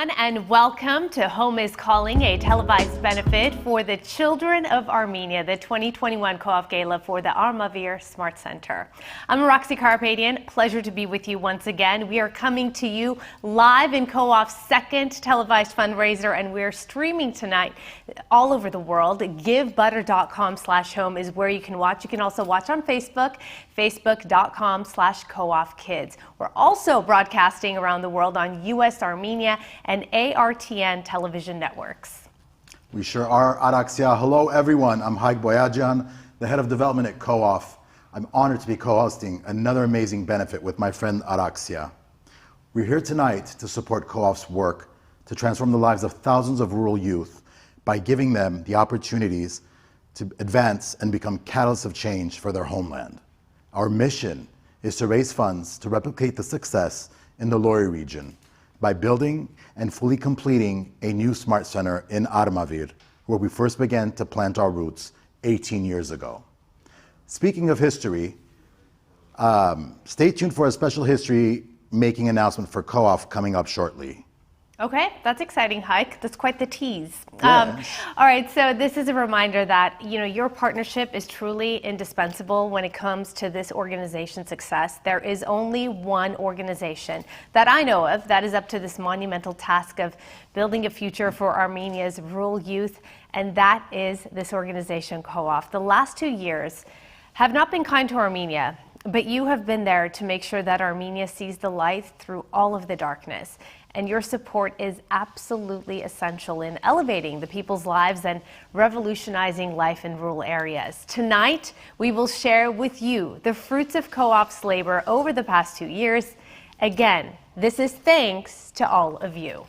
everyone, and welcome to Home is Calling, a televised benefit for the children of Armenia, the 2021 COAF Gala for the Armavir Smart Center. I'm Roxy Carpadian. Pleasure to be with you once again. We are coming to you live in COAF's second televised fundraiser, and we're streaming tonight all over the world. GiveButter.com/home is where you can watch. You can also watch on Facebook, Facebook.com/COAF Kids. We're also broadcasting around the world on U.S., Armenia, and ARTN television networks. We sure are, Araxia. Hello, everyone. I'm Haig Boyajian, the head of development at COAF. I'm honored to be co-hosting another amazing benefit with my friend Araxia. We're here tonight to support COAF's work to transform the lives of thousands of rural youth by giving them the opportunities to advance and become catalysts of change for their homeland. Our mission is to raise funds to replicate the success in the Lori region by building and fully completing a new smart center in Armavir, where we first began to plant our roots 18 years ago. Speaking of history, stay tuned for a special history-making announcement for COAF coming up shortly. Okay, that's exciting, Haig. That's quite the tease. Yes. All right, so this is a reminder that, your partnership is truly indispensable when it comes to this organization's success. There is only one organization that I know of that is up to this monumental task of building a future for Armenia's rural youth, and that is this organization, COAF. The last 2 years have not been kind to Armenia, but you have been there to make sure that Armenia sees the light through all of the darkness. And your support is absolutely essential in elevating the people's lives and revolutionizing life in rural areas. Tonight, we will share with you the fruits of COAF's labor over the past 2 years. Again, this is thanks to all of you.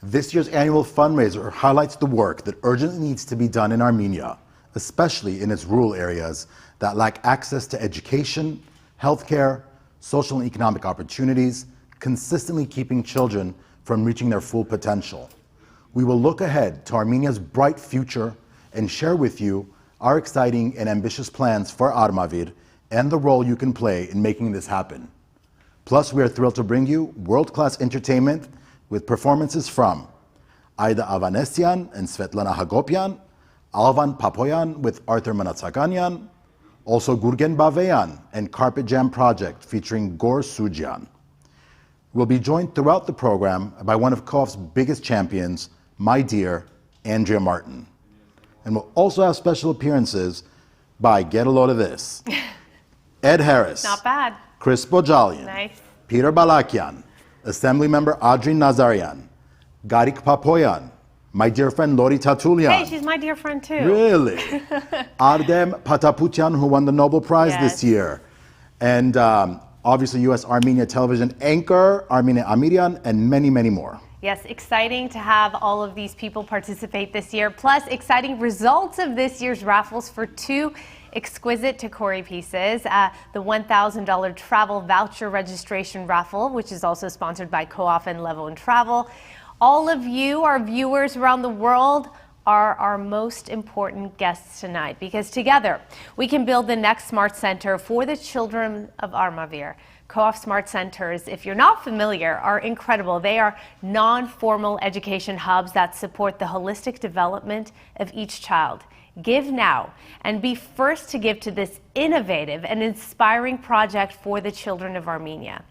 This year's annual fundraiser highlights the work that urgently needs to be done in Armenia, especially in its rural areas that lack access to education, healthcare, social and economic opportunities, consistently keeping children from reaching their full potential. We will look ahead to Armenia's bright future and share with you our exciting and ambitious plans for Armavir and the role you can play in making this happen. Plus, we are thrilled to bring you world-class entertainment with performances from Aida Avanesian and Svetlana Hagopian, Alvan Papoyan with Arthur Manatsakanyan, also Gurgen Baveyan and Carpet Jam Project featuring Gor Sujian. We'll be joined throughout the program by one of COAF's biggest champions, my dear Andrea Martin. And we'll also have special appearances by, get a load of this, Ed Harris. Not bad. Chris Bojalian. Nice. Peter Balakian. Assemblymember Adrin Nazarian. Garik Papoyan. My dear friend Lori Tatulian. Hey, she's my dear friend too. Really? Ardem Pataputian, who won the Nobel Prize this year. And obviously U.S. Armenia television anchor, Armenia Amirian, and many, many more. Yes, exciting to have all of these people participate this year, plus exciting results of this year's raffles for 2 exquisite Takori pieces. The $1,000 travel voucher registration raffle, which is also sponsored by COAF and Levo & Travel. All of you, our viewers around the world, are our most important guests tonight, because together we can build the next smart center for the children of Armavir. COAF Smart Centers, if you're not familiar, are incredible. They are non-formal education hubs that support the holistic development of each child. Give now and be first to give to this innovative and inspiring project for the children of Armenia.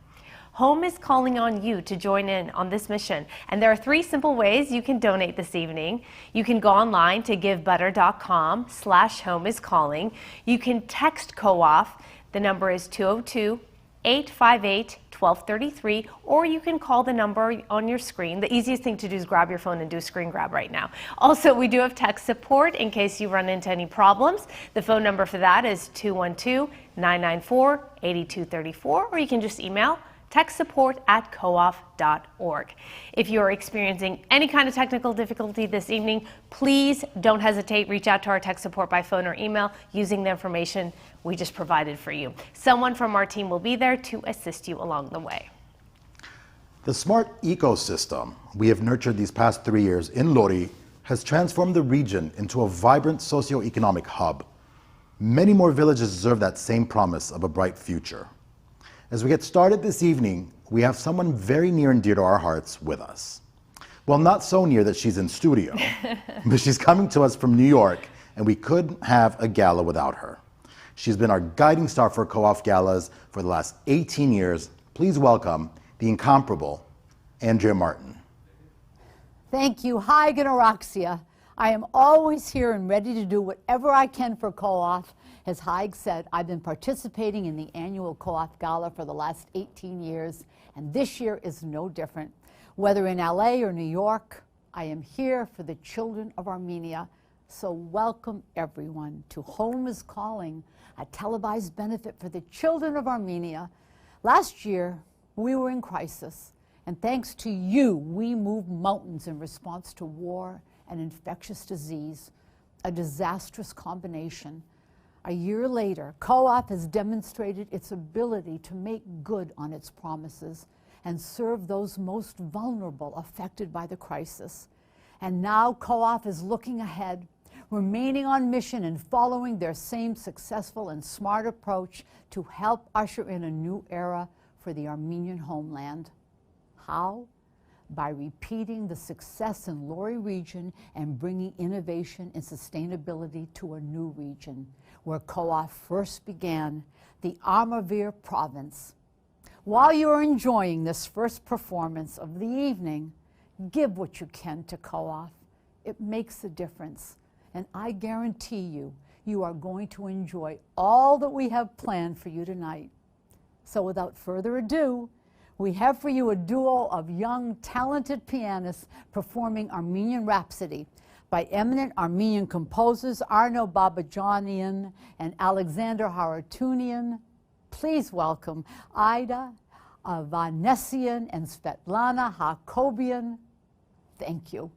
Home is calling on you to join in on this mission, and there are 3 simple ways you can donate this evening. You can go online to givebutter.com/homeiscalling. You can text COAF, the number is 202-858-1233, or you can call the number on your screen. The easiest thing to do is grab your phone and do a screen grab right now. Also, we do have text support in case you run into any problems. The phone number for that is 212-994-8234, or you can just email techsupport@coaf.org. If you're experiencing any kind of technical difficulty this evening, please don't hesitate. Reach out to our tech support by phone or email using the information we just provided for you. Someone from our team will be there to assist you along the way. The smart ecosystem we have nurtured these past 3 years in Lori has transformed the region into a vibrant socioeconomic hub. Many more villages deserve that same promise of a bright future. As we get started this evening, we have someone very near and dear to our hearts with us. Well, not so near that she's in studio, but she's coming to us from New York, and we couldn't have a gala without her. She's been our guiding star for COAF galas for the last 18 years. Please welcome the incomparable Andrea Martin. Thank you. Hi, Generaxia. I am always here and ready to do whatever I can for COAF. As Haig said, I've been participating in the annual COAF Gala for the last 18 years, and this year is no different. Whether in LA or New York, I am here for the children of Armenia. So welcome everyone to Home is Calling, a televised benefit for the children of Armenia. Last year, we were in crisis, and thanks to you, we moved mountains in response to war and infectious disease, a disastrous combination. A year later, COAF has demonstrated its ability to make good on its promises and serve those most vulnerable affected by the crisis. And now COAF is looking ahead, remaining on mission and following their same successful and smart approach to help usher in a new era for the Armenian homeland. How? By repeating the success in Lori region and bringing innovation and sustainability to a new region, where COAF first began, the Armavir province. While you are enjoying this first performance of the evening, give what you can to COAF. It makes a difference, and I guarantee you, you are going to enjoy all that we have planned for you tonight. So without further ado, we have for you a duo of young, talented pianists performing Armenian Rhapsody by eminent Armenian composers Arno Babajanian and Alexander Haratunian. Please welcome Ida Vanessian and Svetlana Hakobian. Thank you.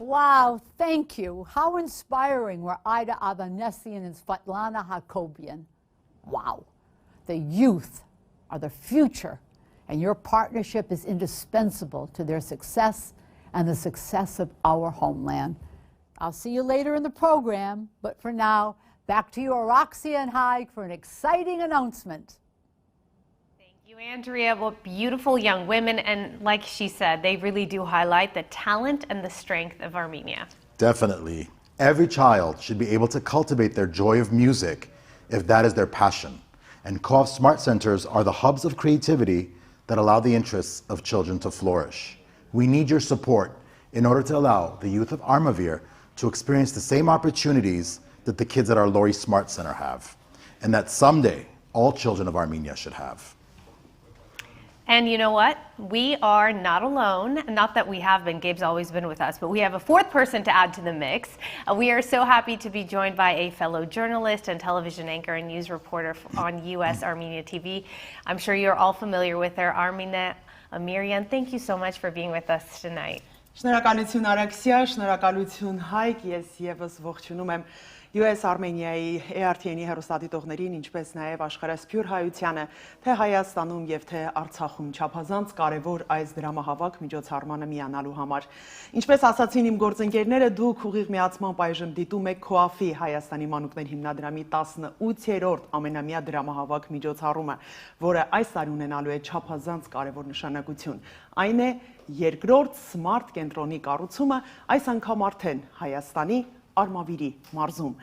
Wow, thank you. How inspiring were Ida Avanesian and Svetlana Hakobian. Wow, the youth are the future, and your partnership is indispensable to their success and the success of our homeland. I'll see you later in the program, but for now, back to you, Araxia and Haig, for an exciting announcement. Thank you, Andrea. Well, beautiful young women, and like she said, they really do highlight the talent and the strength of Armenia. Definitely. Every child should be able to cultivate their joy of music if that is their passion. And COAF Smart Centers are the hubs of creativity that allow the interests of children to flourish. We need your support in order to allow the youth of Armavir to experience the same opportunities that the kids at our Lori Smart Center have, and that someday all children of Armenia should have. And you know what? We are not alone. Not that we have been, Gabe's always been with us, but we have a fourth person to add to the mix. We are so happy to be joined by a fellow journalist and television anchor and news reporter on U.S. Armenia TV. I'm sure you're all familiar with her, Armenia Amirian. Thank you so much for being with us tonight. Շնորհակալություն Արաքսիա, շնորհակալություն Հայկ, ես եւս ողջունում եմ US Armenia-ի ARTN-ի հեռուստադիտողներին, ինչպես նաև աշխարհասփյուր հայությանը, թե Հայաստանում եւ թե Արցախում չափազանց կարևոր այս դրամահավաք միջոցառմանը միանալու համար։ Ինչպես ասացին իմ գործընկերները, դուք ուղիղ միացմամբ այժմ դիտում եք COAF-ի Հայաստանի մանուկներ հիմնադրամի 18-րդ ամենամյա դրամահավաք միջոցառումը, որը այս տարի ունենալու է չափազանց կարևոր նշանակություն։ Այն է երկրորդ սմարթ կենտրոնի կառուցումը, այս անգամ արդեն Հայաստանի Արմավիրի մարզում։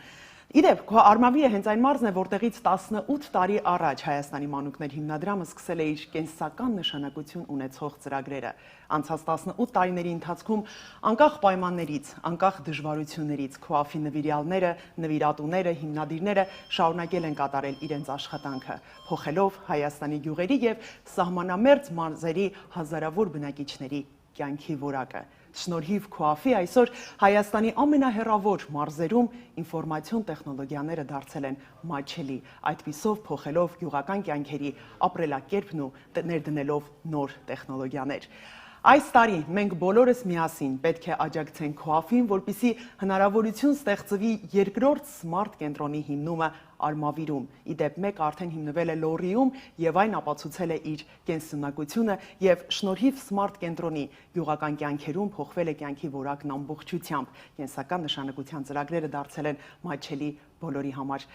Իդեպ, Արմավիրը հենց այն մարզն է, որտեղից 18 տարի առաջ Հայաստանի մանուկներ հիմնադրամը սկսել է իր կենսական նշանակություն ունեցող ծրագրերը։ Անցած 18 տարիների ընթացքում անկախ պայմաններից, անկախ դժվարություններից COAF-ի նվիրյալները, նվիրատուները, հիմնադիրները շարունակել են կատարել իրենց աշխատանքը, փոխելով Հայաստանի գյուղերի եւ սահմանամերձ մարզերի հազարավոր բնակիչների կյանքի որակը։ Շնորհիվ COAF-ի այսօր Հայաստանի ամենահեռավոր մարզերում ինֆորմացիոն տեխնոլոգիաները դարձել են մատչելի, այդպիսով փոխելով գյուղական կյանքերի ապրելակերպն ու ներդնելով նոր տեխնոլոգիաներ։ Այս տարի մենք բոլորս միասին պետք է աջակցենք COAF-ին, որպեսզի հնարավորություն ստեղծվի երկրորդ սմարթ կենտրոնի հիմնումը Արմավիրում։ Իդեպ մեկը արդեն հիմնվել է Լոռիում եւ այն ապացուցել է իր կենսունակությունը եւ շնորհիվ սմարթ կենտրոնի գյուղական կյանքերում փոխվել է կյանքի որակն ամբողջությամբ։ Կենսական նշանակության ծրագրերը դարձել են մատչելի բոլորի համար։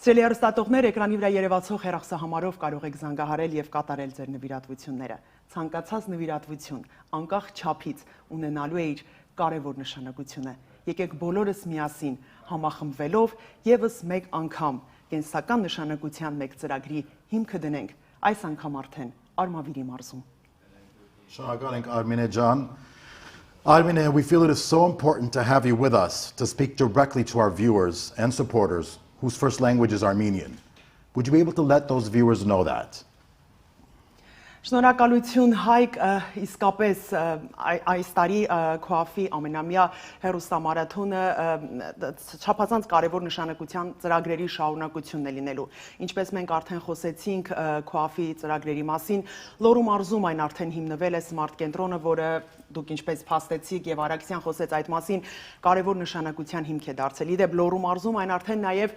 Սիրելի հեռուստատողներ, էկրանի վրա երևացող հեռախոսահամարով կարող եք զանգահարել եւ կատարել ձեր նվիրատվությունները։ Ցանկացած նվիրատվություն, անկախ չափից, ունենալու է իր կարևոր նշանակությունը։ Եկեք բոլորս միասին համախմբվելով եւս մեկ անգամ կենսական նշանակության մեկ ծրագրի հիմքը դնենք, այս անգամ արդեն Արմավիրի մարզում։ Շնորհակալ ենք Armenia Jan. Armenia, we feel it is so important to have you with us to speak directly to our viewers and supporters whose first language is Armenian. Would you be able to let those viewers know that? Շնորհակալություն Հայկ, իսկապես այս տարի COAF-ի ամենամյա հեռուստամարաթոնը չափազանց կարևոր նշանակության ծրագրերի շարունակությունն է լինելու։ Ինչպես մենք արդեն խոսեցինք COAF-ի ծրագրերի մասին, Լոռու մարզում այն արդեն հիմնվել է սմարթ կենտրոնը, որը դուք ինչպես փաստեցիք եւ Արաքսյան խոսեց այդ մասին, կարևոր նշանակության հիմք է դարձել։ Իդեպ Լոռու մարզում այն արդեն նաեւ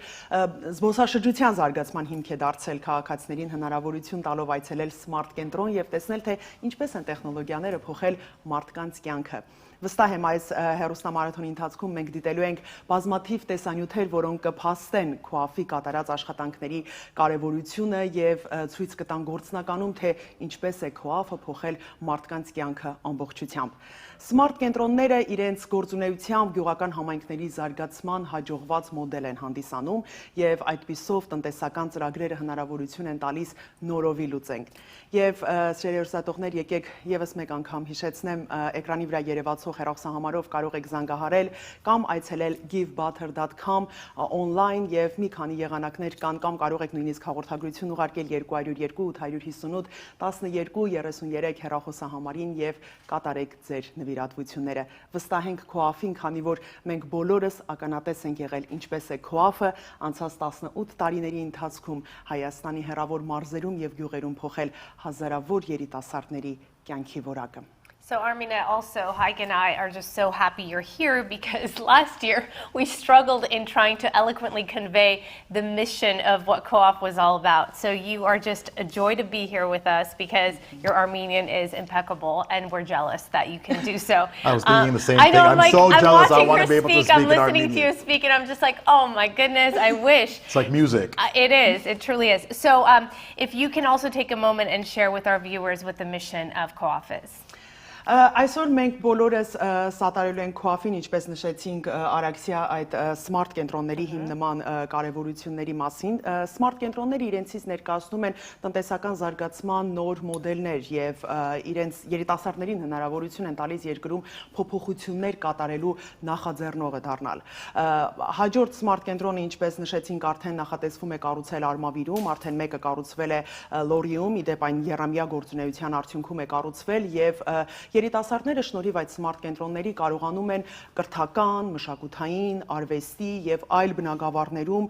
զբոսաշրջության զարգացման հիմք է դարձել, քաղաքացիներին հնարավորություն տալով այցելել սմարթ կենտրոն եւ տեսնել, թե ինչպես են տեխնոլոգիաները փոխել մարդկանց կյանքը։ Վստահ եմ այս հեռուստամարաթոնի ընթացքում մենք դիտելու ենք բազմաթիվ տեսանյութեր, որոնք կփաստեն COAF-ի կատարած աշխատանքների կարևորությունը եւ ցույց կտան գործնականում, թե ինչպես է COAF-ը փոխել մարդկանց կյանքը ամբողջությամբ։ Սմարթ կենտրոնները իրենց գործունեությամբ գյուղական համայնքների զարգացման հաջողված մոդել են հանդիսանում եւ այդպիսով տնտեսական ծրագրերը հնարավորություն են տալիս նորովի լուծենք։ Եվ սիրելի հեռուստատողներ, եկեք եւս մեկ անգամ հիշեցնեմ, էկրանի վրա երևացող հեռախոսահամարով կարող եք զանգահարել կամ այցելել givebutter.com on-line եւ մի քանի եղանակներ կան, կամ կարող եք նույնիսկ հաղորդագրություն ուղարկել 202 858 1233 հեռախոսահամարին եւ կատարեք ձեր նվիրատվությունները։ Վստահ ենք COAF-ին, քանի որ մենք բոլորս ականատես ենք եղել ինչպես է COAF-ը անցած 18 տարիների ընթացքում Հայաստանի հեռավոր մարզերում եւ գյուղերում փոխել հազարավոր երիտասարդների կյանքի որակը։ So Armenia, also, Haig and I are just so happy you're here because last year we struggled in trying to eloquently convey the mission of what COAF was all about. So you are just a joy to be here with us because your Armenian is impeccable and we're jealous that you can do so. I was thinking the same I know, thing. I'm so jealous. I watching want her to be able to speak, speak I'm in listening to Armenian. you speak and I'm just like, oh my goodness, I wish. It's like music. It is, it truly is. So if you can also take a moment and share with our viewers what the mission of COAF is. Այսօր մենք բոլորս սատարելու ենք COAF-ին, ինչպես նշեցինք Արաքսիա այդ սմարթ կենտրոնների հիմնման կարևորությունների մասին։ Սմարթ կենտրոնները իրենցից ներկայացնում են տնտեսական զարգացման նոր մոդելներ եւ իրենց երիտասարդներին հնարավորություն են տալիս երկրում փոփոխություններ կատարելու նախաձեռնողը դառնալ։ Հաջորդ սմարթ կենտրոնը, ինչպես նշեցինք, արդեն նախատեսվում է կառուցել Արմավիրում, արդեն մեկը կառուցվել է Լորիում, իդեպ այն եռամյա գործունեության արդյունքում է կառուցվել եւ երիտասարդները շնորհիվ այդ սմարթ կենտրոնների կարողանում են կրթական, մշակութային, արվեստի եւ այլ բնագավառներում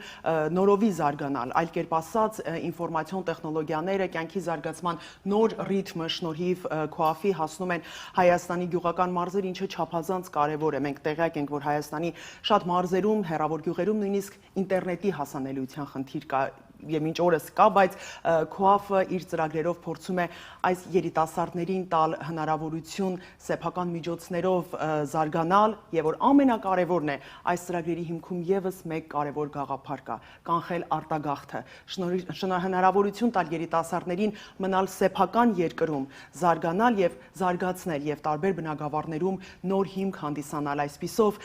նորովի զարգանալ։ Այլ կերպ ասած, ինֆորմացիոն տեխնոլոգիաները, կյանքի զարգացման նոր ռիթմը շնորհիվ COAF-ի հասնում են Հայաստանի գյուղական մարզեր, ինչը չափազանց կարեւոր է։ Մենք տեղյակ ենք, որ Հայաստանի շատ մարզերում, հեռավոր գյուղերում նույնիսկ ինտերնետի հասանելիության խնդիր կա եւ մինչ օրս կա, բայց COAF-ը իր ծրագրերով փորձում է այս երիտասարդներին տալ հնարավորություն սեփական միջոցներով զարգանալ եւ որ ամենակարևորն է, այս ծրագրերի հիմքում եւս մեկ կարևոր գաղափար կա՝ կանխել արտագաղթը, հնարավորություն տալ երիտասարդներին մնալ սեփական երկրում, զարգանալ եւ զարգացնել եւ տարբեր բնագավառներում նոր հիմք հանդիսանալ։ Այսպիսով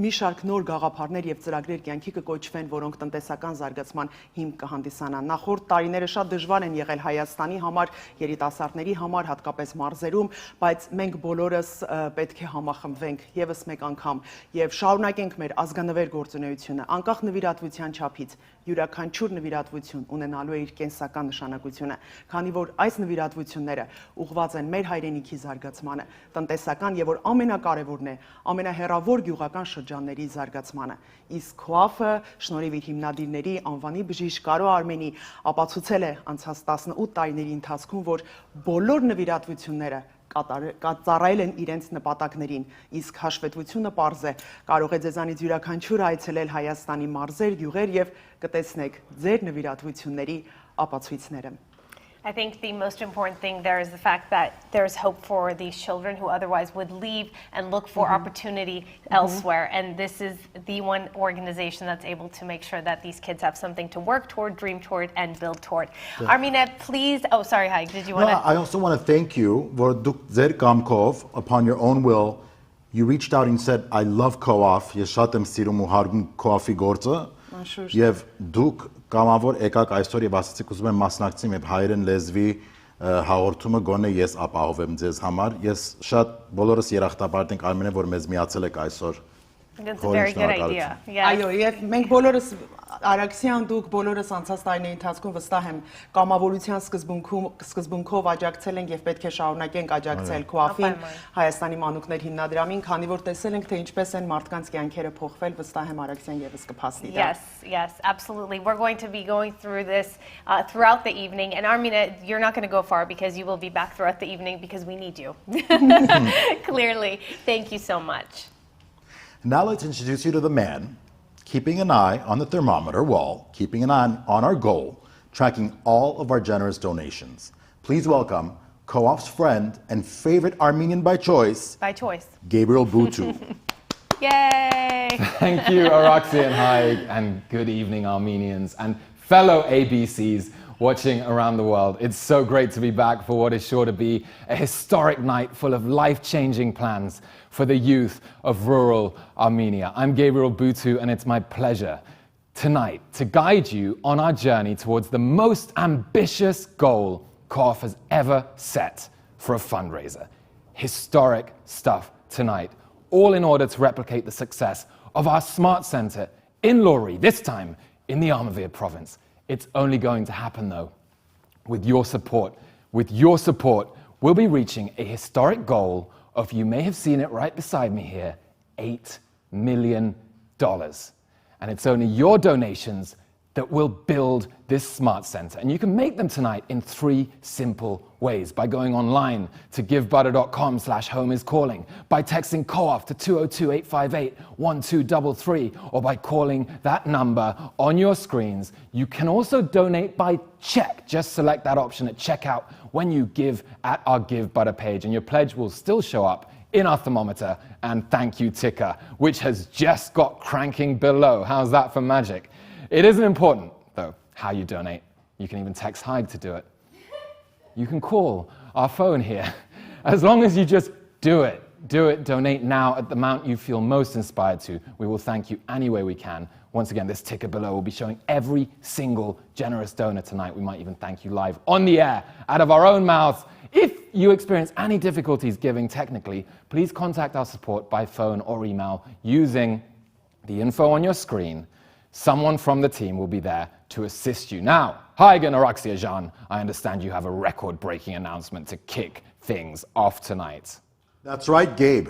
մի շարք նոր գաղափարներ եւ ծրագրեր կյանքի կկոչվեն, որոնք տնտեսական զարգացման հիմք կհանդիսանան։ Նախորդ տարիները շատ դժվար են եղել Հայաստանի համար, երիտասարդների համար, հատկապես մարզերում, բայց մենք բոլորս պետք է համախմբվենք եւս մեկ անգամ եւ շարունակենք մեր ազգանվեր գործունեությունը, անկախ նվիրատվության չափից։ Յուրաքանչյուր նվիրատվություն ունենալու է իր կենսական նշանակությունը, քանի որ այս նվիրատվությունները ուղղված են մեր հայրենիքի զարգացմանը, տնտեսական եւ որ ամենակարևորն է, ամենահեռավոր գյուղական շրջանների զարգացմանը։ Իսկ COAF-ը շնորհիվ իր հիմնադիրների անվանի բժիշկ Կարո Արմենի ապացուցել է անցած 18 տարիների ընթացքում, որ բոլոր նվիրատվությունները ծառայել են իրենց նպատակներին, իսկ հաշվետվությունը պարզ է, կարող է ձեզանից յուրաքանչյուրը այցելել Հայաստանի մարզեր, գյուղեր եւ կտեսնեք ձեր նվիրատվությունների ապացույցները։ I think the most important thing there is the fact that there's hope for these children who otherwise would leave and look for opportunity elsewhere. And this is the one organization that's able to make sure that these kids have something to work toward, dream toward, and build toward. Yeah. Armenia, please. Oh, sorry, Haig, did you want to? I also want to thank you for Zer Kamkov, upon your own will. You reached out and said, I love COAF. Yeshatem sirum u hargum COAF-ի գործը։ Եվ դուք կամավոր եկաք այսօր եւ ասացիք ուզում եմ մասնակցեմ եւ հայերեն լեզվի հաղորդումը գոնե ես ապահովեմ ձեզ համար։ Ես շատ բոլորս երախտապարտ ենք Արմենե, որ մեզ միացել եք այսօր։ That's a very good idea. Այո, եւ մենք բոլորս Արաքսիան դուք բոլորս անցած տարիների ընթացքում վստահ եմ կամավորության սկզբունքով աջակցել ենք եւ պետք է շարունակենք աջակցել COAF-ին, Հայաստանի մանուկներ հիմնադրամին, քանի որ տեսել ենք թե ինչպես են մարդկանց կյանքերը փոխվել, վստահ եմ Արաքսիան եւս կփաստի դա։ Yes, absolutely. We're going to be going through this throughout the evening, and Armenia, you're not going to go far because you will be back throughout the evening because we need you. Clearly, thank you so much. Now let's introduce you to the man keeping an eye on the thermometer wall, keeping an eye on our goal, tracking all of our generous donations. Please welcome COAF's friend and favorite Armenian by choice, Gabriel Butu. Yay! Thank you, Araxi and Haig, and good evening, Armenians and fellow ABCs watching around the world. It's so great to be back for what is sure to be a historic night full of life-changing plans for the youth of rural Armenia. I'm Gabriel Butu, and it's my pleasure tonight to guide you on our journey towards the most ambitious goal COAF has ever set for a fundraiser. Historic stuff tonight, all in order to replicate the success of our Smart Center in Lori, this time in the Armavir province. It's only going to happen, though, with your support. With your support, we'll be reaching a historic goal of, you may have seen it right beside me here, $8 million. And it's only your donations that will build this smart center. And you can make them tonight in 3 simple ways: by going online to givebutter.com/homeiscalling, by texting COAF to 202-858-1233, or by calling that number on your screens. You can also donate by check. Just select that option at checkout when you give at our Give Butter page, and your pledge will still show up in our thermometer and thank you ticker, which has just got cranking below. How's that for magic? It isn't important, though, how you donate. You can even text Haig to do it. You can call our phone here. As long as you just do it. Do it, donate now at the amount you feel most inspired to. We will thank you any way we can. Once again, this ticker below will be showing every single generous donor tonight. We might even thank you live on the air, out of our own mouths. If you experience any difficulties giving technically, please contact our support by phone or email using the info on your screen. Someone from the team will be there to assist you. Now, Haig and Araxia Jean, I understand you have a record-breaking announcement to kick things off tonight. That's right, Gabe.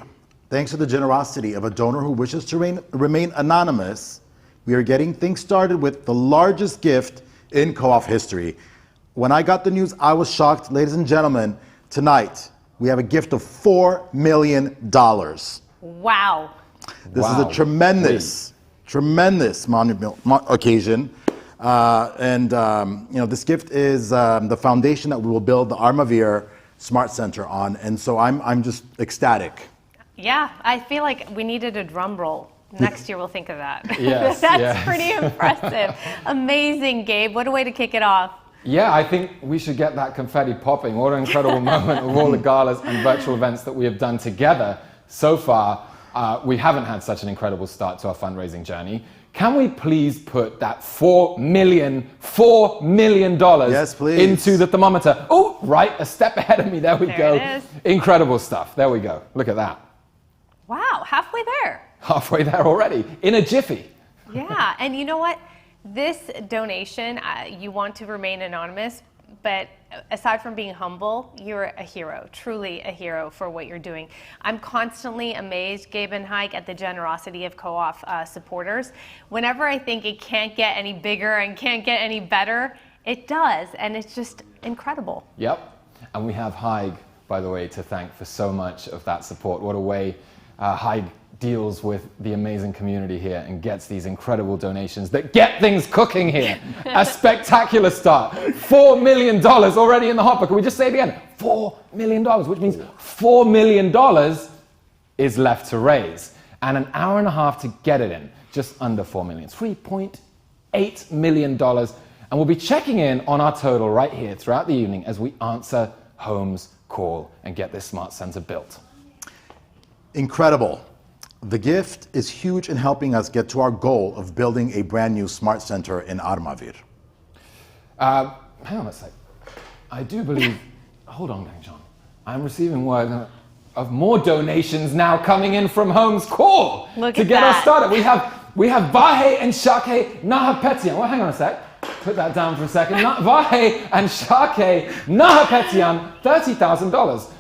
Thanks to the generosity of a donor who wishes to remain anonymous, we are getting things started with the largest gift in COAF history. When I got the news, I was shocked. Ladies and gentlemen, tonight we have a gift of $4 million. Wow. This is a tremendous occasion. This gift is the foundation that we will build the Armavir Smart Center on. And so I'm just ecstatic. Yeah, I feel like we needed a drum roll. Next year we'll think of that. Yes, That's pretty impressive. Amazing, Gabe. What a way to kick it off. Yeah, I think we should get that confetti popping. What an incredible moment of all the galas and virtual events that we have done together so far. We haven't had such an incredible start to our fundraising journey. Can we please put that $4 million yes, please, into the thermometer? Oh, right, a step ahead of me. There we go. It is. Incredible stuff. There we go. Look at that. Wow, halfway there. Halfway there already, in a jiffy. Yeah, and you know what? This donation, you want to remain anonymous, but aside from being humble, you're a hero, truly a hero for what you're doing. I'm constantly amazed, Gabe and Haig, at the generosity of COAF supporters. Whenever I think it can't get any bigger and can't get any better, it does, and it's just incredible. Yep, and we have Haig, by the way, to thank for so much of that support. What a way Haig deals with the amazing community here and gets these incredible donations that get things cooking here. A spectacular start. $4 million already in the hopper. Can we just say it again? $4 million, which means $4 million is left to raise. And an hour and a half to get it in. Just under $4 million. $3.8 million. And we'll be checking in on our total right here throughout the evening as we answer Home's call and get this smart center built. Incredible. The gift is huge in helping us get to our goal of building a brand new smart center in Armavir. Hang on a sec. I do believe, hold on, John. I'm receiving word of more donations now coming in from Home's call Look to at get that. us started. We have Vahe and Shake Nahapetian. Well, hang on a sec. Put that down for a second. Vahe and Shake Nahapetian, $30,000.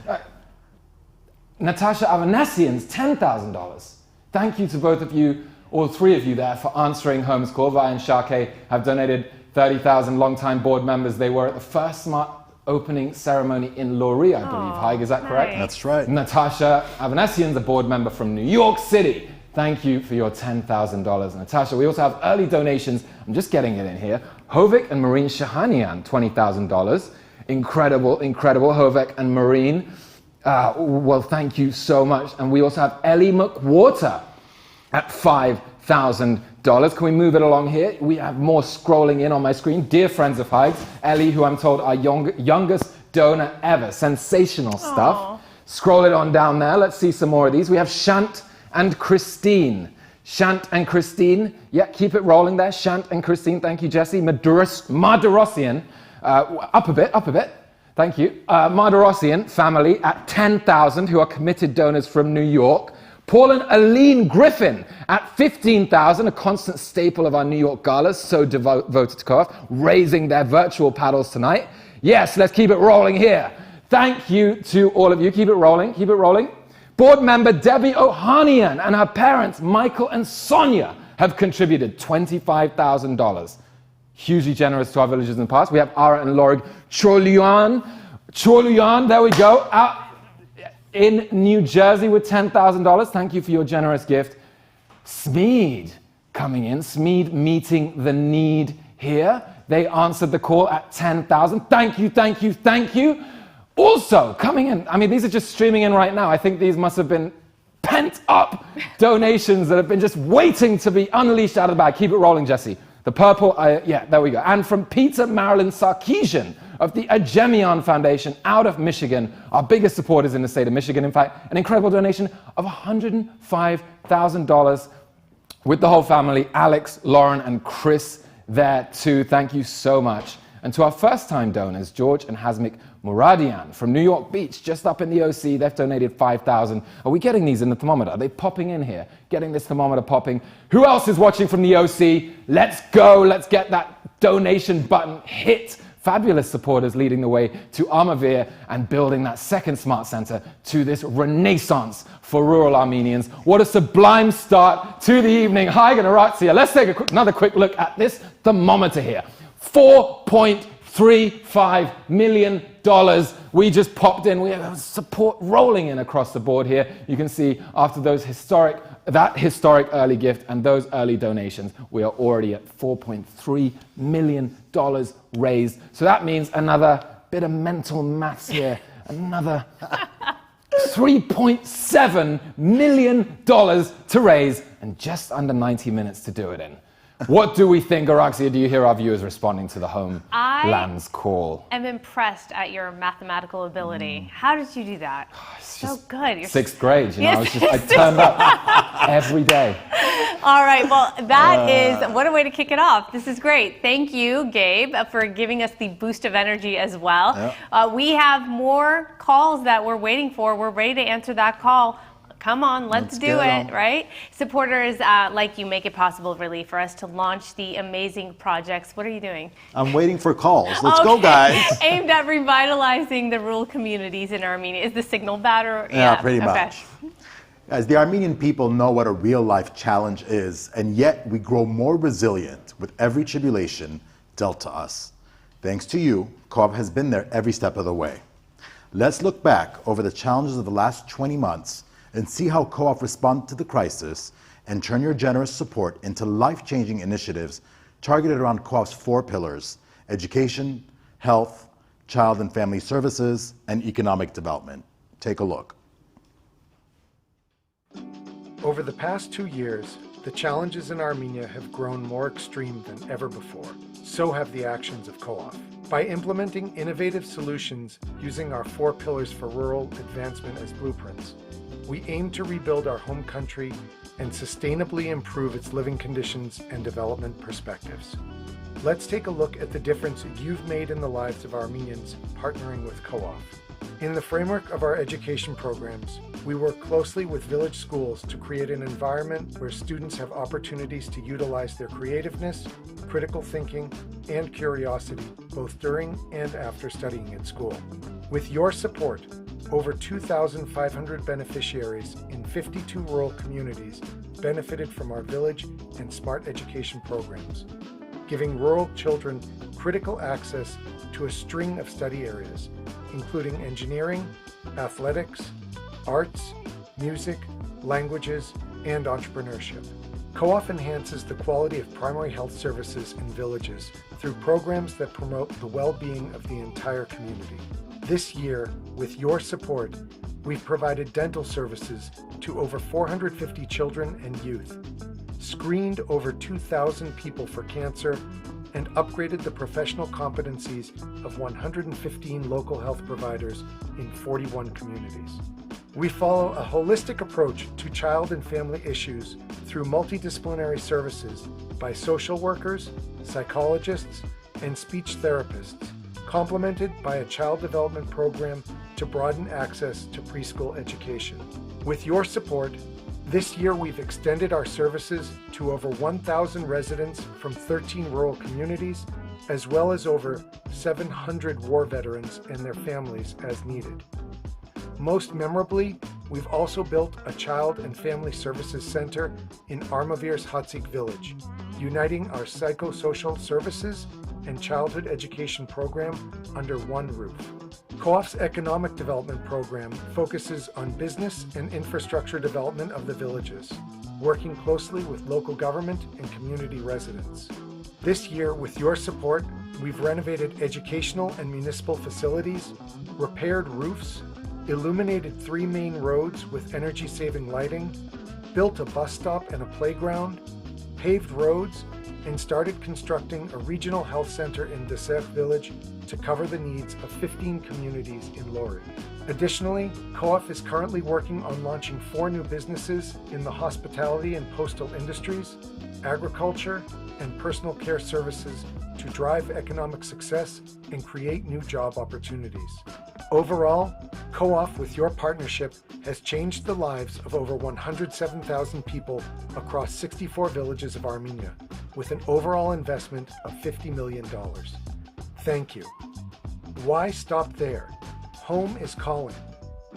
Natasha Avanesian's $10,000. Thank you to both of you, all three of you there, for answering Home's call. Vahe and Shake have donated $30,000, long-time board members. They were at the first smart opening ceremony in Lori, I believe. Haig, is that correct? nice. That's right. Natasha Avanesian's a board member from New York City. Thank you for your $10,000, Natasha. We also have early donations. I'm just getting it in here. Hovik and Marine Shahanian, $20,000. Incredible, incredible. Hovik and Marine. Well, thank you so much. And we also have Ellie McWhorter at $5,000. Can we move it along here? We have more scrolling in on my screen. Dear friends of Haig's, Ellie, who I'm told our youngest donor ever. Sensational stuff. Aww. Scroll it on down there. Let's see some more of these. We have Shant and Christine. Shant and Christine. Yeah, keep it rolling there. Shant and Christine. Thank you, Jesse. Marderosian. Up a bit. Thank you. Marderosian family at $10,000 who are committed donors from New York. Paul and Aline Griffin at $15,000, a constant staple of our New York galas, so devoted to COAF, raising their virtual paddles tonight. Yes, let's keep it rolling here. Thank you to all of you. Keep it rolling. Board member Debbie Ohanian and her parents, Michael and Sonia, have contributed $25,000. hugely generous to our villagers in the past. We have Ara and Lorig Choluyan, there we go, out in New Jersey with $10,000. Thank you for your generous gift. Smead coming in, Smead meeting the need here. They answered the call at 10,000. Thank you, thank you, thank you. Also coming in, I mean, these are just streaming in right now. I think these must have been pent up donations that have been just waiting to be unleashed out of the bag. Keep it rolling, Jesse. The purple, yeah, there we go. And from Peter Marilyn Sarkeesian of the Agemian Foundation out of Michigan, our biggest supporters in the state of Michigan, in fact, an incredible donation of $105,000 with the whole family, Alex, Lauren, and Chris there too. Thank you so much. And to our first-time donors, George and Hasmik Muradian from New York Beach, just up in the OC, they've donated $5,000. Are we getting these in the thermometer? Are they popping in here? Getting this thermometer popping. Who else is watching from the OC? Let's go. Let's get that donation button hit. Fabulous supporters leading the way to Armenia and building that second smart center to this renaissance for rural Armenians. What a sublime start to the evening. Hi, Generatia. Let's take another quick look at this thermometer here. $4.35 million. We just popped in. We have support rolling in across the board here. You can see after that historic early gift and those early donations, we are already at $4.3 million raised. So that means another bit of mental maths here, another $3.7 million to raise and just under 90 minutes to do it in. What do we think, Araxia? Do you hear our viewers responding to the homeland's call? I'm impressed at your mathematical ability. How did you do that? So good. You're sixth grade, you know, I turned up every day. All right, well, that is, what a way to kick it off. This is great. Thank you, Gabe, for giving us the boost of energy as well. Yep. We have more calls that we're waiting for. We're ready to answer that call. Come on, let's do it, right? Supporters like you make it possible, really, for us to launch the amazing projects. What are you doing? I'm waiting for calls. Let's go, guys. Aimed at revitalizing the rural communities in Armenia. Is the signal that, or? Yeah, pretty much. Guys, the Armenian people know what a real-life challenge is, and yet we grow more resilient with every tribulation dealt to us. Thanks to you, COAF has been there every step of the way. Let's look back over the challenges of the last 20 months and see how COAF responded to the crisis and turn your generous support into life-changing initiatives targeted around COAF's 4 pillars: education, health, child and family services, and economic development. Take a look. Over the past 2 years, the challenges in Armenia have grown more extreme than ever before. So have the actions of COAF. By implementing innovative solutions using our 4 pillars for rural advancement as blueprints, we aim to rebuild our home country and sustainably improve its living conditions and development perspectives. Let's take a look at the difference you've made in the lives of Armenians partnering with COAF. In the framework of our education programs, we work closely with village schools to create an environment where students have opportunities to utilize their creativeness, critical thinking, and curiosity both during and after studying at school. With your support, over 2,500 beneficiaries in 52 rural communities benefited from our village and smart education programs, giving rural children critical access to a string of study areas, including engineering, athletics, arts, music, languages, and entrepreneurship. COAF enhances the quality of primary health services in villages through programs that promote the well-being of the entire community. This year, with your support, we've provided dental services to over 450 children and youth, screened over 2,000 people for cancer, and upgraded the professional competencies of 115 local health providers in 41 communities. We follow a holistic approach to child and family issues through multidisciplinary services by social workers, psychologists, and speech therapists, complemented by a child development program to broaden access to preschool education. With your support, this year we've extended our services to over 1,000 residents from 13 rural communities, as well as over 700 war veterans and their families as needed. Most memorably, we've also built a child and family services center in Armavir's Hatsik village, uniting our psychosocial services and childhood education program under one roof. COAF's economic development program focuses on business and infrastructure development of the villages, working closely with local government and community residents. This year, with your support, we've renovated educational and municipal facilities, repaired roofs, illuminated 3 main roads with energy-saving lighting, built a bus stop and a playground, paved roads, and started constructing a regional health center in Deser village to cover the needs of 15 communities in Lori. Additionally, COAF is currently working on launching 4 new businesses in the hospitality and postal industries, agriculture, and personal care services to drive economic success and create new job opportunities. Overall, COAF, with your partnership, has changed the lives of over 107,000 people across 64 villages of Armenia, with an overall investment of $50 million. Thank you. Why stop there? Home is calling.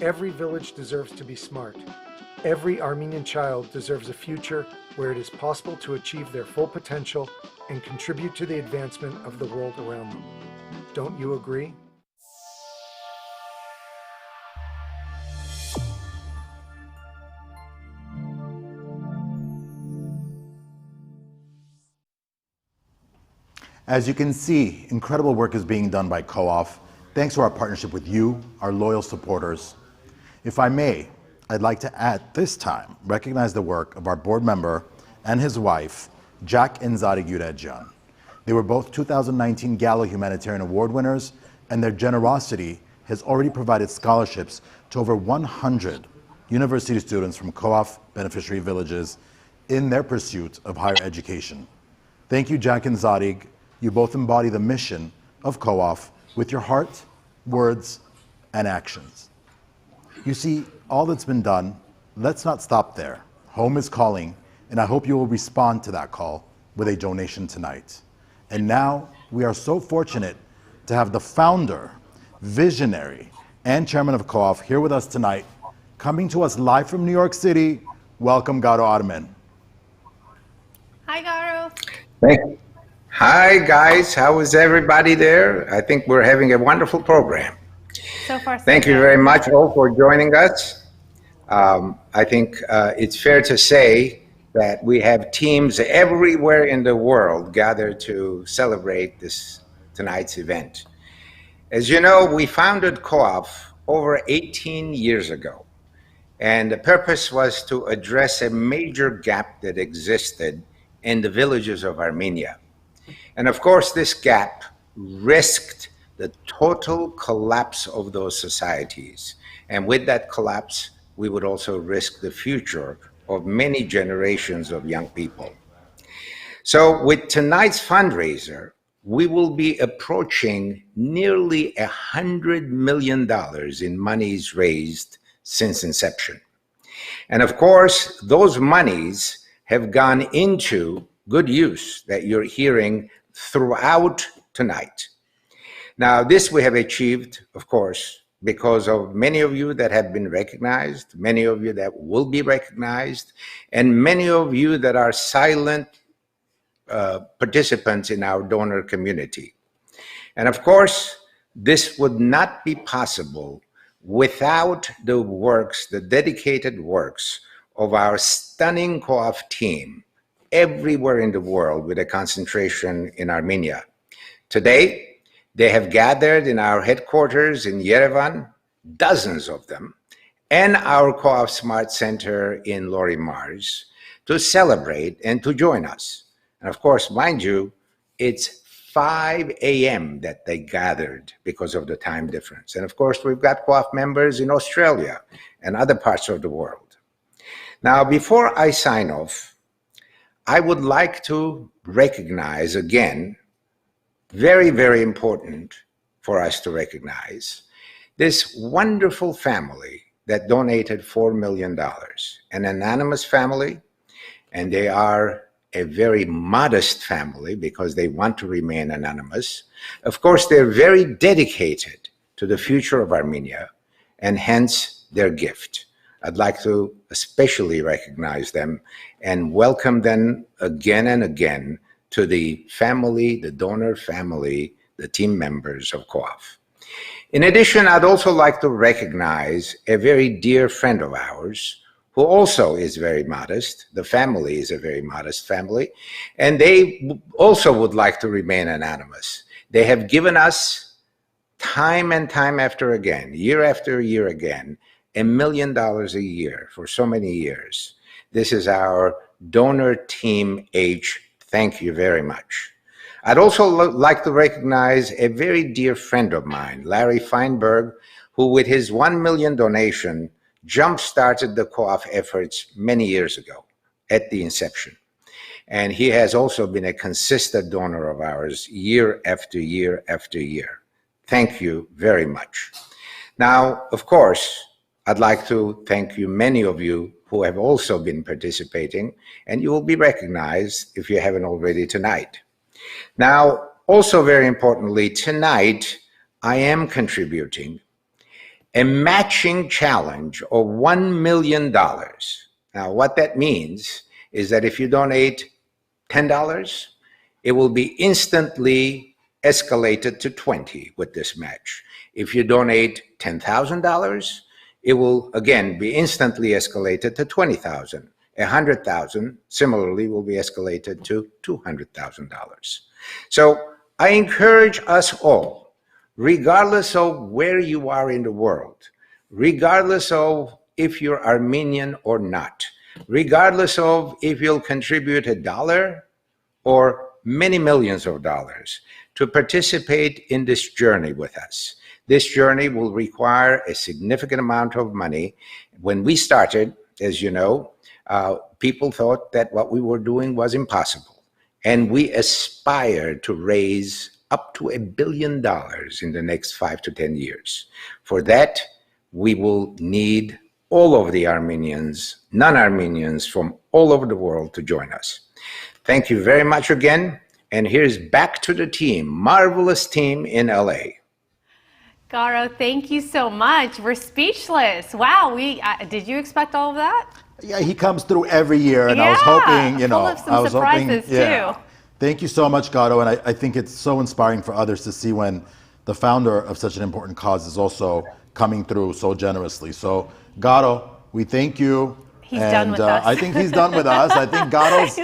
Every village deserves to be smart. Every Armenian child deserves a future where it is possible to achieve their full potential and contribute to the advancement of the world around them. Don't you agree? As you can see, incredible work is being done by COAF, thanks to our partnership with you, our loyal supporters. If I may, I'd like to at this time recognize the work of our board member and his wife, Jack and Zadig Yuredjan. They were both 2019 Gallo Humanitarian Award winners, and their generosity has already provided scholarships to over 100 university students from COAF beneficiary villages in their pursuit of higher education. Thank you, Jack and Zadig. You both embody the mission of COAF with your heart, words, and actions. You see, all that's been done, let's not stop there. Home is calling, and I hope you will respond to that call with a donation tonight. And now, we are so fortunate to have the founder, visionary, and chairman of COAF here with us tonight, coming to us live from New York City. Welcome, Garo Armen. Hi, Garo. Thank you. Hi, guys. How is everybody there? I think we're having a wonderful program. So far, so Thank you good. very much all for joining us. I think it's fair to say that we have teams everywhere in the world gathered to celebrate tonight's event. As you know, we founded COAF over 18 years ago, and the purpose was to address a major gap that existed in the villages of Armenia. And of course, this gap risked the total collapse of those societies. And with that collapse, we would also risk the future of many generations of young people. So with tonight's fundraiser, we will be approaching nearly $100 million in monies raised since inception. And of course, those monies have gone into good use that you're hearing throughout tonight. Now, this we have achieved, of course, because of many of you that have been recognized, many of you that will be recognized, and many of you that are silent participants in our donor community. And of course, this would not be possible without the works, the dedicated works of our stunning COAF team everywhere in the world, with a concentration in Armenia. Today, they have gathered in our headquarters in Yerevan, dozens of them, and our COAF Smart Center in Lori Mars to celebrate and to join us. And of course, mind you, it's 5 a.m. that they gathered because of the time difference. And of course, we've got COAF members in Australia and other parts of the world. Now, before I sign off, I would like to recognize again, very, very important for us to recognize, this wonderful family that donated $4 million, an anonymous family, and they are a very modest family because they want to remain anonymous. Of course, they're very dedicated to the future of Armenia, and hence their gift. I'd like to especially recognize them and welcome them again and again to the family, the donor family, the team members of COAF. In addition, I'd also like to recognize a very dear friend of ours who also is very modest. The family is a very modest family, and they also would like to remain anonymous. They have given us time and time after again, year after year again, $1 million a year for so many years. This is our donor team H. Thank you very much. I'd also like to recognize a very dear friend of mine, Larry Feinberg, who with his 1 million donation jump-started the COAF efforts many years ago at the inception. And he has also been a consistent donor of ours year after year after year. Thank you very much. Now, of course, I'd like to thank you, many of you who have also been participating, and you will be recognized if you haven't already tonight. Now, also very importantly, tonight, I am contributing a matching challenge of $1 million. Now, what that means is that if you donate $10, it will be instantly escalated to 20 with this match. If you donate $10,000, it will again be instantly escalated to 20,000. 100,000 similarly will be escalated to $200,000. So I encourage us all, regardless of where you are in the world, regardless of if you're Armenian or not, regardless of if you'll contribute $1 or many millions of dollars, to participate in this journey with us. This journey will require a significant amount of money. When we started, as you know, people thought that what we were doing was impossible. And we aspire to raise up to $1 billion in the next 5 to 10 years. For that, we will need all of the Armenians, non-Armenians from all over the world to join us. Thank you very much again. And here's back to the team, marvelous team in LA. Garo, thank you so much. We're speechless. Wow, did you expect all of that? Yeah, he comes through every year, and yeah, I was hoping, full of some surprises too. Thank you so much, Garo, and I think it's so inspiring for others to see when the founder of such an important cause is also coming through so generously. So, Garo, we thank you. He's done with us. I think he's done with us. I think Garo's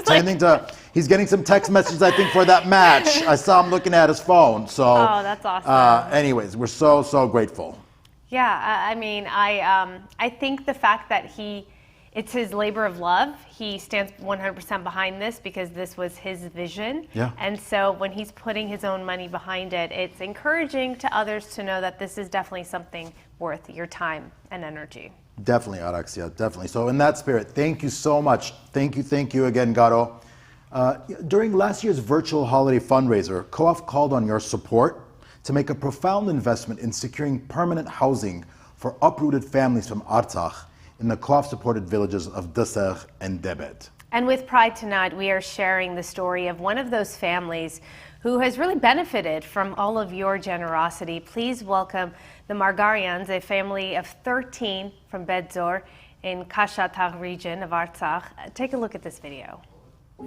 he's getting some text messages, I think, for that match. I saw him looking at his phone. So, oh, that's awesome. Anyways, we're so, so grateful. Yeah, I mean, I think the fact that it's his labor of love. He stands 100% behind this because this was his vision. Yeah. And so when he's putting his own money behind it, it's encouraging to others to know that this is definitely something worth your time and energy. Definitely, Araxia, definitely. So in that spirit, thank you so much. Thank you again, Garo. During last year's virtual holiday fundraiser, COAF called on your support to make a profound investment in securing permanent housing for uprooted families from Artsakh in the COAF-supported villages of Deser and Debed. And with Pride tonight, we are sharing the story of one of those families who has really benefited from all of your generosity. Please welcome the Margarians, a family of 13 from Bedzor in Kashatagh region of Artsakh. Take a look at this video.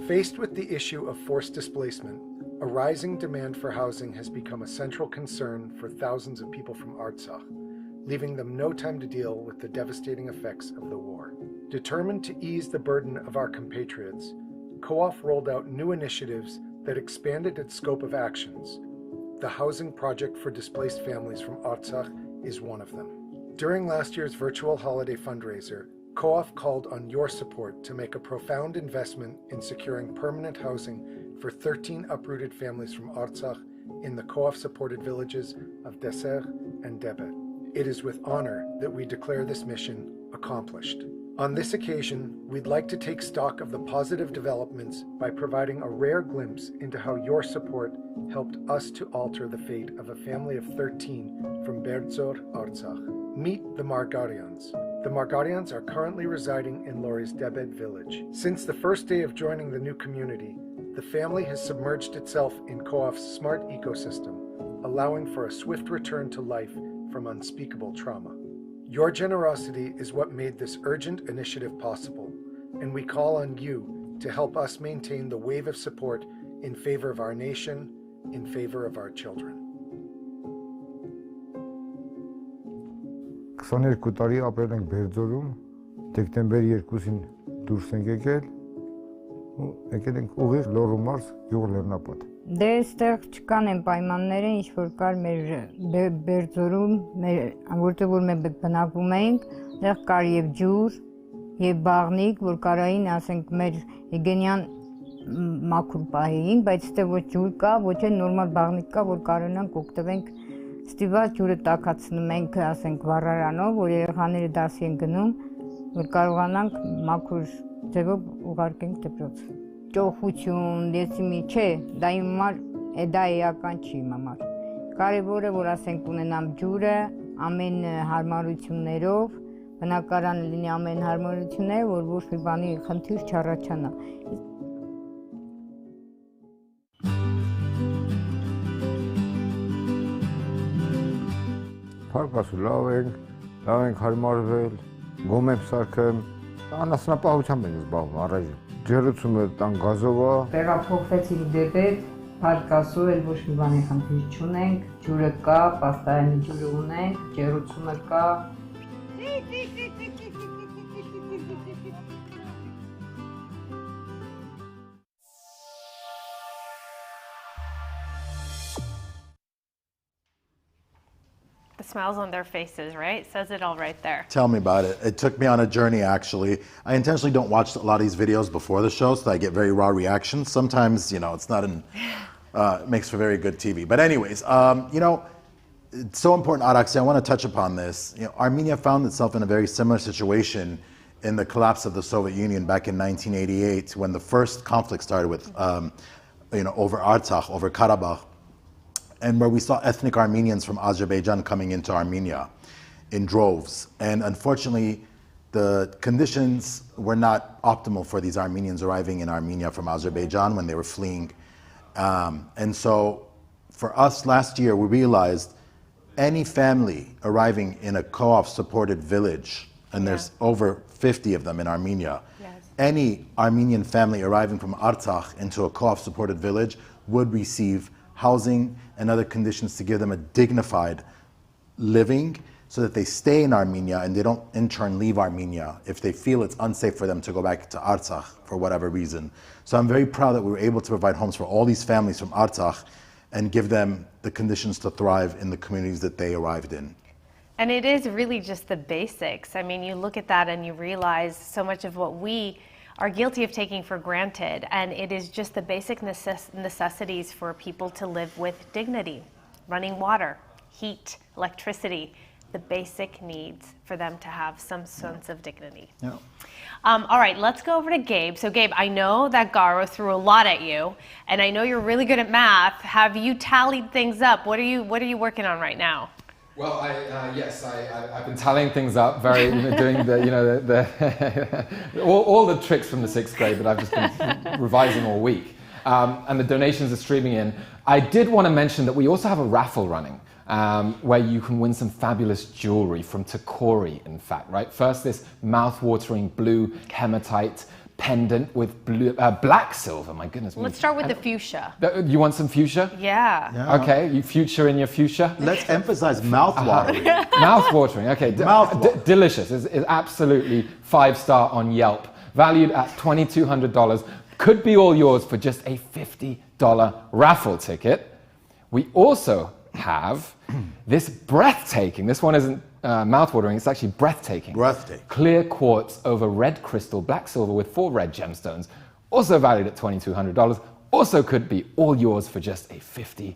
Faced with the issue of forced displacement, a rising demand for housing has become a central concern for thousands of people from Artsakh, leaving them no time to deal with the devastating effects of the war. Determined to ease the burden of our compatriots, COAF rolled out new initiatives that expanded its scope of actions. The Housing Project for Displaced Families from Artsakh is one of them. During last year's virtual holiday fundraiser, COAF called on your support to make a profound investment in securing permanent housing for 13 uprooted families from Artsakh in the COAF-supported villages of Deser and Debed. It is with honor that we declare this mission accomplished. On this occasion, we'd like to take stock of the positive developments by providing a rare glimpse into how your support helped us to alter the fate of a family of 13 from Bedzor, Artsakh. Meet the Margarians. The Margarians are currently residing in Lori's Debed village. Since the first day of joining the new community, the family has submerged itself in COAF's smart ecosystem, allowing for a swift return to life from unspeakable trauma. Your generosity is what made this urgent initiative possible, and we call on you to help us maintain the wave of support in favor of our nation, in favor of our children. 22 տարի ապրել ենք Բերձորում, դեկտեմբերի 2-ին դուրս ենք եկել ու եկել ենք ուղիղ Լոռու մարզ գյուղ Լեռնապատ։ Դե այստեղ չկան այն պայմանները, ինչ որ կար մեր Բերձորում, որտեղ որ մենք բնակվում էինք, այդտեղ կար եւ ջուր, եւ բաղնիկ, որ կարային, ասենք, մեր հիգիենան մաքուր պահեինք, բայց այստեղ ոչ ջուր կա, ոչ էլ նորմալ բաղնիկ կա, որ կարողանանք օգտվենք ստիվաց ջուրը տաքացնում ենք, ասենք, վառարանով, որ երեխաները դասի են գնում, որ կարողանանք մաքուր ձևով ուղարկենք դպրոց։ Ճոխություն, դեսիմի, չէ, դա իմ համար, դա էական չի իմ համար։ Կարևորը, որ ասենք ունենամ ջուրը, ամեն հարմարություններով, բնակարանը լինի ամեն հարմարությունները, որ ոչ մի բանի խնդիր չառաջանա։ Փառքասու լավ ենք հարմարվել, գոմ եմ սարքեմ, անասնապահությամբ ենք զբաղվում առայժմ։ Ջերուցումը տան գազով է։ Տեղափոխվեցի դեպետ, փառքասու էլ ոչ մի բանի խնդիր չունենք, ջուրը կա, պաստայանի ջուրը ունենք, ջերուցումը կա։ The smiles on their faces, right? Says it all right there. Tell me about it. It took me on a journey, actually. I intentionally don't watch a lot of these videos before the show, so I get very raw reactions. Sometimes, it's not it makes for very good TV. But anyways, it's so important, Araksi, I want to touch upon this. Armenia found itself in a very similar situation in the collapse of the Soviet Union back in 1988, when the first conflict started with, over Artsakh, over Karabakh, and where we saw ethnic Armenians from Azerbaijan coming into Armenia in droves. And unfortunately, the conditions were not optimal for these Armenians arriving in Armenia from Azerbaijan when they were fleeing. And so for us last year, we realized any family arriving in a COAF supported village, and there's over 50 of them in Armenia, any Armenian family arriving from Artsakh into a COAF supported village would receive housing and other conditions to give them a dignified living so that they stay in Armenia and they don't in turn leave Armenia if they feel it's unsafe for them to go back to Artsakh for whatever reason. So I'm very proud that we were able to provide homes for all these families from Artsakh and give them the conditions to thrive in the communities that they arrived in. And it is really just the basics. I mean, you look at that and you realize so much of what we are guilty of taking for granted, and it is just the basic necessities for people to live with dignity. Running water, heat, electricity, the basic needs for them to have some sense of dignity. Yeah. All right, let's go over to Gabe. So Gabe, I know that Garo threw a lot at you, and I know you're really good at math. Have you tallied things up? What are you working on right now? Well, I've been tallying things up, doing all the tricks from the 6th grade that I've just been revising all week. And the donations are streaming in. I did want to mention that we also have a raffle running where you can win some fabulous jewelry from Takori, in fact, right? First, this mouth-watering blue hematite pendant with black silver, my goodness. Let's start with the fuchsia. You want some fuchsia? Yeah. Okay, you future in your fuchsia? Let's emphasize mouth-watering. Mouth-watering, okay. Delicious. It's absolutely 5-star on Yelp. Valued at $2,200. Could be all yours for just a $50 raffle ticket. We also have this breathtaking, this one isn't mouth-watering, it's actually breathtaking. Clear quartz over red crystal, black silver with 4 red gemstones, also valued at $2,200, also could be all yours for just a $50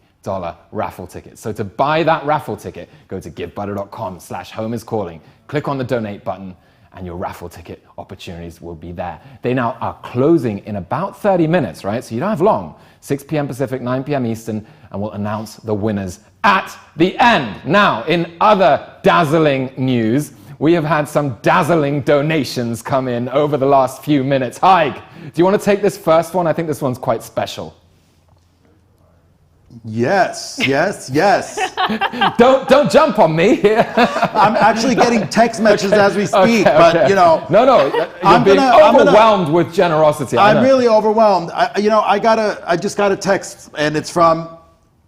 raffle ticket. So to buy that raffle ticket, go to givebutter.com/homeiscalling, click on the donate button, and your raffle ticket opportunities will be there. They now are closing in about 30 minutes, right? So you don't have long. 6 p.m. Pacific, 9 p.m. Eastern, and we'll announce the winners at the end. Now, in other dazzling news, we have had some dazzling donations come in over the last few minutes. Haig, do you want to take this first one? I think this one's quite special. Yes. Don't jump on me here. I'm actually getting text messages as we speak, but you know. No, you're being overwhelmed with generosity. I'm really overwhelmed. I just got a text, and it's from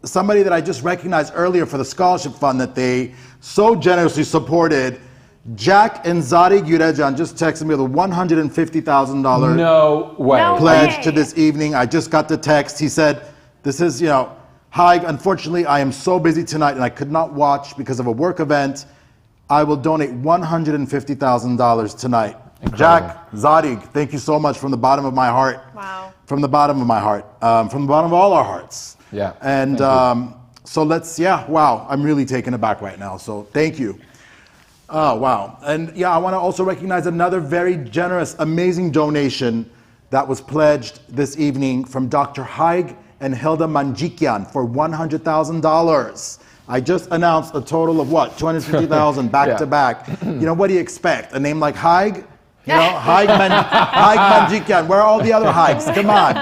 somebody that I just recognized earlier for the scholarship fund that they so generously supported. Jack and Zari Gurejan just texted me with a $150,000 no way. pledge to this evening. I just got the text. He said, this is, hi, unfortunately, I am so busy tonight and I could not watch because of a work event. I will donate $150,000 tonight. Incredible. Jack, Zadig, thank you so much from the bottom of my heart. Wow. From the bottom of my heart. From the bottom of all our hearts. Yeah. And so wow, I'm really taken aback right now. So thank you. Oh, wow. And yeah, I want to also recognize another very generous, amazing donation that was pledged this evening from Dr. Haig and Hilda Manjikian for $100,000. I just announced a total of what? $250,000 back to back. What do you expect? A name like Haig? Haig Manjikian. Where are all the other Haigs? Come on.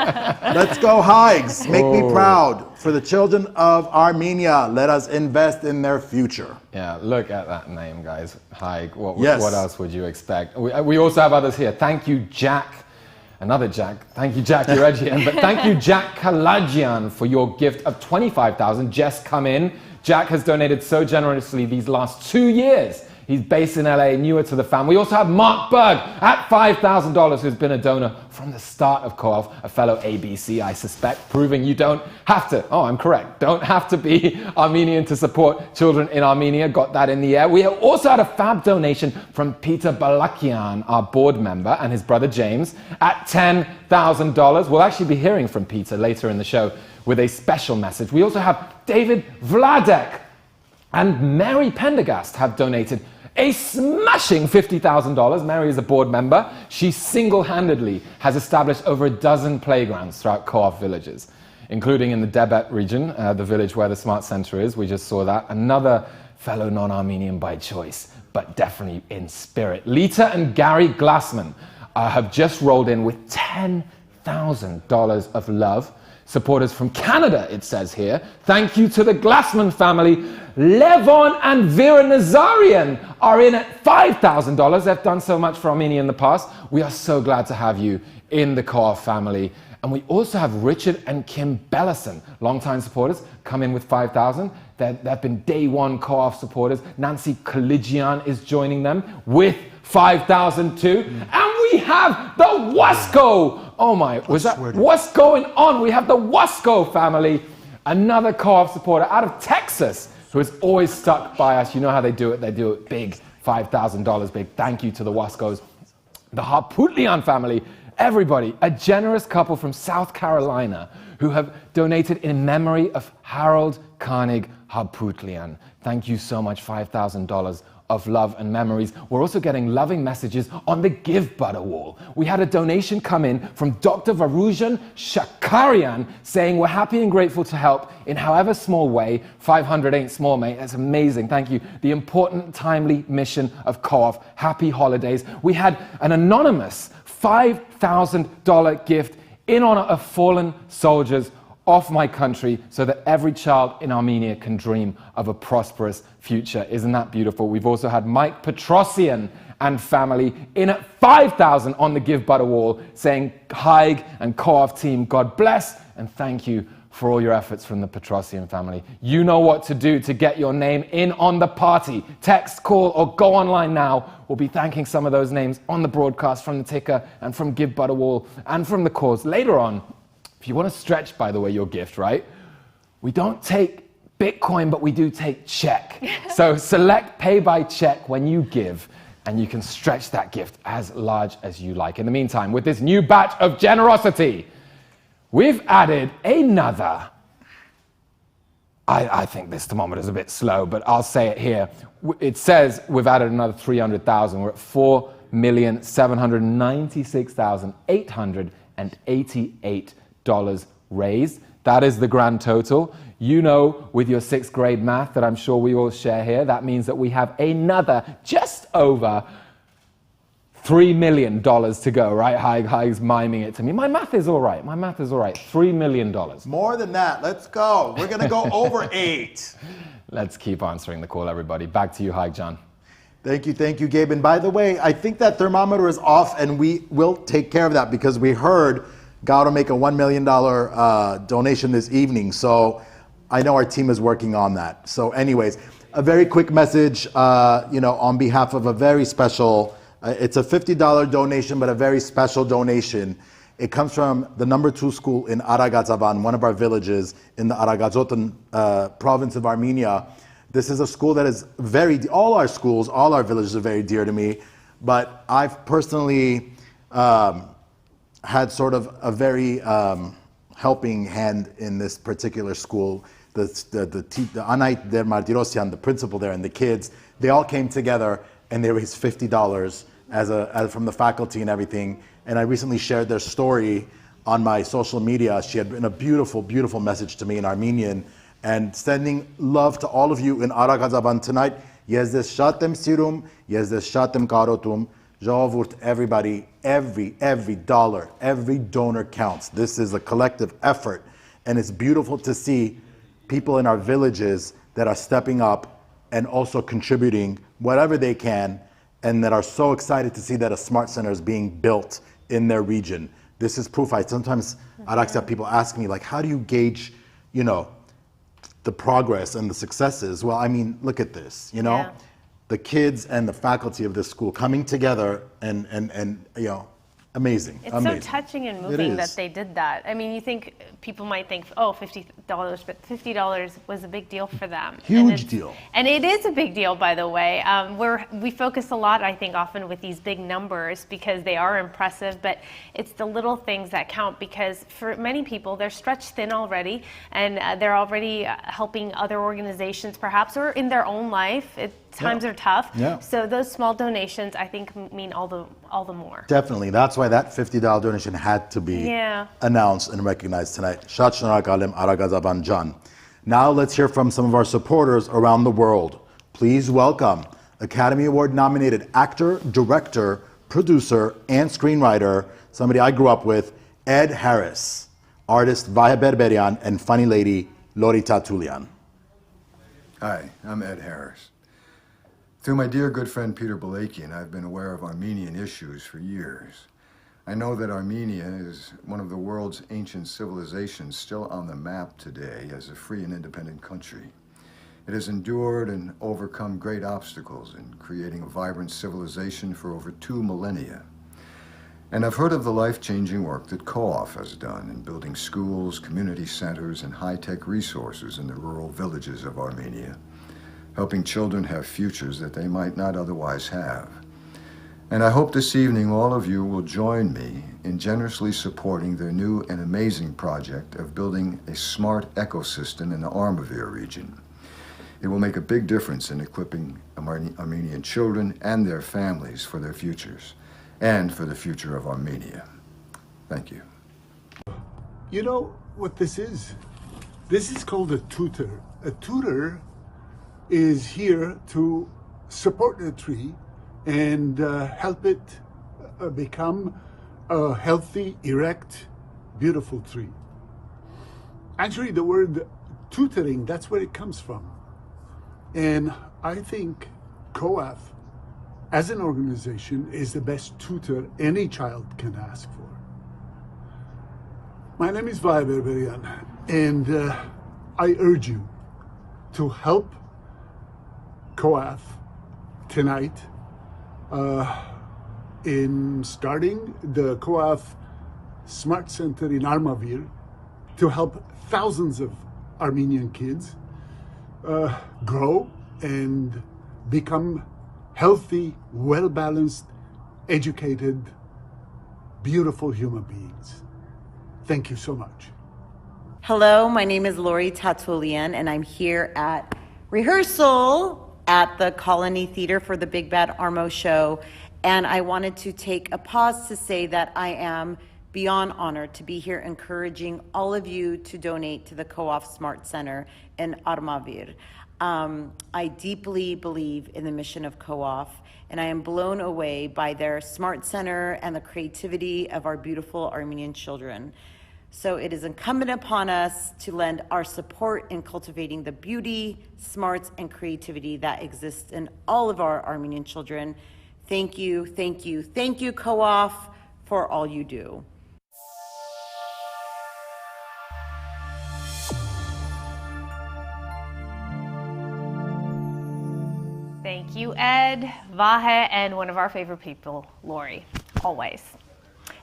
Let's go Haigs. Make me proud. For the children of Armenia, let us invest in their future. Yeah, look at that name, guys. Haig. What else would you expect? We also have others here. Thank you, Jack. Another Jack. Thank you, Jack Uregian. But thank you, Jack Kalajian, for your gift of $25,000. Just come in. Jack has donated so generously these last 2 years. He's based in LA, newer to the fam. We also have Mark Berg at $5,000, who's been a donor from the start of COAF, a fellow ABC, I suspect, proving you don't have to, I'm correct, don't have to be Armenian to support children in Armenia. Got that in the air. We also had a fab donation from Peter Balakian, our board member, and his brother James at $10,000. We'll actually be hearing from Peter later in the show with a special message. We also have David Vladek and Mary Pendergast have donated a smashing $50,000. Mary is a board member. She single-handedly has established over a dozen playgrounds throughout COAF villages, including in the Debet region, the village where the Smart Center is. We just saw that. Another fellow non-Armenian by choice, but definitely in spirit. Lita and Gary Glassman have just rolled in with $10,000 of love. Supporters from Canada, it says here. Thank you to the Glassman family. Levon and Vera Nazarian are in at $5,000. They've done so much for Armenia in the past. We are so glad to have you in the COAF family. And we also have Richard and Kim Bellison, longtime supporters, come in with $5,000. They've been day one COAF supporters. Nancy Kaligian is joining them with $5,000 too. And we have the Wasco. Oh my, what's going on? We have the Wasco family, another COAF supporter out of Texas who has always stuck by us. You know how they do it. They do it big, $5,000 big. Thank you to the Wascos. The Harputlian family, everybody, a generous couple from South Carolina who have donated in memory of Harold Koenig Harputlian. Thank you so much, $5,000 of love and memories. We're also getting loving messages on the Give Butter wall. We had a donation come in from Dr. Varujan Shakarian saying, we're happy and grateful to help in however small way. 500 ain't small, mate. That's amazing. Thank you. The important, timely mission of COAF. Happy holidays. We had an anonymous $5,000 gift in honor of fallen soldiers of my country so that every child in Armenia can dream of a prosperous future. Isn't that beautiful? We've also had Mike Petrosian and family in at $5,000 on the Give Butter wall saying, Haig and COAF team, God bless and thank you for all your efforts from the Petrosian family. You know what to do to get your name in on the party. Text, call, or go online now. We'll be thanking some of those names on the broadcast from the ticker and from Give Butter wall and from the cause later on. If you want to stretch, by the way, your gift, right? We don't take Bitcoin, but we do take check. So select pay by check when you give, and you can stretch that gift as large as you like. In the meantime, with this new batch of generosity, we've added another. I think this thermometer is a bit slow, but I'll say it here. It says we've added another 300,000. We're at 4,796,888 raised. That is the grand total. You know, with your 6th grade math that I'm sure we all share here, that means that we have another just over $3 million to go, right? Haig's miming it to me. My math is all right. My math is all right. $3 million. More than that. Let's go. We're going to go over 8. Let's keep answering the call, everybody. Back to you, Haig John. Thank you, Gabe. And by the way, I think that thermometer is off, and we will take care of that because we heard Gauro make a $1 million donation this evening. So I know our team is working on that. So anyways, a very quick message, on behalf of a very special, it's a $50 donation, but a very special donation. It comes from the number 2 school in Aragazavan, one of our villages in the Aragazotan province of Armenia. This is a school that is all our schools, all our villages are very dear to me, but I've personally had sort of a very helping hand in this particular school. The Anait Der Martirosyan, the principal there, and the kids, they all came together and they raised $50 from the faculty and everything. And I recently shared their story on my social media. She had written a beautiful, beautiful message to me in Armenian, and sending love to all of you in Aragazaban tonight. Yezdez shatem sirum, yezdez shatem karotum. Jawavurt, everybody, every dollar, every donor counts. This is a collective effort, and it's beautiful to see people in our villages that are stepping up and also contributing whatever they can, and that are so excited to see that a smart center is being built in their region. This is proof. Sometimes Araxia people ask me, like, how do you gauge, the progress and the successes? Well, I mean, look at this, Yeah. The kids and the faculty of this school coming together and amazing. It's amazing. so touching and moving that they did that. I mean, people might think, oh, $50, but $50 was a big deal for them. Huge deal. And it is a big deal, by the way. We focus a lot, I think, often with these big numbers because they are impressive, but it's the little things that count, because for many people, they're stretched thin already, and they're already helping other organizations perhaps, or in their own life. Times are tough. Yeah. So those small donations, I think, mean all the more. Definitely. That's why that $50 donation had to be announced and recognized tonight. Shad Shnarakal Aragazaban Jan. Now let's hear from some of our supporters around the world. Please welcome Academy Award nominated actor, director, producer, and screenwriter, somebody I grew up with, Ed Harris, artist Vaya Berberian, and funny lady Lori Tatulian. Hi, I'm Ed Harris. Through my dear good friend Peter Balakian, I've been aware of Armenian issues for years. I know that Armenia is one of the world's ancient civilizations still on the map today as a free and independent country. It has endured and overcome great obstacles in creating a vibrant civilization for over 2 millennia. And I've heard of the life-changing work that COAF has done in building schools, community centers, and high-tech resources in the rural villages of Armenia, helping children have futures that they might not otherwise have. And I hope this evening all of you will join me in generously supporting their new and amazing project of building a smart ecosystem in the Armavir region. It will make a big difference in equipping Armenian children and their families for their futures, and for the future of Armenia. Thank you. You know what this is? This is called a tutor. A tutor is here to support the tree and help it become a healthy, erect, beautiful tree. Actually, the word tutoring, that's where it comes from. And I think COAF, as an organization, is the best tutor any child can ask for. My name is Vaya Berberian, and I urge you to help COAF tonight in starting the COAF Smart Center in Armavir to help thousands of Armenian kids grow and become healthy, well-balanced, educated, beautiful human beings. Thank you so much. Hello, my name is Lori Tatulian, and I'm here at rehearsal at the Colony Theater for the Big Bad Armo show. And I wanted to take a pause to say that I am beyond honored to be here encouraging all of you to donate to the COAF Smart Center in Armavir. I deeply believe in the mission of COAF, and I am blown away by their Smart Center and the creativity of our beautiful Armenian children. So it is incumbent upon us to lend our support in cultivating the beauty, smarts, and creativity that exists in all of our Armenian children. Thank you, thank you, thank you, COAF, for all you do. Thank you, Ed, Vahe, and one of our favorite people, Lori, always.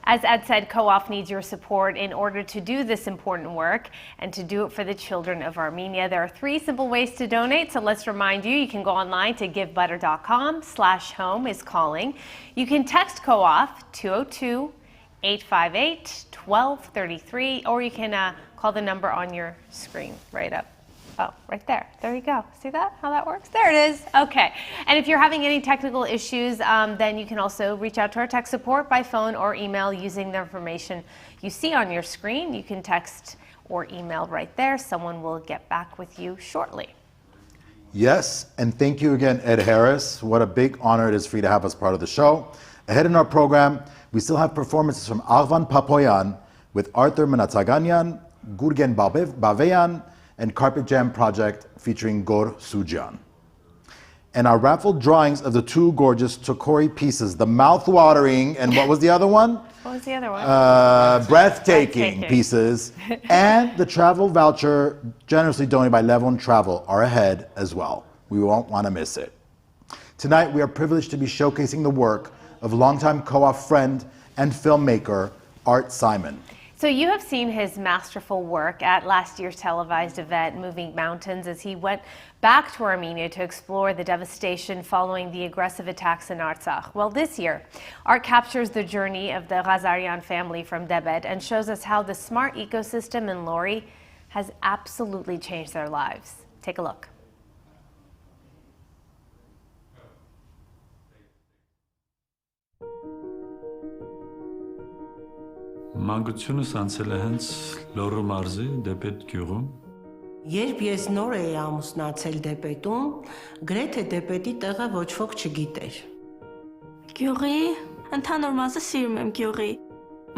As Ed said, COAF needs your support in order to do this important work and to do it for the children of Armenia. There are 3 simple ways to donate, so let's remind you, you can go online to givebutter.com/home is calling. You can text COAF 202-858-1233, or you can call the number on your screen right up. Oh, right there. There you go. See that? How that works? There it is. Okay. And if you're having any technical issues, then you can also reach out to our tech support by phone or email using the information you see on your screen. You can text or email right there. Someone will get back with you shortly. Yes, and thank you again, Ed Harris. What a big honor it is for you to have us part of the show. Ahead in our program, we still have performances from Arvan Papoyan with Arthur Manatsaganyan, Gurgen Baveyan, and Carpet Jam Project featuring Gor Sujan. And our raffle drawings of the 2 gorgeous Tokori pieces, the mouth-watering, and what was the other one? What was the other one? Breathtaking pieces, and the travel voucher generously donated by Levon Travel are ahead as well. We won't want to miss it. Tonight, we are privileged to be showcasing the work of longtime COAF friend and filmmaker, Art Simon. So you have seen his masterful work at last year's televised event, Moving Mountains, as he went back to Armenia to explore the devastation following the aggressive attacks in Artsakh. Well, this year, Art captures the journey of the Ghazaryan family from Debed and shows us how the smart ecosystem in Lori has absolutely changed their lives. Take a look. Մանկությունս անցել է հենց Լոռու մարզի Դեպետ գյուղում։ Երբ ես նոր էի ամուսնացել Դեպետում, գրեթե Դեպետի տեղը ոչ ոք չգիտեր։ Գյուղի ընդհանուր մասը սիրում եմ գյուղի։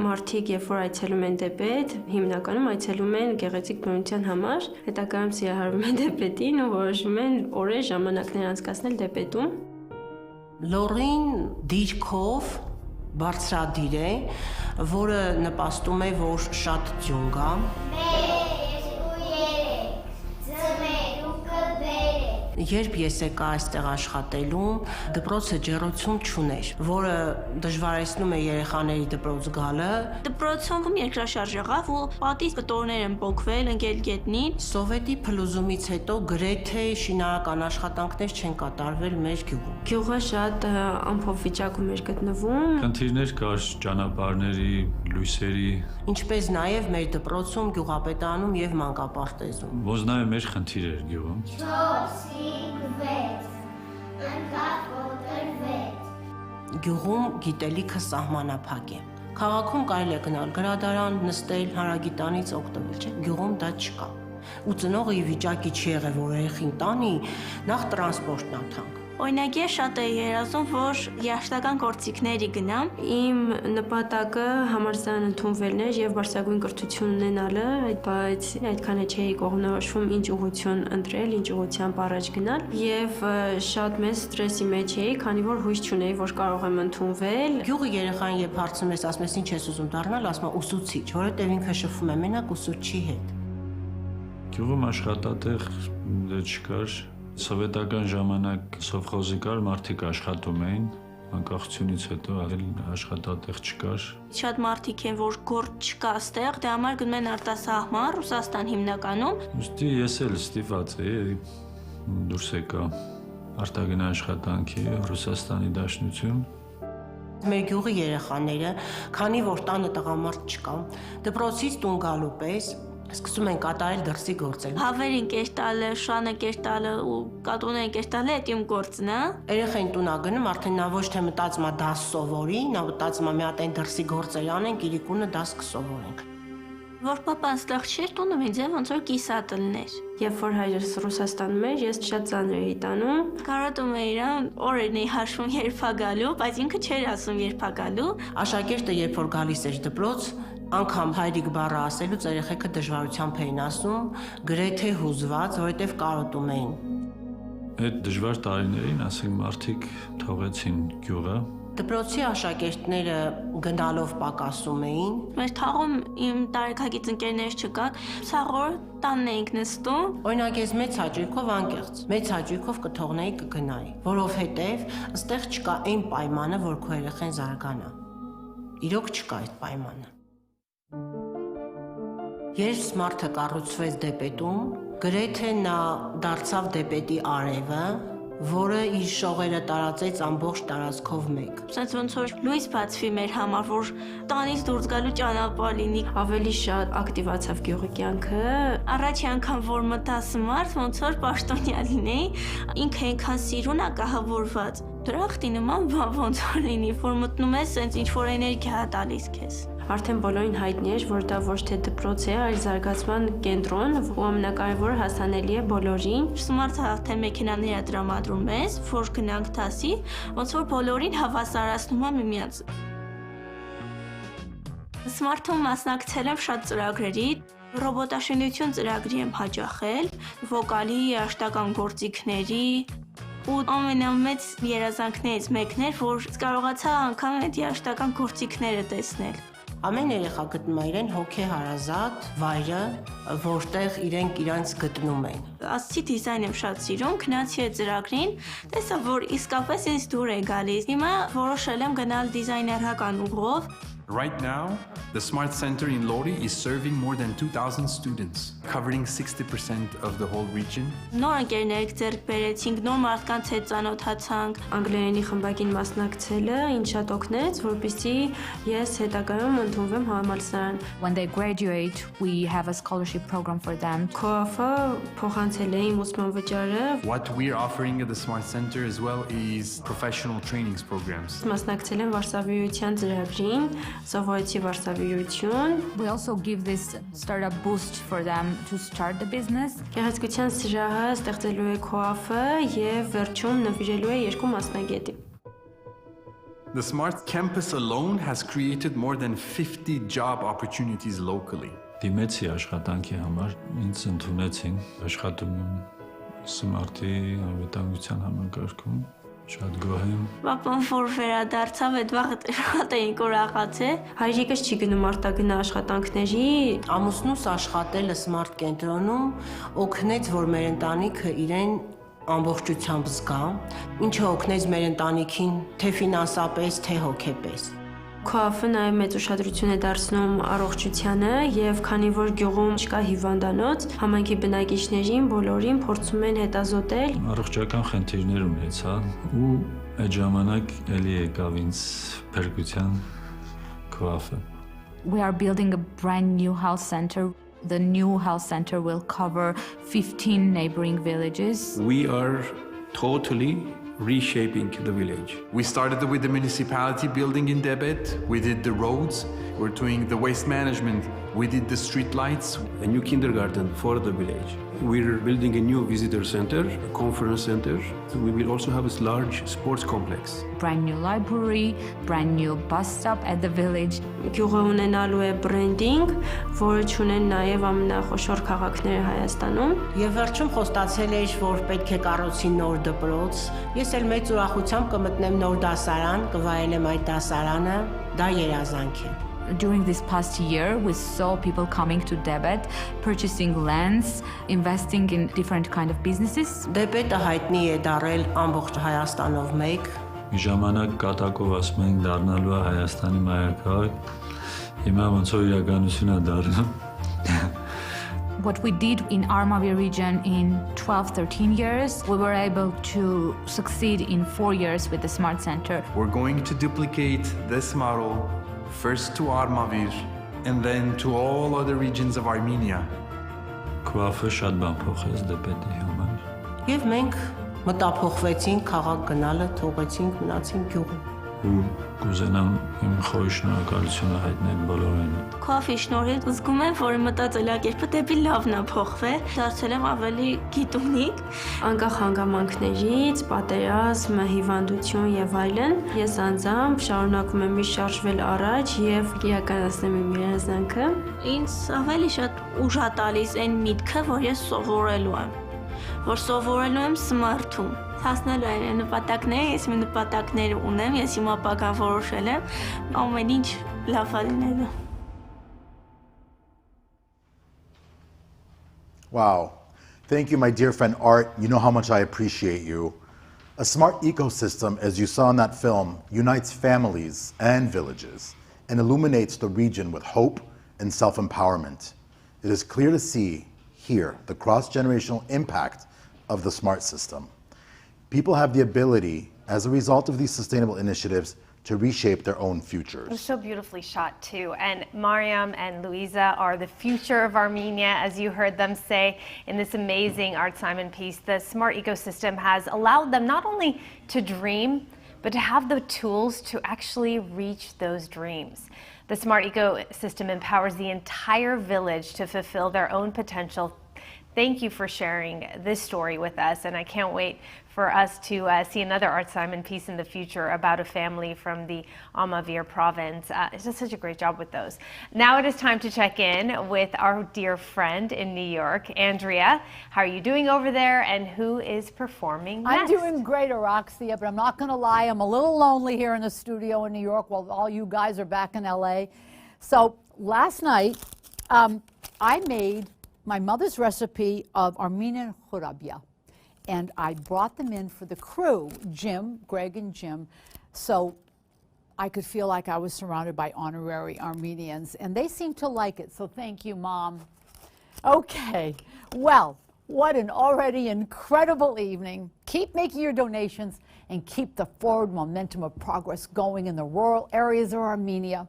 Մարդիկ, երբ որ այցելում են Դեպետ, հիմնականում այցելում են գեղեցիկ բնության համար, հետագայում սիրահարվում են Դեպետին ու որոշում են օրեր ժամանակներ անցկացնել Դեպետում։ Լոռին դիրքով բարձրադիր է, որը նպաստում է, որ շատ ձյուն գա։ Երբ ես եկա այստեղ աշխատելու, դպրոցը ջեռոցում չուներ, որը դժվարեցնում է երեխաների դպրոց գալը։ Դպրոցում երկրաշարժ եղավ ու պատից կտորներ են պոկվել ընկել գետնին։ Սովետի փլուզումից հետո գրեթե շինարական աշխատանքներ չեն կատարվել մեր գյուղում։ Գյուղը շատ անփոփ վիճակում էր գտնվում։ Խնդիրներ կար ճանապարհների, լույսերի, ինչպես նաև մեր դպրոցում, գյուղապետարանում եւ մանկապարտեզում։ Ոնց նաև մեր խնդիր էր գյուղում։ Գյուղում գիտելիքը սահմանափակ է։ Քաղաքում կարելի է գնալ գրադարան, նստել, հանրագիտանից օգտվել, չէ՞։ Գյուղում դա չկա։ Ու ծնողը ի վիճակի չի եղել, որ երեխին տանի, նախ տրանսպորտն աթանք։ Օրինակ ես շատ էի երազում, որ երաշտական գործիքների գնամ։ Իմ նպատակը համալսարան ընդունվելն էր եւ բարձրագույն կրթություն ունենալը, բայց այդքան չէի կողմնորոշվում ինչ ուղղություն ընտրել, ինչ ուղղությամբ առաջ գնալ եւ շատ մեծ ստրեսի մեջ էի, քանի որ հույս չունեի, որ կարող եմ ընդունվել։ Գյուղի երեխային երբ հարցնում ես, ասում ես ինչ ես ուզում դառնալ, ասում է ուսուցիչ, որովհետեւ ինքը շփվում է մենակ ուսուցչի հետ։ Գյուղում աշխատատեղ չկար։ Սովետական ժամանակ սովխոզի կար, մարդիկ աշխատում էին, անկախությունից հետո այլ աշխատատեղ չկար։ Շատ մարդիկ են, որ գործ չկա այստեղ, դե համար գնում են արտասահման, Ռուսաստան հիմնականում։ Ուստի ես էլ ստիպված էի դուրս եկա արտագնա աշխատանքի Ռուսաստանի Դաշնություն։ Մեր գյուղի երեխաները, քանի որ տանը տղամարդ չկա, դպրոցից տուն գալու պես սկսում են կատարել դրսի գործեր։ Հավերին կեր տալը, շանը կեր տալը ու կատուներին կեր տալը այդ իմ գործն է։ Երեխային տուն ա գնում, արդեն նա ոչ թե մտածում է դաս սովորի, նա մտածում է մի հատ այն դրսի գործեր անենք, իրիկունը դաս կսովորենք։ Որ պապան ստեղ չէր, տունը ինձ ոնց որ կիսատլներ։ Երբ որ հայրս Ռուսաստանում էր, ես շատ ծանր էի տանում։ Կարոտում էի իրան, օրերն էի հաշվում երբ ա գալու, բայց ինքը չէր ասում երբ ա գալու։ Աշակերտը երբ որ գալիս էր դպրոց, անգամ հայրիկ բառը ասելուց երեխեքը դժվարությամբ էին ասում, գրեթե հուզված, որովհետև կարոտում էին։ Այդ դժվար տարիներին, ասենք, մարդիկ թողեցին գյուղը։ Դպրոցի աշակերտները գնալով պակասում էին։ Մեր թաղում իմ տարեկագից ընկերներ չկան, սաղոր տանն էինք նստում։ Օրինակ ես մեծ հաճույքով անկեղծ, մեծ հաճույքով կթողնեի կգնայի, որովհետև այստեղ չկա այն պայմանը, որ քո երեխան զարգանա։ Իրոք չկա այդ պայմանը։ Երբ Սմարթը կառուցվեց Դեպետում, գրեթե նա դարձավ Դեպետի արևը, որը իր շողերը տարածեց ամբողջ տարածքով մեկ։ Սենց ոնց որ լույս բացվի մեր համար, որ տանից դուրս գալու ճանապարհ լինի, ավելի շատ ակտիվացավ գյուղի կյանքը։ Առաջի անգամ որ մտա Սմարթ, ոնց որ պաշտոնյա լինեի, ինքը այնքան սիրուն ա կահավորված։ Դրախտի նման բան ոնց որ լինի, որ մտնում ես, սենց ինչ որ էներգիա ա տալիս քեզ։ Արդեն բոլորին հայտնի էր, որ դա ոչ թե դպրոց է, այլ զարգացման կենտրոն, ու ամենակարևորը հասանելի է բոլորին։ Սմարթը հաղթե մեքենաներ է տրամադրում մեզ, որ գնանք դասի, ոնց որ բոլորին հավասարացնում է միմյանց։ Սմարթում մասնակցել եմ շատ ծրագրերի, ռոբոտաշինություն ծրագրի եմ հաճախել, վոկալի, երաժշտական գործիքների, ու ամենամեծ երազանքներից մեկն էր, որ կարողացա անգամ այդ երաժշտական գործիքները տեսնել։ Ամեն երեխա գտնում է իրեն հոգեհարազատ վայրը, որտեղ իրենք իրանց գտնում են։ Ասցի դիզայն եմ շատ սիրում, գնացի այդ ծրագրին, տեսա, որ իսկապես ինձ դուր է գալիս։ Հիմա որոշել եմ գնալ դիզայներական ուղով։ Right now, the Smart Center in Lori is serving more than 2,000 students, covering 60% of the whole region. Նոր ընկերներ ձեռք բերեցինք, նոր մարդկանց հետ ծանոթացանք։ Անգլերենի խմբակին մասնակցելը ինձ շատ օգնեց, որպեսզի ես հետագայում ընդունվեմ համալսարան։ When they graduate, we have a scholarship program for them. COAF-ը փոխանցել է իմ ուսման վճարը։ What we're offering at the Smart Center as well is professional trainings programs. Մասնակցել եմ վարսավիրության ծրագրին, սովորեցի վարսավիրություն։ We also give this startup boost for them to start the business. Գեղեցկության սրահը ստեղծելու է COAF-ը եւ վերջում նվիրելու է 2 մասնագետի։ The Smart Campus alone has created more than 50 job opportunities locally. Դիմեցի աշխատանքի համար, ինձ ընդունեցին, աշխատում եմ Smart-ի անվտանգության համակարգում, շատ գոհ եմ։ Պապան որ վերադարձավ, այդ վաղը շատ էինք ուրախացել։ Հայրիկս չի գնում արտագնա աշխատանքների։ Ամուսնուս աշխատելը Smart կենտրոնում օգնեց, որ մեր ընտանիքը իրեն ամբողջությամբ զգա, ինչը օգնեց մեր ընտանիքին թե ֆինանսապես, թե հոգեպես։ COAF-ը նաև մեծ ուշադրություն է դարձնում առողջությանը եւ քանի որ գյուղում չկա հիվանդանոց, համայնքի բնակիչներին բոլորին փորձում են հետազոտել։ Առողջական խնդիրներ ունեցա ու այդ ժամանակ էլի եկավ ինձ փրկության COAF-ը։ We are building a brand new health center. The new health center will cover 15 neighboring villages. We are totally reshaping the village. We started with the municipality building in Debet. We did the roads. We're doing the waste management. We did the street lights. A new kindergarten for the village. We're building a new visitor center, a conference center. We will also have a large sports complex. Brand new library, brand new bus stop at the village. Գյուղը ունենալու է branding, որը ունեն նաև ամենախոշոր քաղաքները Հայաստանում։ Եվ վերջում խոստացել էր, որ պետք է կառուցի նոր դպրոց։ Ես էլ մեծ ուրախությամբ կմտնեմ նոր դասարան, կվայելեմ այդ դասարանը, դա երազանք է։ During this past year, we saw people coming to Debet, purchasing lands, investing in different kind of businesses. Դեպետը հայտնի է դարել ամբողջ Հայաստանով մեկ։ Ժամանակ կատակով ասում ենք դառնալու է Հայաստանի մայրաքաղաք։ Հիմա ոնց որ իրականություն է դառնում։ What we did in Armenia region in 12-13 years, we were able to succeed in 4 years with the Smart Center. We're going to duplicate this model first to Armavir and then to all other regions of Armenia. COAF-ը շատ բան փոխեց Դեպետի համար։ Եվ մենք մտափոխվեցինք քաղաք գնալը, թողեցինք, մնացինք գյուղում։ ու կուզենամ իմ խորի շնորհակալությունը հայտնել բոլորին։ COAF-ի շնորհիվ զգում եմ, որ մտածելակերպը դեպի լավն է փոխվել, դարձել եմ ավելի գիտունիկ, անկախ հանգամանքներից, պատերազմ, հիվանդություն եւ այլն։ Ես անձամբ շարունակում եմ միշտ շարժվել առաջ եւ իրականացնել իմ երազանքը։ Ինձ ավելի շատ ուժ է տալիս այն միտքը, որ ես սովորելու եմ, որ սովորելու եմ Smart-ում։ Հասնելու այն նպատակները, ես իմ նպատակները ունեմ, ես իմ ապագան որոշել եմ, ամեն ինչ լավ է լինելու։ Wow. Thank you, my dear friend Art. You know how much I appreciate you. A smart ecosystem, as you saw in that film, unites families and villages and illuminates the region with hope and self-empowerment. It is clear to see here the cross-generational impact of the smart system. People have the ability, as a result of these sustainable initiatives, to reshape their own futures. It was so beautifully shot too. And Mariam and Louisa are the future of Armenia, as you heard them say in this amazing Art Simon piece. The smart ecosystem has allowed them not only to dream, but to have the tools to actually reach those dreams. The smart ecosystem empowers the entire village to fulfill their own potential. Thank you for sharing this story with us, and I can't wait for us to see another Art Simon piece in the future about a family from the Amavir province. It's just such a great job with those. Now it is time to check in with our dear friend in New York, Andrea. How are you doing over there, and who is performing next? I'm doing great, Araxia, but I'm not going to lie. I'm a little lonely here in the studio in New York while all you guys are back in LA. So last night, I made my mother's recipe of Armenian khurabia. And I brought them in for the crew, Jim, Greg and Jim, so I could feel like I was surrounded by honorary Armenians, and they seemed to like it, so thank you, Mom. Okay, well, what an already incredible evening. Keep making your donations and keep the forward momentum of progress going in the rural areas of Armenia.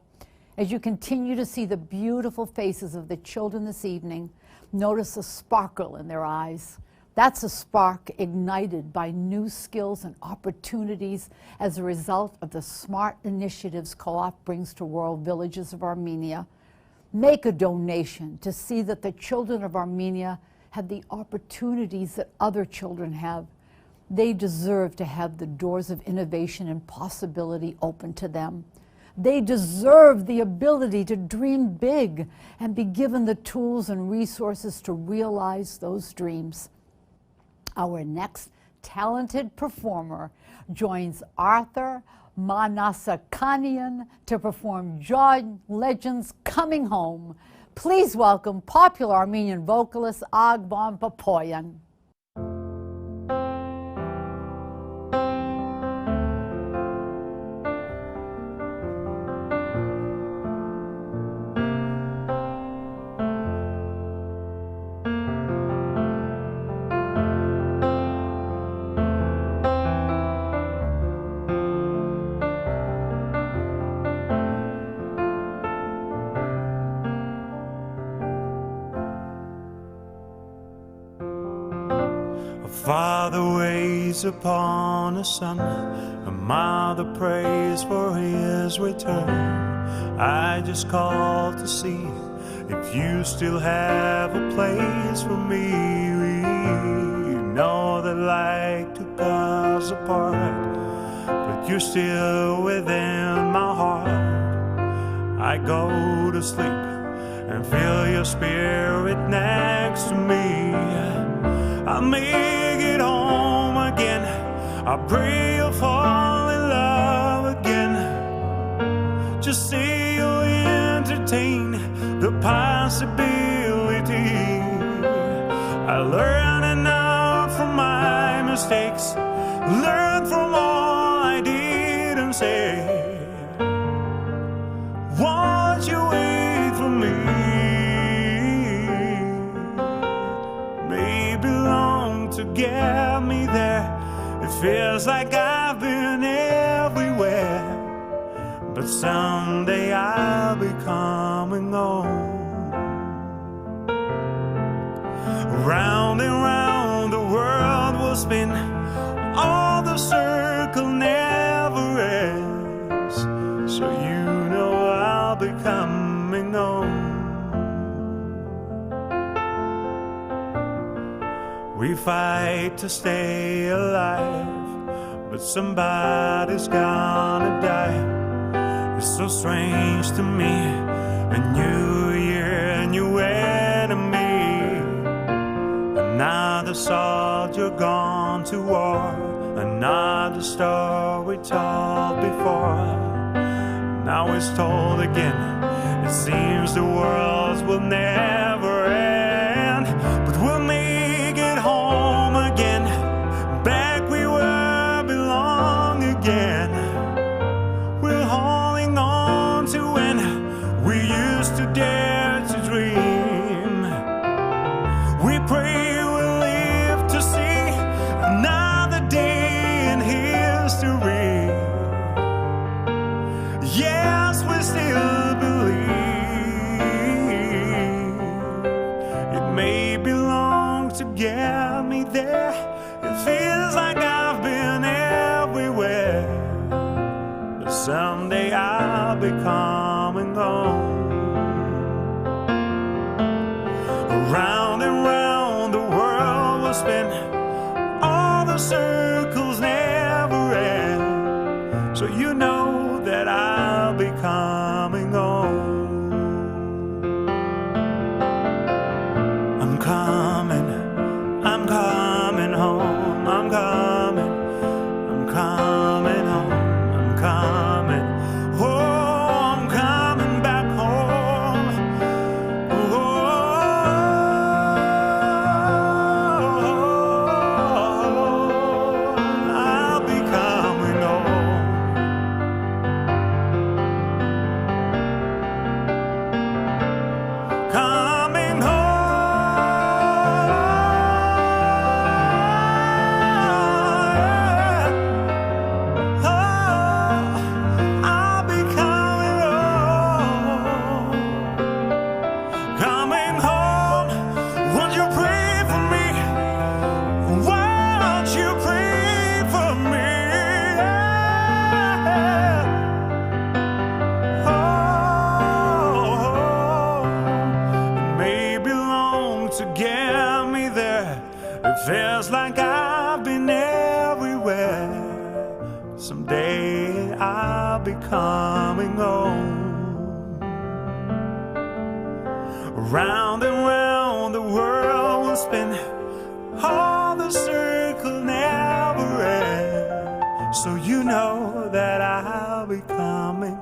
As you continue to see the beautiful faces of the children this evening, notice the sparkle in their eyes. That's a spark ignited by new skills and opportunities as a result of the smart initiatives COAF brings to rural villages of Armenia. Make a donation to see that the children of Armenia have the opportunities that other children have. They deserve to have the doors of innovation and possibility open to them. They deserve the ability to dream big and be given the tools and resources to realize those dreams. Our next talented performer joins Arthur Manasakanian to perform John Legend's Coming Home. Please welcome popular Armenian vocalist Agbon Papoyan. Father waits upon a son, a mother prays for his return. I just called to see if you still have a place for me. You know that life took us apart, but you're still within my heart. I go to sleep and feel your spirit next to me. I make it home again. I pray you'll fall in love again. Just say you'll entertain the possibility. I learned enough from my mistakes, learned from all I didn't say. Won't you wait for me? To get me there, it feels like I've been everywhere, but someday I'll be coming home. Round and round the world will spin, all the circle never ends. coming home. We fight to stay alive, but somebody's gonna die. It's so strange to me, a new year, a new enemy. Another soldier gone to war, another story told before. Now it's told again, it seems the world will never end. But we'll make it home again, back we were belong again. We're holding on to when we used to dare to dream. We pray we'll live to see another day in history. Yes, we still believe. It may be long to get me there. It feels like I've been everywhere. But someday I'll be coming home. Around and round the world we'll spin. All the circles never end. So you know that I'll be coming home. I'm coming home. I'm coming home. I'm coming. Oh, I'm coming back home. Oh, I'll be coming home. Coming home. I'll be coming home. Coming home. Won't you pray for me? Won't you pray for me? It may be long to get me there. It feels like I've been everywhere. Someday I'll be coming home. Round and round the world will spin. All the circle never ends. So you know that I'll be coming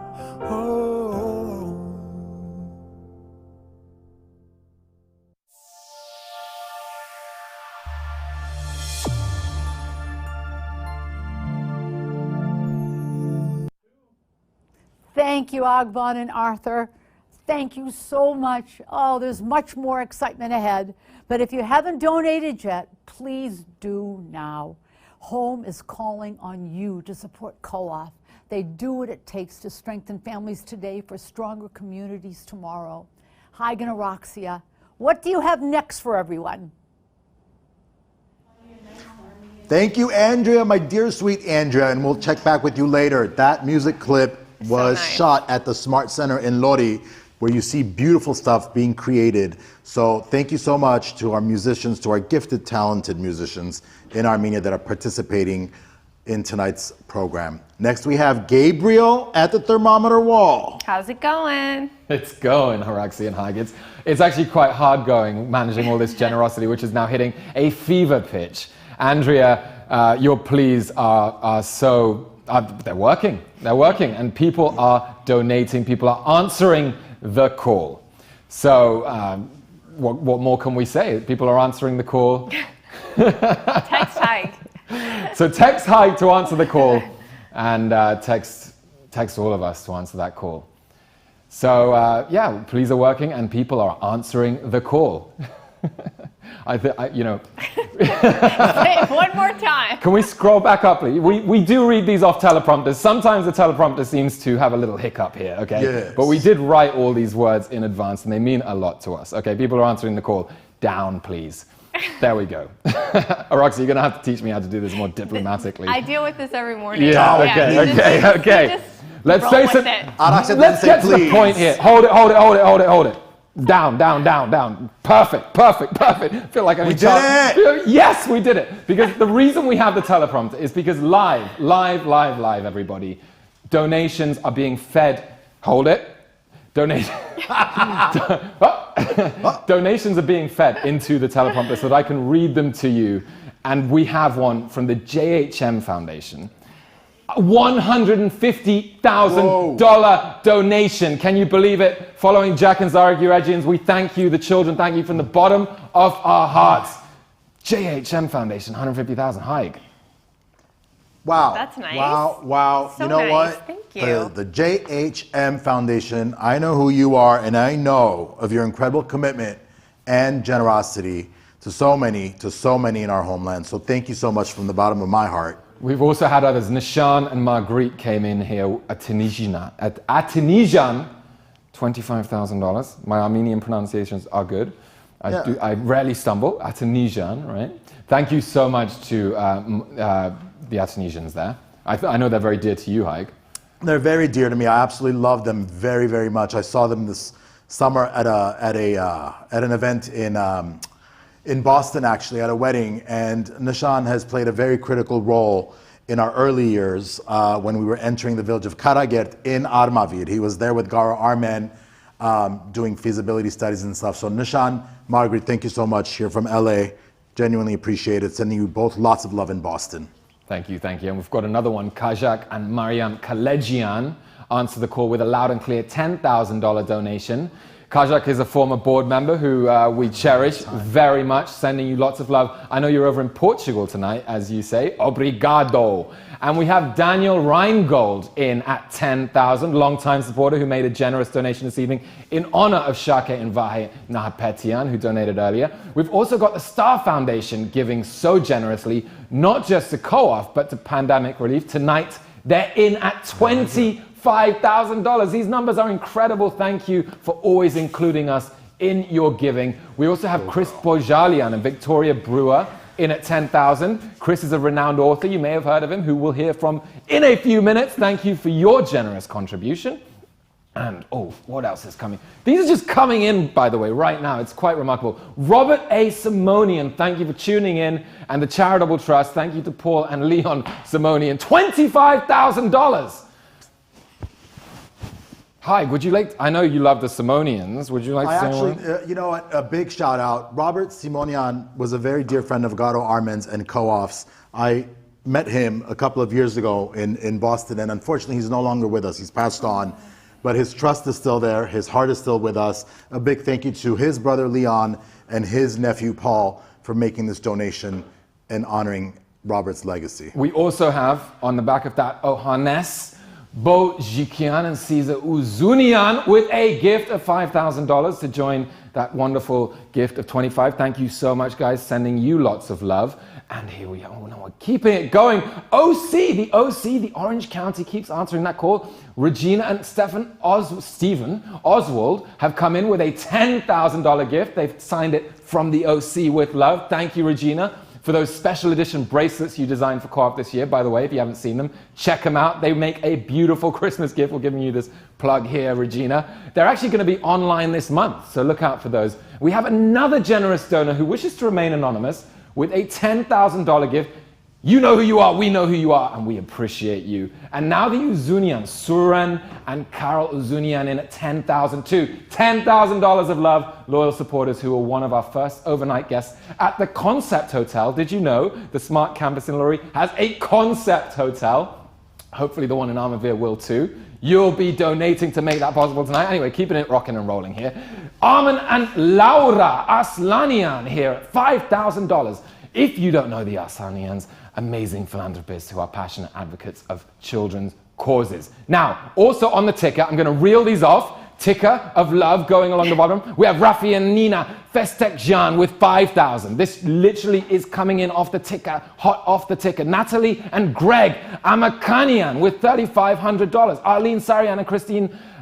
home. Thank you, Agbon and Arthur. Thank you so much. Oh, there's much more excitement ahead. But if you haven't donated yet, please do now. Home is calling on you to support COAF. They do what it takes to strengthen families today for stronger communities tomorrow. Hi, Ganaroxia. What do you have next for everyone? Thank you, Andrea, my dear sweet Andrea, and we'll check back with you later. That music clip was shot at the Smart Center in Lodi, where you see beautiful stuff being created. So thank you so much to our musicians, to our gifted, talented musicians in Armenia that are participating in tonight's program. Next, we have Gabriel at the thermometer wall. How's it going? It's going, Horaxi and Haig. It's actually quite hard going, managing all this generosity, which is now hitting a fever pitch. Andrea, your pleas are so, they're working, and people are donating, people are answering the call. So what more can we say? People are answering the call. Text Haig. So text Haig to answer the call, and text all of us to answer that call. So yeah, pleas are working, and people are answering the call. You know. Say it one more time. Can we scroll back up, please? We do read these off teleprompters. Sometimes the teleprompter seems to have a little hiccup here, okay? Yes. But we did write all these words in advance, and they mean a lot to us. Okay, people are answering the call. Down, please. There we go. Roxy, you're going to have to teach me how to do this more diplomatically. I deal with this every morning. Yeah, okay. Let's Roll say with some. it. Let's get to the point here. Hold it. Down. Perfect. I feel like I We did it! Yes, we did it. Because the reason we have the teleprompter is because live, everybody. Donations are being fed. Hold it. Donations are being fed into the teleprompter so that I can read them to you. And we have one from the JHM Foundation. $150,000 donation. Can you believe it? Following Jack and Zara Guregians, we thank you, the children, thank you from the bottom of our hearts. JHM Foundation, 150,000. Haig. Wow. That's nice. Wow. So you know nice. what? Thank you. The JHM Foundation, I know who you are, and I know of your incredible commitment and generosity to so many in our homeland. So thank you so much from the bottom of my heart. We've also had others. Nishan and Marguerite came in here at Tunisian, $25,000. My Armenian pronunciations are good. I rarely stumble. Tunisian, right? Thank you so much to the Tunisians there. I know they're very dear to you, Haig. They're very dear to me. I absolutely love them very, very much. I saw them this summer at an event in Boston, actually, at a wedding, and Nishan has played a very critical role in our early years when we were entering the village of Karagert in Armavir. He was there with Garo Armen doing feasibility studies and stuff. So Nishan, Margaret, thank you so much here from LA. Genuinely appreciate it. Sending you both lots of love in Boston. Thank you. And we've got another one. Kajak and Mariam Kalejian answer the call with a loud and clear $10,000 donation. Kajak is a former board member who we cherish very much, sending you lots of love. I know you're over in Portugal tonight, as you say. Obrigado. And we have Daniel Reingold in at 10,000, long-time supporter who made a generous donation this evening in honor of Shake and Vahe Nahapetian, who donated earlier. We've also got the Star Foundation giving so generously, not just to COAF, but to pandemic relief. Tonight, they're in at $25,000. These numbers are incredible. Thank you for always including us in your giving. We also have Chris Bojalian and Victoria Brewer in at 10,000. Chris is a renowned author. You may have heard of him, who we'll hear from in a few minutes. Thank you for your generous contribution. And, what else is coming? These are just coming in, by the way, right now. It's quite remarkable. Robert A. Simonian, thank you for tuning in. And the Charitable Trust, thank you to Paul and Leon Simonian. $25,000. Hi, would you like, I know you love the Simonians. Would you like to say one? You know what, a big shout out. Robert Simonian was a very dear friend of Garo Armen's and COAF's. I met him a couple of years ago in Boston, and unfortunately he's no longer with us. He's passed on. But his trust is still there. His heart is still with us. A big thank you to his brother Leon and his nephew Paul for making this donation and honoring Robert's legacy. We also have on the back of that Ohanes, Bo Jikian and Caesar Uzunian with a gift of $5,000 to join that wonderful gift of 25. Thank you so much, guys. Sending you lots of love. And here we are. Oh, no, we're keeping it going. the Orange County keeps answering that call. Regina and Stephen Oswald have come in with a $10,000 gift. They've signed it from the OC with love. Thank you, Regina, for those special edition bracelets you designed for COAF this year. By the way, if you haven't seen them, check them out. They make a beautiful Christmas gift. We're giving you this plug here, Regina. They're actually going to be online this month, so look out for those. We have another generous donor who wishes to remain anonymous with a $10,000 gift. You know who you are, we know who you are, and we appreciate you. And now the Uzunian, Suren and Carol Uzunian in at 10,000 too. $10,000 of love, loyal supporters who were one of our first overnight guests at the Concept Hotel. Did you know the Smart Campus in Laurie has a Concept Hotel? Hopefully the one in Armavir will too. You'll be donating to make that possible tonight. Anyway, keeping it rocking and rolling here. Armin and Laura Aslanian here at $5,000. If you don't know the Aslanians, amazing philanthropists who are passionate advocates of children's causes. Now, also on the ticker, I'm going to reel these off. Ticker of love going along the bottom. We have Rafi and Nina Festekjan with 5,000. This literally is coming in off the ticker, hot off the ticker. Natalie and Greg Amakanian with $3,500. Arlene Sarian and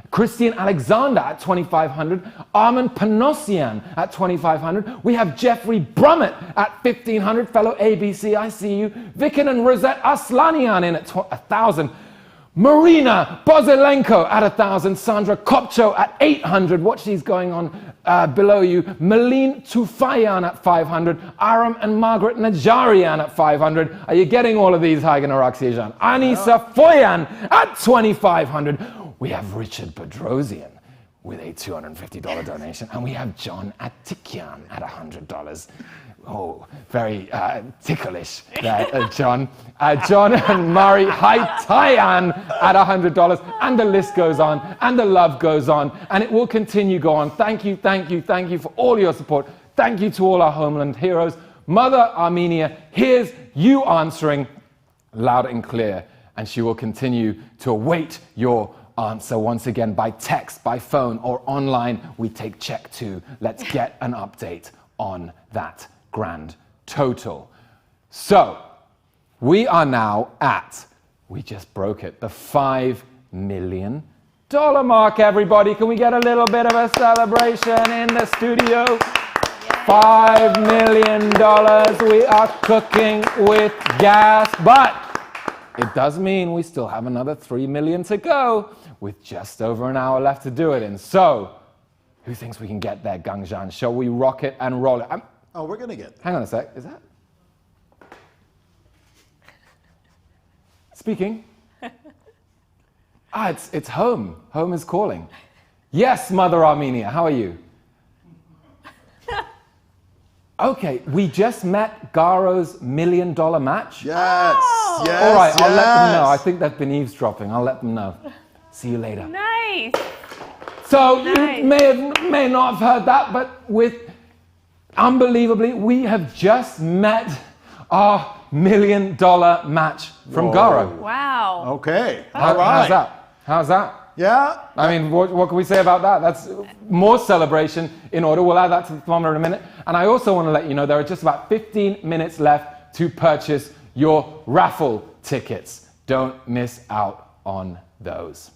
Christian Alexander at $2,500. Armin Panosian at $2,500. We have Jeffrey Brummett at $1,500. Fellow ABC, I see you. Vikin and Rosette Aslanian in at $1,000. Marina Bozelenko at 1,000. Sandra Kopcho at 800. Watch these going on below you. Malin Tufayan at 500. Aram and Margaret Najarian at 500. Are you getting all of these, Hagen Araxiajan? Anisa Foyan at 2,500. We have Richard Bedrosian with a $250 donation. And we have John Atikian at $100. Oh, very ticklish there, John. John and Murray Haitayan at $100. And the list goes on, and the love goes on, and it will continue go on. Thank you, thank you, thank you for all your support. Thank you to all our homeland heroes. Mother Armenia hears you answering loud and clear, and she will continue to await your answer once again by text, by phone, or online. We take check too. Let's get an update on that grand total. So we are now at, we just broke it, the $5 million mark, everybody. Can we get a little bit of a celebration in the studio? $5 million. We are cooking with gas, but it does mean we still have another 3 million to go with just over an hour left to do it in. So who thinks we can get there, Gangjan? Shall we rock it and roll it? Oh, we're gonna get there. Hang on a sec. Is that? Speaking. It's home. Home is calling. Yes, Mother Armenia. How are you? Okay, we just met Garo's $1 million match. Yes, yes. All right, I'll let them know. I yes. think they've been eavesdropping. I'll let them know. See you later. Nice. So you may not have heard that, but unbelievably, we have just met our $1 million match from Whoa. Garo. Wow. Okay. How's that? How's that? Yeah. I mean, what can we say about that? That's more celebration in order. We'll add that to the thermometer in a minute. And I also want to let you know there are just about 15 minutes left to purchase your raffle tickets. Don't miss out on those.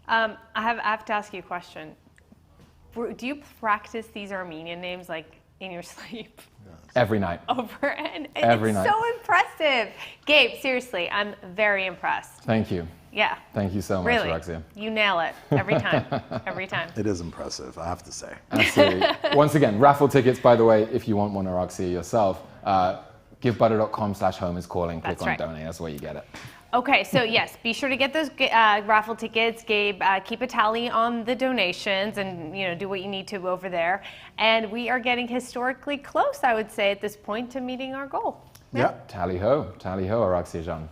I have to ask you a question. Do you practice these Armenian names like in your sleep? Every night. Over and Every it's night. so impressive. Gabe, seriously, I'm very impressed. Thank you. Yeah. Thank you so much, Really, Alexia. you nail it every time. Every time. It is impressive, I have to say. Absolutely. Once again, raffle tickets, by the way, if you want one, Araxia, yourself, givebutter.com/home is calling. Click That's on right. donate. That's where you get it. Okay, so yes, be sure to get those raffle tickets. Gabe, keep a tally on the donations and do what you need to over there. And we are getting historically close, I would say, at this point to meeting our goal. Yeah. Tally ho, Araxia Jean.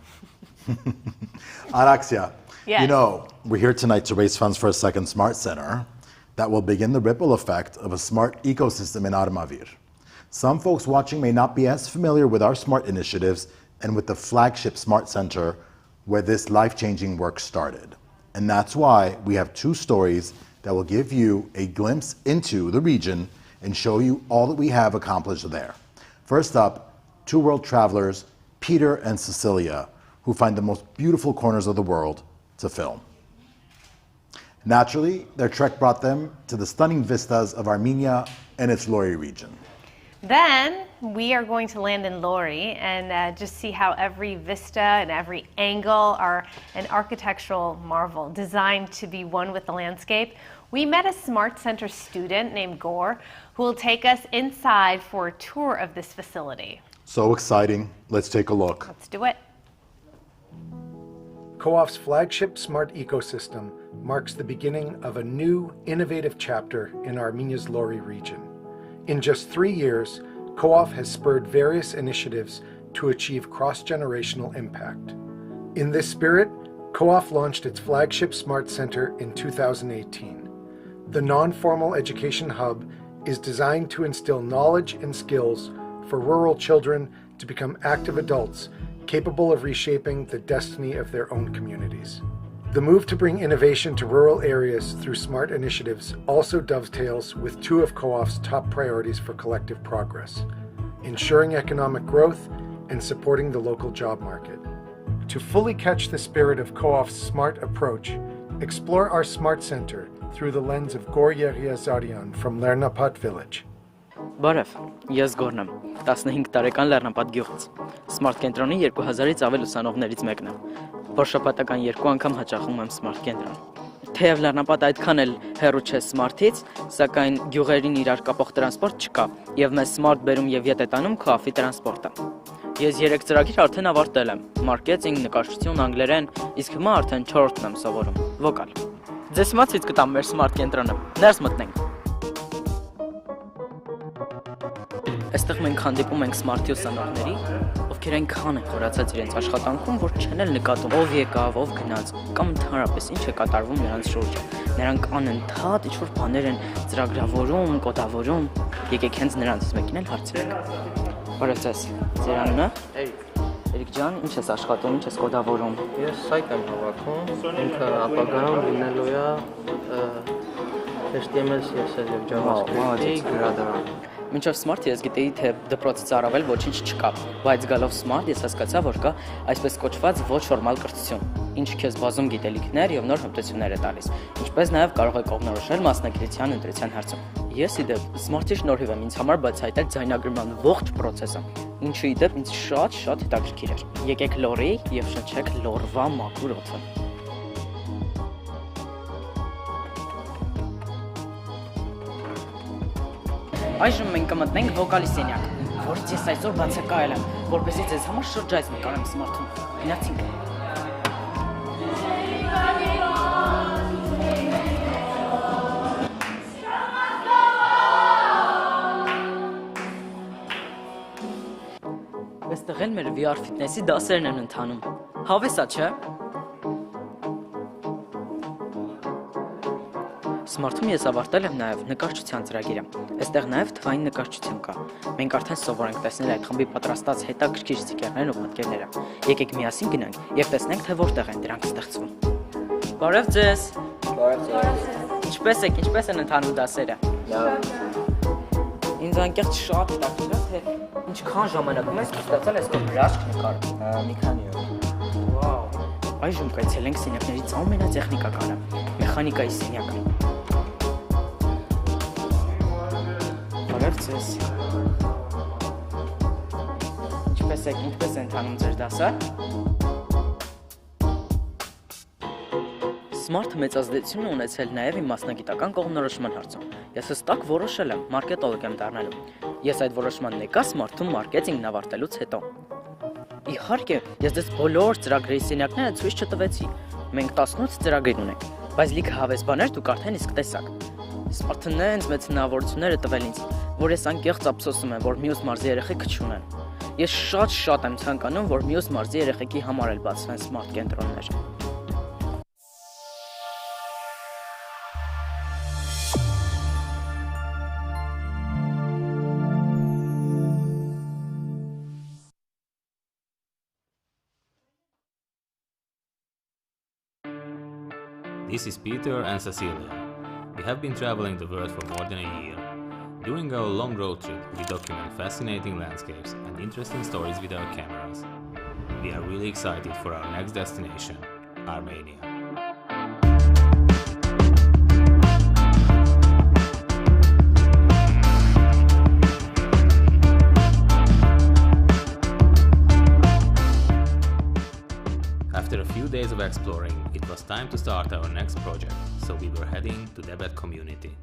Araxia, Yes. we're here tonight to raise funds for a second smart center that will begin the ripple effect of a smart ecosystem in Armavir. Some folks watching may not be as familiar with our smart initiatives and with the flagship smart center where this life-changing work started. And that's why we have two stories that will give you a glimpse into the region and show you all that we have accomplished there. First up, two world travelers, Peter and Cecilia, who find the most beautiful corners of the world to film. Naturally, their trek brought them to the stunning vistas of Armenia and its Lori region. Then we are going to land in Lori and just see how every vista and every angle are an architectural marvel designed to be one with the landscape. We met a Smart Center student named Gore who will take us inside for a tour of this facility. So exciting. Let's take a look. Let's do it. COAF's flagship smart ecosystem marks the beginning of a new, innovative chapter in Armenia's Lori region. In just 3 years, COAF has spurred various initiatives to achieve cross-generational impact. In this spirit, COAF launched its flagship Smart Center in 2018. The non-formal education hub is designed to instill knowledge and skills for rural children to become active adults capable of reshaping the destiny of their own communities. The move to bring innovation to rural areas through smart initiatives also dovetails with two of COAF's top priorities for collective progress: ensuring economic growth and supporting the local job market. To fully catch the spirit of COAF's smart approach, explore our Smart Center through the lens of Gor Yeghia Zarian from Lernapat village. Բարև, ես Գորն եմ, 15 տարեկան Լեռնապատ գյուղից։ Smart կենտրոնի 2000-ից ավել ուսանողներից մեկն եմ, որ շաբաթական 2 անգամ հաճախում եմ Smart կենտրոն։ Թեև Լեռնապատը այդքան էլ հեռու չէ Smart-ից, սակայն գյուղերին իրար կապող տրանսպորտ չկա, եւ մեզ Smart բերում եւ ետ է տանում COAF-ի տրանսպորտը։ Ես 3 ծրագիր արդեն ավարտել եմ՝ մարքեթինգ, նկարչություն, անգլերեն, իսկ հիմա արդեն 4-րդն եմ սովորում՝ վոկալ։ Ձեզ հիմա ցույց կտամ մեր Smart կենտրոնը։ Ներս մտնենք։ Այստեղ մենք հանդիպում ենք Smart-ի ուսանողների, ովքեր այնքան են խորացած իրենց աշխատանքում, որ չեն էլ նկատում ով եկավ, ով գնաց, կամ ընդհանրապես ինչ է կատարվում նրանց շուրջը։ Նրանք անընդհատ ինչ-որ բաներ են ծրագրավորում, կոդավորում։ Եկեք հենց նրանցից մեկին էլ հարցրենք։ Բարև ձեզ, ձեր անունը։ Էրիկ ջան, ինչ ես աշխատում, ինչ ես կոդավորում։ Ես սայթ եմ հավաքում, ինքը ապագայում լինելու է HTML, CSS եւ JavaScript-ի գրադարան։ Մինչև Smart ես գիտեի, թե դպրոցից առավել ոչինչ չկա, բայց գալով Smart ես հասկացա, որ կա այսպես կոչված ոչ ֆորմալ կրթություն, ինչը քեզ բազում գիտելիքներ եւ նոր հմտություններ է տալիս, ինչպես նաեւ կարող է կողմնորոշել մասնագիտության ընտրության հարցում։ Ես իդեպ Smart-ի շնորհիվ եմ ինձ համար բացահայտել ձայնագրման ողջ process-ը, ինչը իդեպ ինձ շատ հետաքրքիր էր։ Եկեք լորի եւ շնչեք լորվա մաքուր օդը։ Այժմ մենք կմտնենք վոկալի սենյակ, որից ես այսօր բացակայել եմ, որպեսզի ձեզ համար շրջայց նկարեմ Smart-ում։ Գնացինք։ Այստեղ էլ մեր VR ֆիթնեսի դասերն են ընթանում։ Հավես է, չէ՞։ Smart-ում ես ավարտել եմ նաև նկարչության ծրագիրը։ Այստեղ նաև թվային նկարչություն կա։ Մենք արդեն սովոր ենք տեսնել այդ խմբի պատրաստած հետաքրքիր ստիկերներն ու պատկերները։ Եկեք միասին գնանք եւ տեսնենք, թե որտեղ են դրանք ստեղծվում։ Բարև ձեզ։ Բարև ձեզ։ Ինչպե՞ս եք, ինչպես են ընթանում դասերը։ Լավ։ Ինձ անկեղծ շատ հետաքրքիր է, թե ինչքան ժամանակում ես ստացել այս հրաշք նկարը։ Մի քանի օր։ Վաու։ Այժմ կայցել ենք սենյակներից ամենատեխնիկականը՝ մեխանիկայի սենյակը։ Բարև ձեզ։ Ինչպես եք, ինչպես է ընթանում ձեր դասը։ Smart-ը մեծ ազդեցություն է ունեցել նաև իմ մասնագիտական կողմնորոշման հարցում։ Ես հստակ որոշել եմ մարքետոլոգ եմ դառնալու։ Ես այդ որոշմանն եկա Smart-ում մարքեթինգն ավարտելուց հետո։ Իհարկե, ես դες բոլոր ծրագրերի սենյակները ցույց չտվեցի։ Մենք 18 ծրագիր ունենք, բայց լիքը հավես բաներ դուք արդեն իսկ տեսաք։ Smart-ն ինձ մեծ հնարավորություններ է տվել ինձ, որ ես անկեղծ ափսոսում եմ, որ մյուս մարզի երեխեք չունեն։ Ես շատ եմ ցանկանում, որ մյուս մարզի երեխեքի համար էլ բացվեն Smart կենտրոններ։ This is Peter and Cecilia. We have been traveling the world for more than a year. During our long road trip, we document fascinating landscapes and interesting stories with our cameras. We are really excited for our next destination, Armenia. After a few days of exploring, it was time to start our next project, so we were heading to Tibet community.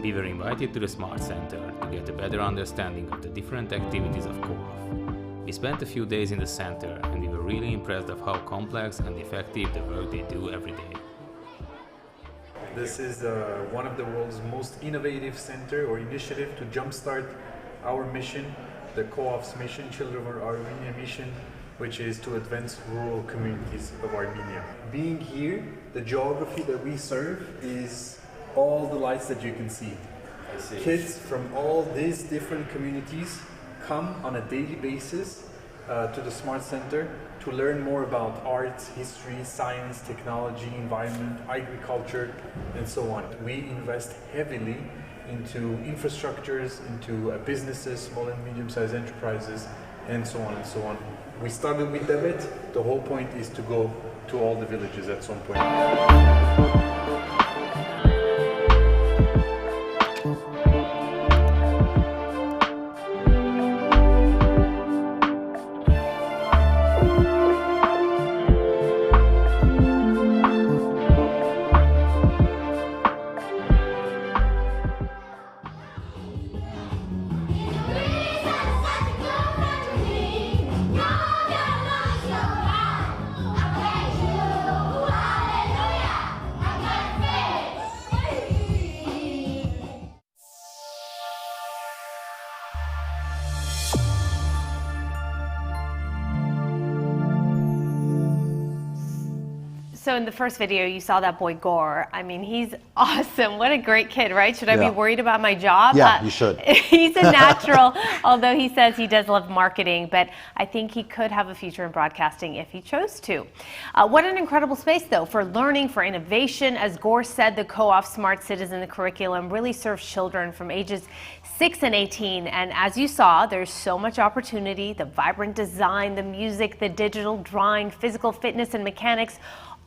We were invited to the Smart Center to get a better understanding of the different activities of COAF. We spent a few days in the center and we were really impressed of how complex and effective the work they do every day. This is one of the world's most innovative center or initiative to jumpstart our mission, the COAF's mission, Children of Armenia mission, which is to advance rural communities of Armenia. Being here, the geography that we serve is all the lights that you can see. Kids from all these different communities come on a daily basis to the Smart Center to learn more about arts, history, science, technology, environment, agriculture, and so on. We invest heavily into infrastructures, into businesses, small and medium-sized enterprises, and so on and so on. We started with debit. The whole point is to go to all the villages at some point. So in the first video, you saw that boy Gore. I mean, he's awesome. What a great kid, right? Should I be worried about my job? Yeah, you should. He's a natural, although he says he does love marketing, but I think he could have a future in broadcasting if he chose to. What an incredible space, though, for learning, for innovation. As Gore said, the COAF Smart Citizen curriculum really serves children from ages 6 and 18. And as you saw, there's so much opportunity, the vibrant design, the music, the digital drawing, physical fitness and mechanics.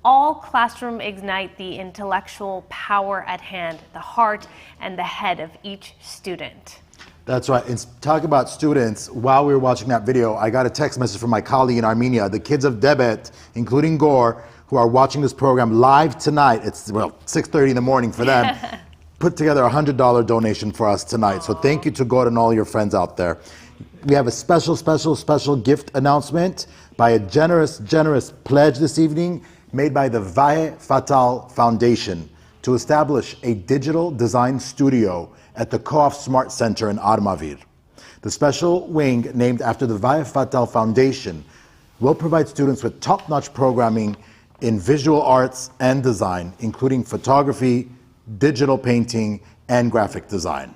All classroom ignite the intellectual power at hand, the heart and the head of each student. That's right. And talk about students, while we were watching that video, I got a text message from my colleague in Armenia, the kids of Debet, including Gore, who are watching this program live tonight. It's, 6:30 in the morning for them. Put together a $100 donation for us tonight. So thank you to Gore and all your friends out there. We have a special gift announcement by a generous pledge this evening made by the Vahe Fatal Foundation to establish a digital design studio at the COAF Smart Center in Armavir. The special wing, named after the Vahe Fatal Foundation, will provide students with top-notch programming in visual arts and design, including photography, digital painting, and graphic design.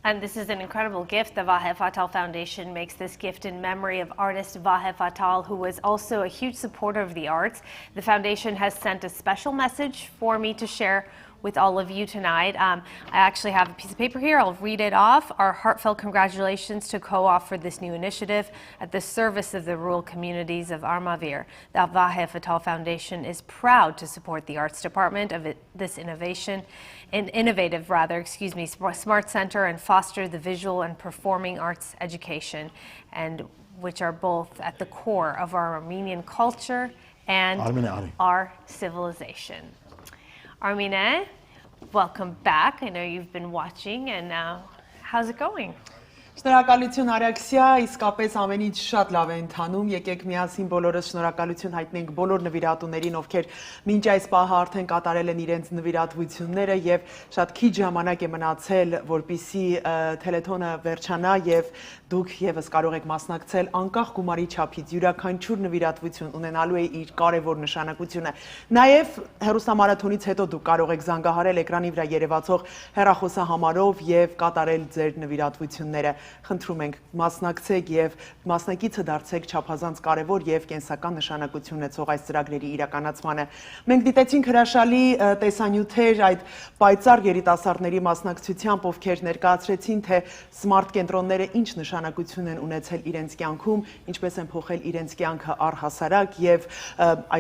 And this is an incredible gift. The Vahe Fatal Foundation makes this gift in memory of artist Vahe Fatal, who was also a huge supporter of the arts. The foundation has sent a special message for me to share with all of you tonight. I actually have a piece of paper here. I'll read it off. Our heartfelt congratulations to COAF for this new initiative at the service of the rural communities of Armavir. The Vahe Fatal Foundation is proud to support the arts department of this innovative Smart Center and foster the visual and performing arts education, and which are both at the core of our Armenian culture and our civilization. Armine, welcome back. I know you've been watching, and how's it going? Շնորհակալություն Արաքսիա, իսկապես ամեն ինչ շատ լավ է ընթանում։ Եկեք միասին բոլորս շնորհակալություն հայտնենք բոլոր նվիրատուներին, ովքեր մինչ այս պահը արդեն կատարել են իրենց նվիրատվությունները եւ շատ քիչ ժամանակ է մնացել, որպիսի թելեթոնը վերջանա եւ դուք եւս կարող եք մասնակցել անկախ գումարի չափից։ Յուրաքանչյուր նվիրատվություն ունենալու է իր կարևոր նշանակությունը։ Նաեւ հեռուստամարաթոնից հետո դուք կարող եք զանգահարել էկրանի վրա երևացող հեռախոսահամարով եւ կատարել ձեր նվիրատվությունները։ Խնդրում ենք մասնակցեք եւ մասնակիցը դարձեք չափազանց կարեւոր եւ կենսական նշանակություն ունեցող այս ծրագրերի իրականացմանը։ Մենք դիտեցինք հրաշալի տեսանյութեր այդ պայծառ երիտասարդների մասնակցությամբ, ովքեր ներկայացրեցին, թե սմարթ կենտրոնները ինչ նշանակություն են ունեցել իրենց կյանքում, ինչպես են փոխել իրենց կյանքը առհասարակ եւ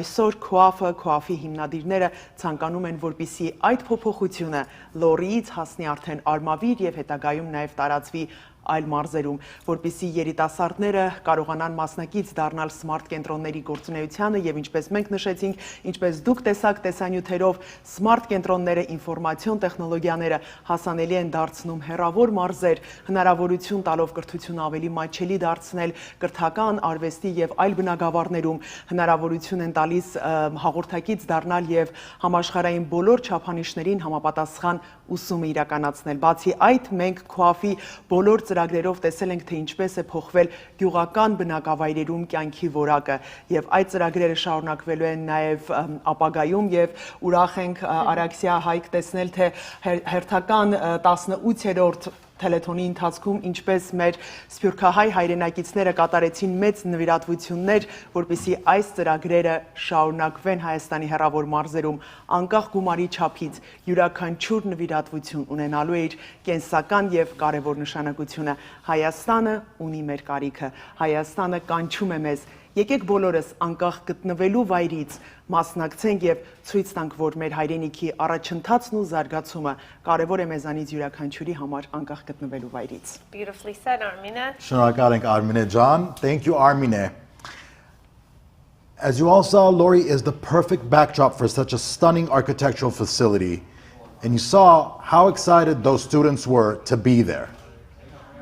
այսօր COAF-ի հիմնադիրները ցանկանում են, որպիսի այդ փոփոխությունը Լորիից հասնի արդեն Արմավիր եւ հետագայում նաեւ տարածվի այլ մարզերում, որպեսզի երիտասարդները կարողանան մասնակից դառնալ սմարթ կենտրոնների գործունեությանը եւ ինչպես մենք նշեցինք, ինչպես դուք տեսաք տեսանյութերով, սմարթ կենտրոնները ինֆորմացիոն տեխնոլոգիաները հասանելի են դարձնում հեռավոր մարզեր, հնարավորություն տալով կրթություն ավելի մատչելի դարձնել կրթական, արվեստի եւ այլ բնագավառներում, հնարավորություն են տալիս հաղորդակից դառնալ եւ համաշխարհային բոլոր չափանիշներին համապատասխան ուսումը իրականացնել։ Բացի այդ, մենք COAF-ի բոլոր ծրագրերով տեսել ենք, թե ինչպես է փոխվել գյուղական բնակավայրերում կյանքի որակը եւ այդ ծրագրերը շարունակվելու են նաեւ ապագայում եւ ուրախ ենք Արաքսիա Հայկ տեսնել, թե հերթական 18-րդ թելեթոնի ընթացքում ինչպես մեր սփյուռքահայ հայրենակիցները կատարեցին մեծ նվիրատվություններ, որպեսզի այս ծրագրերը շարունակվեն Հայաստանի հեռավոր մարզերում, անկախ գումարի չափից, յուրաքանչյուր նվիրատվություն ունենալու է իր կենսական եւ կարեւոր նշանակությունը։ Հայաստանը ունի մեր կարիքը, Հայաստանը կանչում է մեզ։ Եկեք բոլորս անկախ գտնվելու վայրից մասնակցենք եւ ցույց տանք, որ մեր հայրենիքի առաջընթացն ու զարգացումը կարեւոր է մեզանից յուրաքանչյուրի համար անկախ գտնվելու վայրից։ Beautifully said, Armina. Շնորհակալ ենք Armine John. Thank you, Armine. As you all saw, Lori is the perfect backdrop for such a stunning architectural facility, and you saw how excited those students were to be there.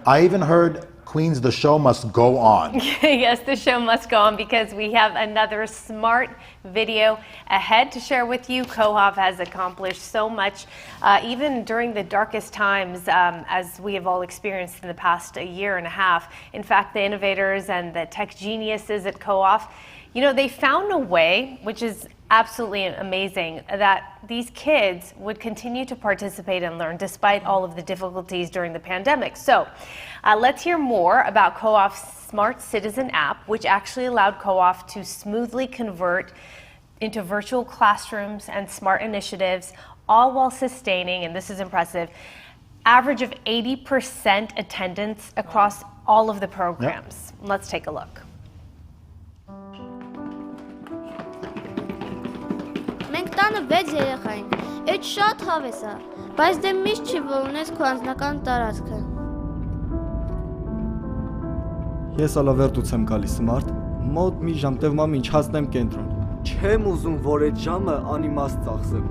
I even heard Queens, the show must go on. Yes, the show must go on because we have another smart video ahead to share with you. COAF has accomplished so much, even during the darkest times, as we have all experienced in the past year and a half. In fact, the innovators and the tech geniuses at COAF, you know, they found a way, which is absolutely amazing, that these kids would continue to participate and learn despite all of the difficulties during the pandemic. So let's hear more about COAF's Smart Citizen app, which actually allowed COAF to smoothly convert into virtual classrooms and smart initiatives, all while sustaining, and this is impressive, average of 80% attendance across all of the programs. Yep. Let's take a look. Մենք տանը 6 երեխա ենք, այդ շատ հավես է, բայց դե միշտ չի, որ ունես քո անձնական տարածքը։ Ես ալավերտուց եմ գալիս Smart, մոտ մի ժամ տևում է մինչ հասնեմ կենտրոն։ Չեմ ուզում, որ այդ ժամը անիմաստ ծախսեմ։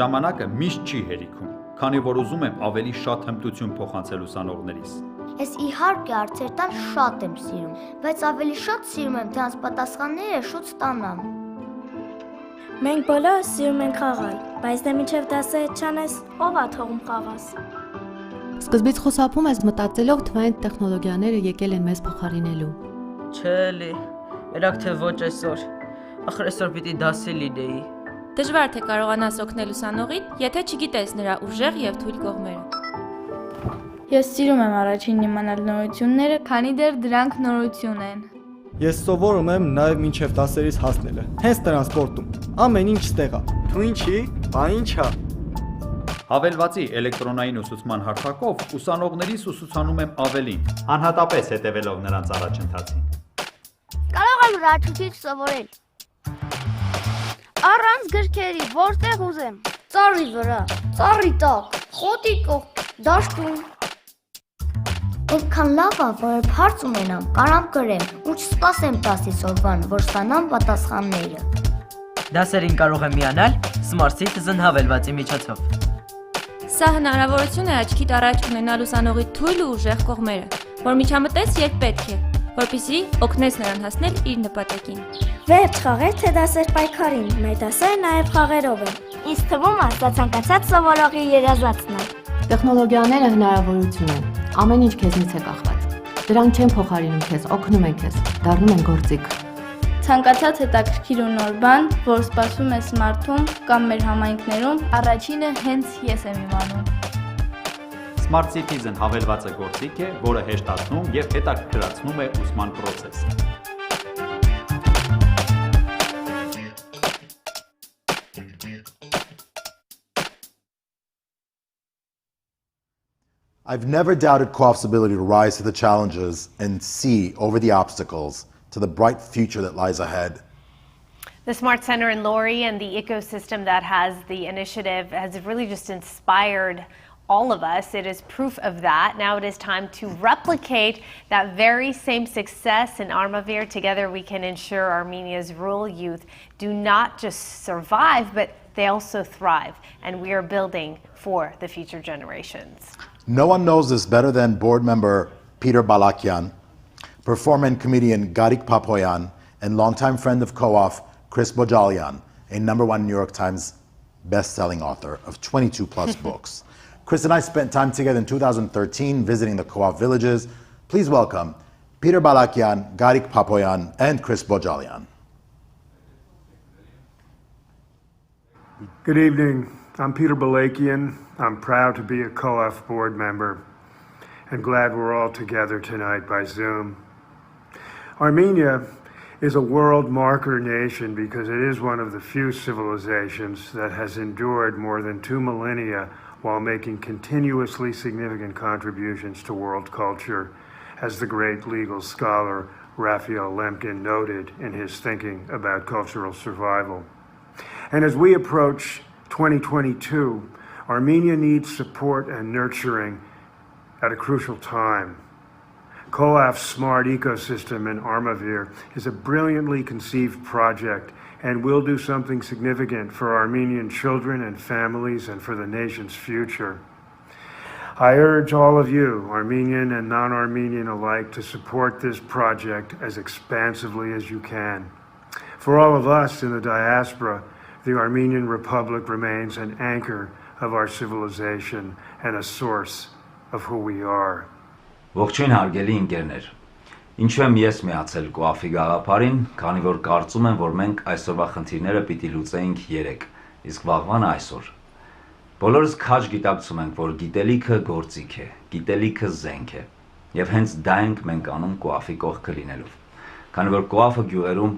Ժամանակը միշտ չի հերիքում, քանի որ ուզում եմ ավելի շատ հմտություն փոխանցել ուսանողներիս։ Ես իհարկե հարցեր տալ շատ եմ սիրում, բայց ավելի շատ սիրում եմ դրանց պատասխանները շուտ ստանամ։ Մենք բոլորը սիրում ենք խաղալ, բայց դե մինչև դասը չանես, ով է թողում խաղաս։ Սկզբից խուսափում ես մտածելով, թե այն տեխնոլոգիաները եկել են մեզ փոխարինելու։ Չէ, լի, երակ թե ոչ այսօր, ախր այսօր պիտի դասի լինեի։ Դժվար թե կարողանաս օգնել ուսանողին, եթե չգիտես նրա ուժեղ եւ թույլ կողմերը։ Ես սիրում եմ առաջին իմանալ նորությունները, քանի դեռ դրանք նորություն են։ Ես սովորում եմ նաև մինչև դասերից հասնելը, հենց տրանսպորտում, ամեն ինչ ստեղ է։ Դու ինչի, բա ինչա։ Հավելվածի էլեկտրոնային ուսուցման հարթակով ուսանողներիս ուսուցանում եմ ավելին, անհատապես հետևելով նրանց առաջընթացին։ Կարող եմ ռադիոյից սովորել։ Առանց գրքերի, որտեղ ուզեմ։ Ծառի վրա, ծառի տակ, խոտի կողք, դաշտում։ Այնքան լավ է, որ հարց ունենամ, կարամ գրեմ, ու չսպասեմ 10 օրվան, որ ստանամ պատասխանները։ Դասերին կարող եմ միանալ Smart Citizen հավելվածի միջոցով։ Սա հնարավորություն է աչքիդ առաջ ունենալ ուսանողի թույլ ու ուժեղ կողմերը, որ միջամտես երբ պետք է, որպեսզի օգնես նրան հասնել իր նպատակին։ Վերջ խաղեր թե դասեր պայքարին, մեր դասերը նաև խաղերով են։ Ինձ թվում է, դա ցանկացած սովորողի երազածն է։ Տեխնոլոգիաները հնարավորություն են, ամեն ինչ քեզնից է կախված։ Դրանք չեն փոխարինում քեզ, օգնում են քեզ, դառնում են գործիք։ Ցանկացած հետաքրքիր ու նոր բան, որ սպասվում է Smart-ում կամ մեր համայնքներում, առաջինը հենց ես եմ իմանում։ Smart Citizen հավելվածը գործիք է, որը հեշտացնում եւ հետաքրքրացնում է ուսման process-ը։ I've never doubted COAF's ability to rise to the challenges and see over the obstacles to the bright future that lies ahead. The Smart Center in Lori and the ecosystem that has the initiative has really just inspired all of us. It is proof of that. Now it is time to replicate that very same success in Armavir. Together we can ensure Armenia's rural youth do not just survive, but they also thrive. And we are building for the future generations. No one knows this better than board member Peter Balakian, performer and comedian Garik Papoyan, and longtime friend of COAF, Chris Bojalian, a #1 New York Times best-selling author of 22 plus books. Chris and I spent time together in 2013 visiting the COAF villages. Please welcome Peter Balakian, Garik Papoyan, and Chris Bojalian. Good evening. I'm Peter Balakian. I'm proud to be a COAF board member and glad we're all together tonight by Zoom. Armenia is a world marker nation because it is one of the few civilizations that has endured more than 2 millennia while making continuously significant contributions to world culture, as the great legal scholar Raphael Lemkin noted in his thinking about cultural survival. And as we approach 2022, Armenia needs support and nurturing at a crucial time. COAF's smart ecosystem in Armavir is a brilliantly conceived project and will do something significant for Armenian children and families and for the nation's future. I urge all of you, Armenian and non-Armenian alike, to support this project as expansively as you can. For all of us in the diaspora, the Armenian Republic remains an anchor of our civilization and a source of who we are. Ողջույն հարգելի ընկերներ։ Ինչու եմ ես միացել COAF-ի գաղափարին, քանի որ կարծում եմ, որ մենք այսօրվա խնդիրները պիտի լուծեինք 3, իսկ վաղվան այսօր։ Բոլորս քաջ գիտակցում ենք, որ գիտելիքը գործիք է, գիտելիքը զենք է, եւ հենց դա ենք մենք անում COAF-ի կողքը լինելով։ Քանի որ COAF-ը գյուղերում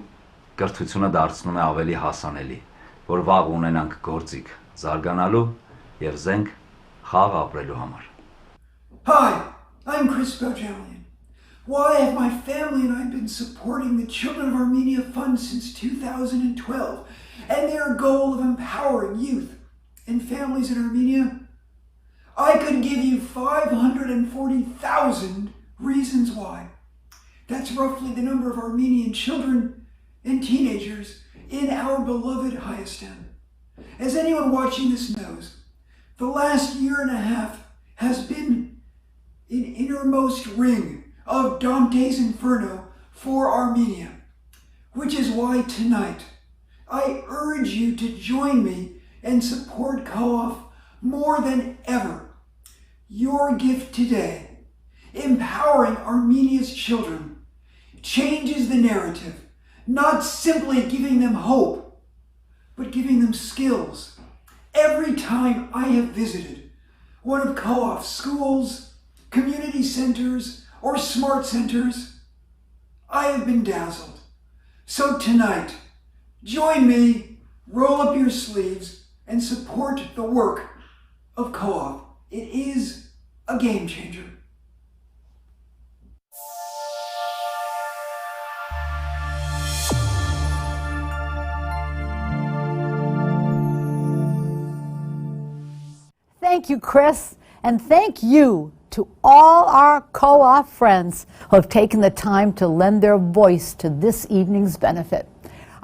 կրթությունը դարձնում է ավելի հասանելի, որ վաղ ունենանք գործիք զարգանալու եւ զենք խաղ ապրելու համար։ Hi, I'm Chris Bojalian. Why have my family and I been supporting the Children of Armenia Fund since 2012 and their goal of empowering youth and families in Armenia? I could give you 540,000 reasons why. That's roughly the number of Armenian children and teenagers in our beloved Hayastan. As anyone watching this knows, the last year and a half has been an innermost ring of Dante's Inferno for Armenia, which is why tonight I urge you to join me and support COAF more than ever. Your gift today, empowering Armenia's children, changes the narrative, not simply giving them hope, but giving them skills. Every time I have visited one of COAF's schools, community centers, or smart centers, I have been dazzled. So tonight, join me, roll up your sleeves, and support the work of COAF. It is a game changer. Thank you, Chris, and thank you to all our COAF friends who have taken the time to lend their voice to this evening's benefit.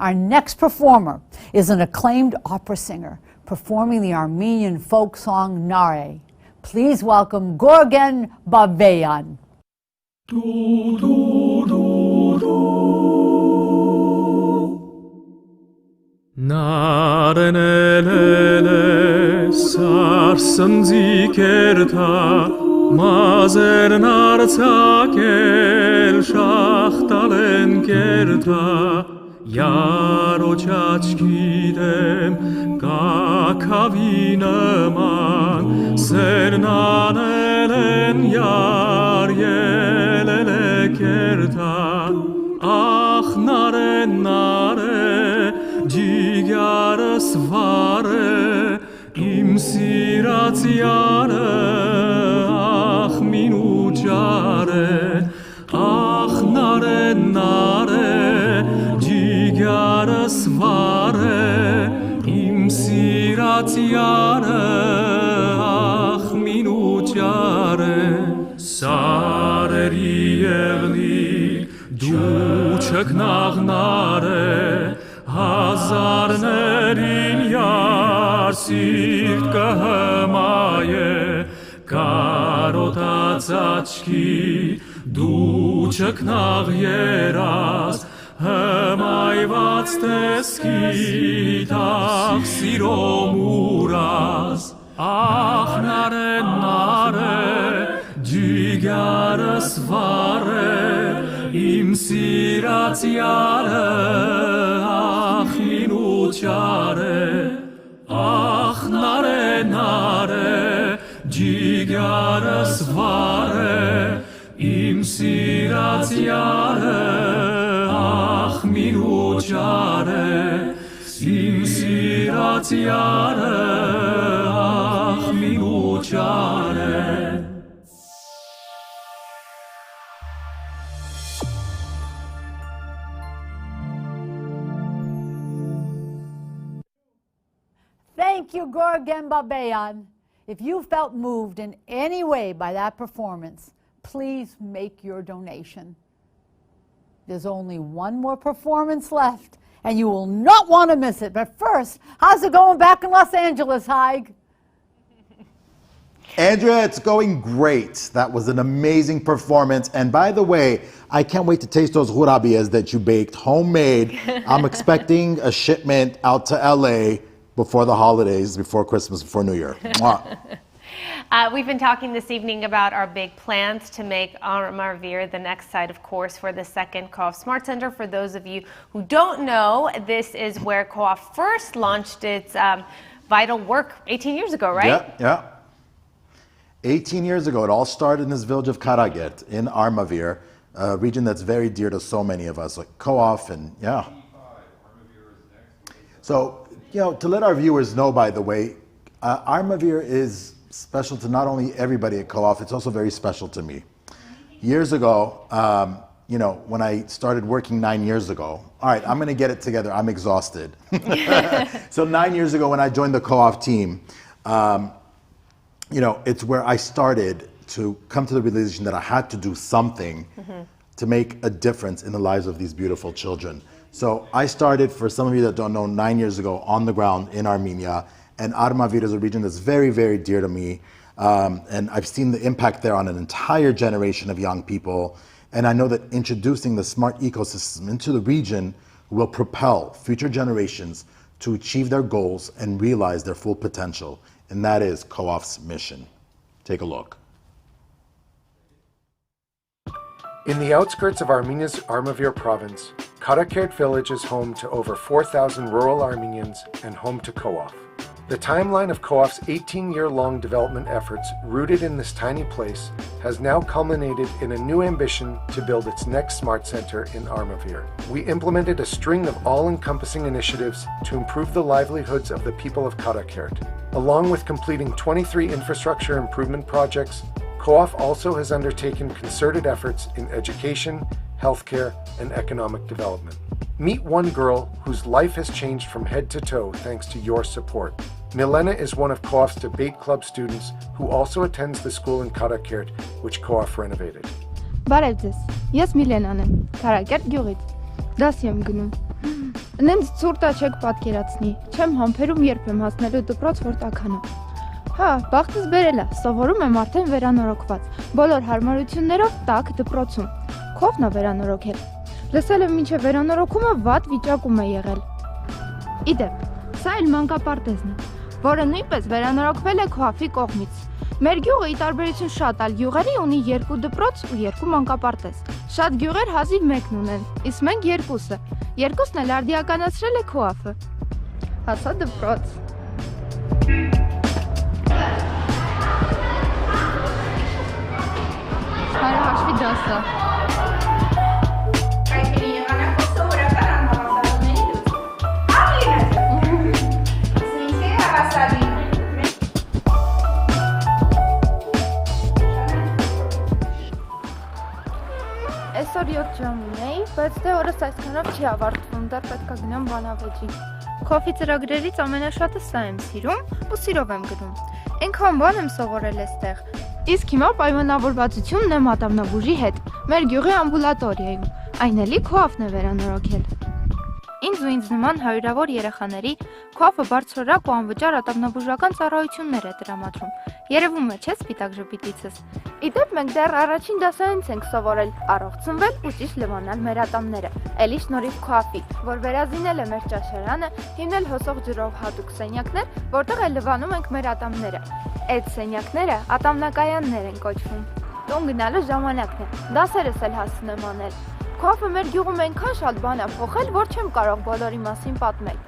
Our next performer is an acclaimed opera singer performing the Armenian folk song Nare. Please welcome Gorgen Baveyan. Մազերն արցակել շախտալ են կերտա Յարոչ աչքի դեմ կակավի նման Սերն անել են յար ելել է կերտա Ախ նարե նարե ջիգարս վարե իմ սիրած յարը Ախ նարե նարե ջիգարս վարե իմ սիրած յարը ախ մինու Սարերի եղնիկ դու չկնաղնարե հազարներին յար սիրտ կհմայե կարոտած աչքի դու չկնաղ երաս հմայված տեսքի թաղ սիրո մուրաս ախ նարե ջիգարս վարե իմ սիրած յարը ախ ինուչարե ախ նարե ջիգարս վարե իմ սիրած յարը ախ մինուչարե իմ սիրած յարը ախ մինուչարե Thank you, Gorgen Babayan. If you felt moved in any way by that performance, please make your donation. There's only one more performance left, and you will not want to miss it. But first, how's it going back in Los Angeles, Haig? Andrea, it's going great. That was an amazing performance. And by the way, I can't wait to taste those jurabias that you baked, homemade. I'm expecting a shipment out to LA before the holidays, before Christmas, before New Year. We've been talking this evening about our big plans to make Armenia the next site, of course, for the second COAF Smart Center. For those of you who don't know, this is where COAF first launched its vital work 18 years ago, right? Yeah. 18 years ago, it all started in this village of Karaget in Armenia, a region that's very dear to so many of us, like COAF and yeah. So, to let our viewers know, by the way, Armenia is special to not only everybody at COAF, it's also very special to me. Years ago, when I started working 9 years ago, all right, I'm gonna get it together, I'm exhausted. So 9 years ago when I joined the COAF team, it's where I started to come to the realization that I had to do something to make a difference in the lives of these beautiful children. So I started, for some of you that don't know, 9 years ago on the ground in Armenia, and Armavir is a region that's very, very dear to me. And I've seen the impact there on an entire generation of young people. And I know that introducing the smart ecosystem into the region will propel future generations to achieve their goals and realize their full potential. And that is COAF's mission. Take a look. In the outskirts of Armenia's Armavir province, Karakert village is home to over 4,000 rural Armenians and home to COAF. The timeline of COAF's 18-year-long development efforts rooted in this tiny place has now culminated in a new ambition to build its next smart center in Armavir. We implemented a string of all-encompassing initiatives to improve the livelihoods of the people of Karakert. Along with completing 23 infrastructure improvement projects, COAF also has undertaken concerted efforts in education, healthcare, and economic development. Meet one girl whose life has changed from head to toe thanks to your support. Milena is one of COAF's debate club students who also attends the school in Karakert, which COAF renovated. Բարև ձեզ, ես Միլենան եմ, Քարակերտ գյուղից, դասի եմ գնում։ Նենց ցուրտա չեք պատկերացնի, չեմ համբերում երբեմ հասնելու դպրոց, որ տաքանա։ Հա, բախտս բերել է, սովորում եմ արդեն վերանորոգված, բոլոր հարմարություններով տաք դպրոցում։ COAF-ն է վերանորոգել։ Լսել եմ մինչև վերանորոգումը վատ վիճակում է եղել։ Իդեպ, սա էլ մանկապարտեզն է, որը նույնպես վերանորոգվել է COAF-ի կողմից։ Մեր գյուղը ի տարբերություն շատ այլ գյուղերի ունի 2 դպրոց ու 2 մանկապարտեզ։ Շատ գյուղեր հազիվ մեկն ունեն, իսկ մենք 2-ը։ Երկուսն էլ արդիականացրել է COAF-ը։ Հասա դպրոց։ Հարահաշվի դասը։ Այսօր 7 ժամ ունեի, բայց դե օրս այսքանով չի ավարտվում, դեռ պետք է գնամ բանավեճի։ COAF-ի ծրագրերից ամենաշատը սա եմ սիրում ու սիրով եմ գնում։ Այնքան բան եմ սովորել այստեղ։ Իսկ հիմա պայմանավորվածությունն է մատանաբուժի հետ, մեր գյուղի ամբուլատորիայում, այն էլի COAF-ն է վերանորոգել։ Ինձ ու ինձ նման հարյուրավոր երեխաների COAF-ը բարձրորակ ու անվճար ատամնաբուժական ծառայություններ է տրամադրում։ Երևում է, չէ՞ սպիտակ ժպիտիցս։ Իդեպ մենք դեռ առաջին դասարանից ենք սովորել առողջ ծնվել ու ճիշտ լվանալ մեր ատամները։ Էլի շնորհիվ COAF-ի, որ վերազինել է մեր ճաշարանը, հիմնել հոսող ջրով հատուկ սենյակներ, որտեղ էլ լվանում ենք մեր ատամները։ Այդ սենյակները ատամնակայաններ են կոչվում։ Տուն գնալու ժամանակն է։ Դասերս էլ հասցնեմ անել։ COAF-ը մեր գյուղում այնքան շատ բան է փոխել, որ չեմ կարող բոլորի մասին պատմել։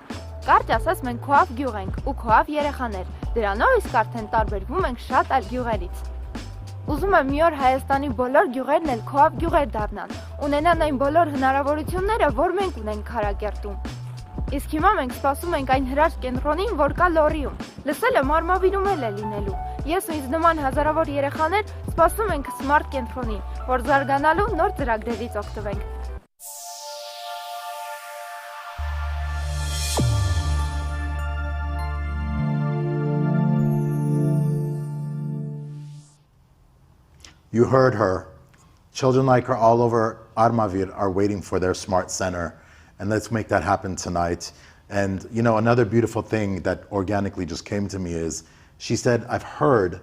Կարճ ասած, մենք COAF գյուղ ենք ու COAF երեխաներ։ Դրանով իսկ արդեն տարբերվում ենք շատ այլ գյուղերից։ Ուզում եմ մի օր Հայաստանի բոլոր գյուղերն էլ COAF գյուղեր դառնան, ունենան այն բոլոր հնարավորությունները, որ մենք ունենք Քարակերտում։ Իսկ հիմա մենք սպասում ենք այն հրաշք կենտրոնին, որ կա Լոռիում։ Լսել եմ Արմավիրում էլ է լինելու։ Ես ու ինձ նման հազարավոր երեխաներ սպասում ենք Smart կենտրոնին, որ զարգանալու նոր ծրագրերից օգտվենք։ You heard her. Children like her all over Armavir are waiting for their smart center. And let's make that happen tonight. And you know, another beautiful thing that organically just came to me is, she said, I've heard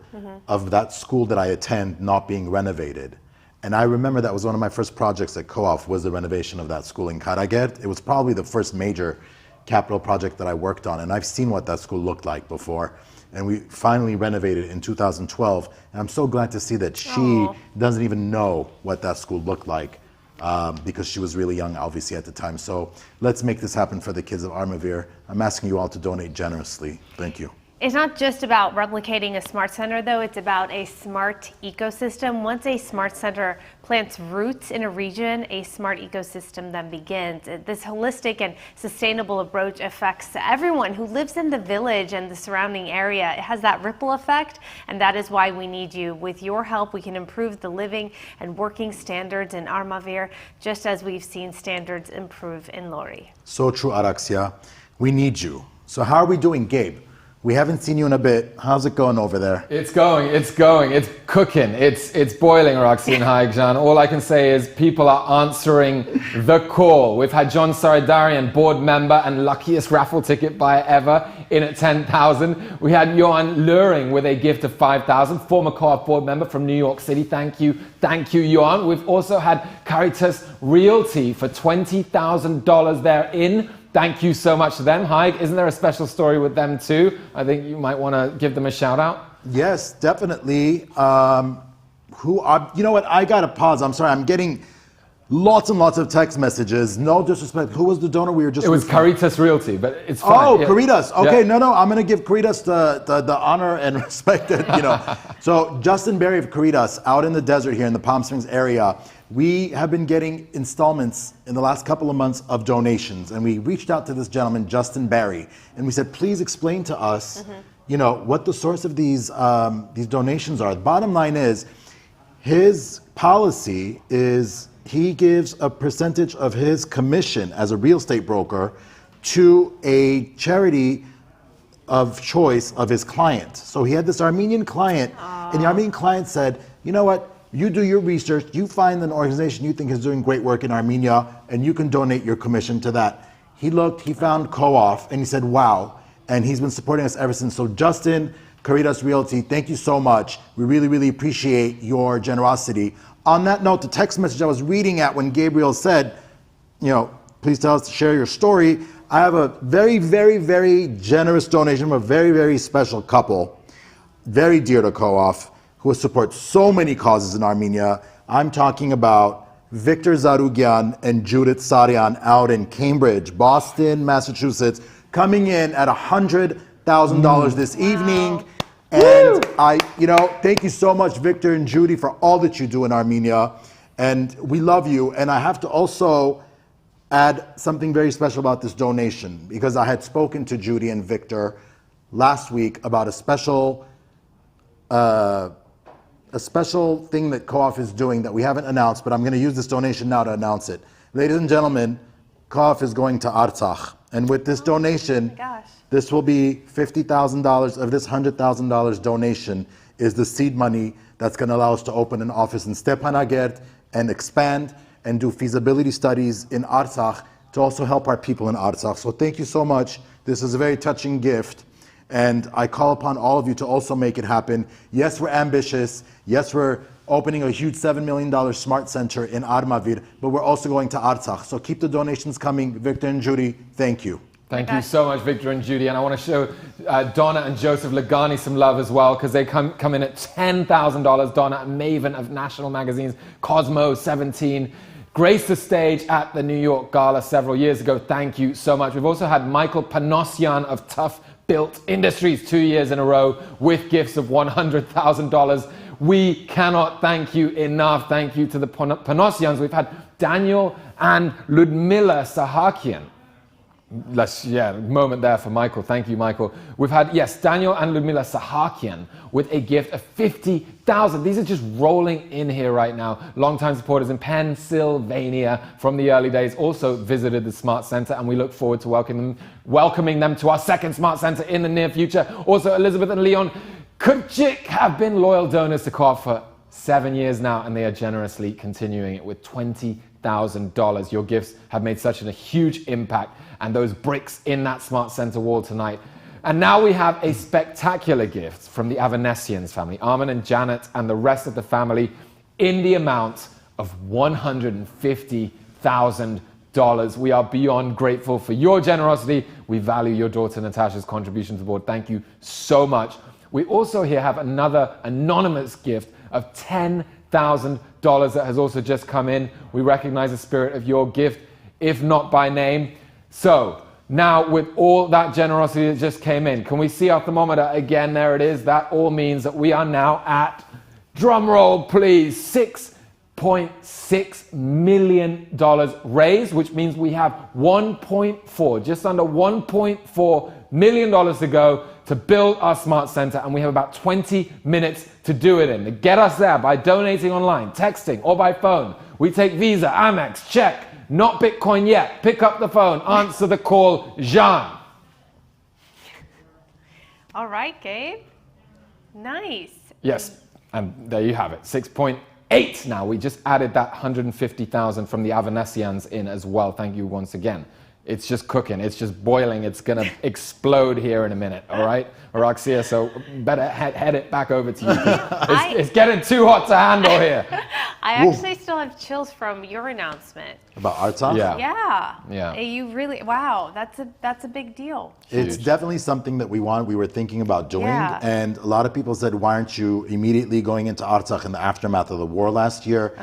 of that school that I attend not being renovated. And I remember that was one of my first projects at COAF, was the renovation of that school in Karagert. It was probably the first major capital project that I worked on. And I've seen what that school looked like before. And we finally renovated it in 2012. And I'm so glad to see that she doesn't even know what that school looked like, because she was really young, obviously, at the time. So let's make this happen for the kids of Armavir. I'm asking you all to donate generously. Thank you. It's not just about replicating a smart center, though. It's about a smart ecosystem. Once a smart center plants roots in a region, a smart ecosystem then begins. This holistic and sustainable approach affects everyone who lives in the village and the surrounding area. It has that ripple effect, and that is why we need you. With your help, we can improve the living and working standards in Armavir, just as we've seen standards improve in Lori. So true, Araxia. We need you. So how are we doing, Gabe? We haven't seen you in a bit. How's it going over there? It's going, it's cooking, it's boiling, Roxy and Haigjan. All I can say is people are answering the call. We've had John Saradarian, board member and luckiest raffle ticket buyer ever, in at 10,000. We had Johan Luring with a gift of 5,000, former COAF board member from New York City. Thank you, Johan. We've also had Caritas Realty for $20,000 there in. Thank you so much to them. Haig, isn't there a special story with them too? I think you might want to give them a shout out. Yes, definitely. You know what? I got to pause. I'm sorry. I'm getting lots and lots of text messages. No disrespect. Who was the donor we were just? It was Caritas Realty, but it's fine. Oh, yeah. Caritas. Okay, yeah. No. I'm going to give Caritas the honor and respect that, you know. So Justin Berry of Caritas, out in the desert here in the Palm Springs area, we have been getting installments in the last couple of months of donations, and we reached out to this gentleman, Justin Barry, and we said, please explain to us, you know, what the source of these donations are. The bottom line is, his policy is he gives a percentage of his commission as a real estate broker to a charity of choice of his client. So he had this Armenian client, and the Armenian client said, you know what? You do your research, you find an organization you think is doing great work in Armenia, and you can donate your commission to that. He looked, he found COAF, and he said, wow. And he's been supporting us ever since. So Justin, Caritas Realty, thank you so much. We really, really appreciate your generosity. On that note, the text message I was reading at when Gabriel said, you know, please tell us to share your story. I have a very, very, very generous donation from a very, very special couple, very dear to COAF, who support so many causes in Armenia. I'm talking about Victor Zarugian and Judith Saryan out in Cambridge, Boston, Massachusetts, coming in at $100,000 this evening. And thank you so much, Victor and Judy, for all that you do in Armenia. And we love you. And I have to also add something very special about this donation, because I had spoken to Judy and Victor last week about a special thing that COAF is doing that we haven't announced, but I'm going to use this donation now to announce it. Ladies and gentlemen, COAF is going to Artsakh. And with this donation, this will be $50,000 of this $100,000 donation is the seed money that's going to allow us to open an office in Stepanakert and expand and do feasibility studies in Artsakh to also help our people in Artsakh. So thank you so much. This is a very touching gift. And I call upon all of you to also make it happen. Yes, we're ambitious. Yes, we're opening a huge $7 million smart center in Armavir, but we're also going to Artsakh. So keep the donations coming. Victor and Judy, thank you. Thank you so much, Victor and Judy. And I want to show Donna and Joseph Lagani some love as well, because they come in at $10,000. Donna, a maven of national magazines, Cosmo, 17, graced the stage at the New York Gala several years ago. Thank you so much. We've also had Michael Panossian of Tough Built Industries 2 years in a row with gifts of $100,000. We cannot thank you enough. Thank you to the Panossians. We've had Daniel and Ludmila Sahakian. Moment there for Michael. Thank you, Michael. We've had, Daniel and Ludmila Sahakian with a gift of $50,000. These are just rolling in here right now. Longtime supporters in Pennsylvania from the early days also visited the Smart Center, and we look forward to welcoming them to our second Smart Center in the near future. Also, Elizabeth and Leon Kutchik have been loyal donors to COAF for 7 years now, and they are generously continuing it with $20,000. Your gifts have made such a huge impact, and those bricks in that Smart Center wall tonight. And now we have a spectacular gift from the Avanesians family, Armin and Janet and the rest of the family, in the amount of $150,000. We are beyond grateful for your generosity. We value your daughter Natasha's contribution to the board. Thank you so much. We also here have another anonymous gift of $10,000 that has also just come in. We recognize the spirit of your gift, if not by name. So now with all that generosity that just came in, can we see our thermometer again? There it is. That all means that we are now at, drum roll please, $6.6 million raised, which means we have just under $1.4 million to go to build our Smart Center, and we have about 20 minutes to do it in. To get us there by donating online, texting, or by phone. We take Visa, Amex, check, not Bitcoin yet. Pick up the phone, answer the call, Jean. All right, Gabe. Nice. Yes, and there you have it, 6.8 now. We just added that 150,000 from the Avanesians in as well. Thank you once again. It's just cooking, it's just boiling, it's gonna explode here in a minute, all right? Araxia, so better head it back over to you. It's getting too hot to handle here. I actually still have chills from your announcement. About Artsakh? Yeah. You really, wow, that's a big deal. It's definitely something that we were thinking about doing. And a lot of people said, why aren't you immediately going into Artsakh in the aftermath of the war last year?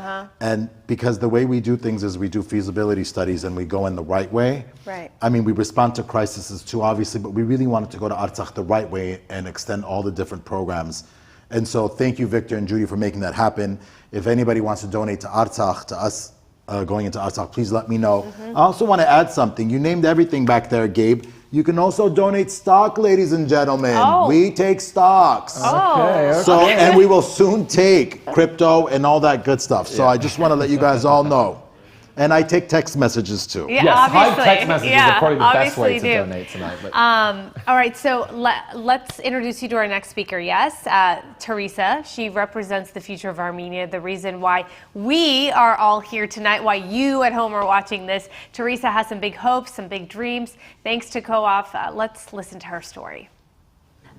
And because the way we do things is we do feasibility studies and we go in the right way. Right. I mean, we respond to crises too, obviously, but we really wanted to go to Artsakh the right way and extend all the different programs. And so thank you, Victor and Judy, for making that happen. If anybody wants to donate to Artsakh, to us going into Artsakh, please let me know. I also want to add something. You named everything back there, Gabe. You can also donate stock, ladies and gentlemen. We take stocks. Okay. So, and we will soon take crypto and all that good stuff. So I just want to let you guys all know. And I take text messages too. Yeah, obviously. Text messages are probably the best way to donate tonight. But. All right, so let's introduce you to our next speaker. Yes, Teresa. She represents the future of Armenia, the reason why we are all here tonight, why you at home are watching this. Teresa has some big hopes, some big dreams. Thanks to COAF. Let's listen to her story.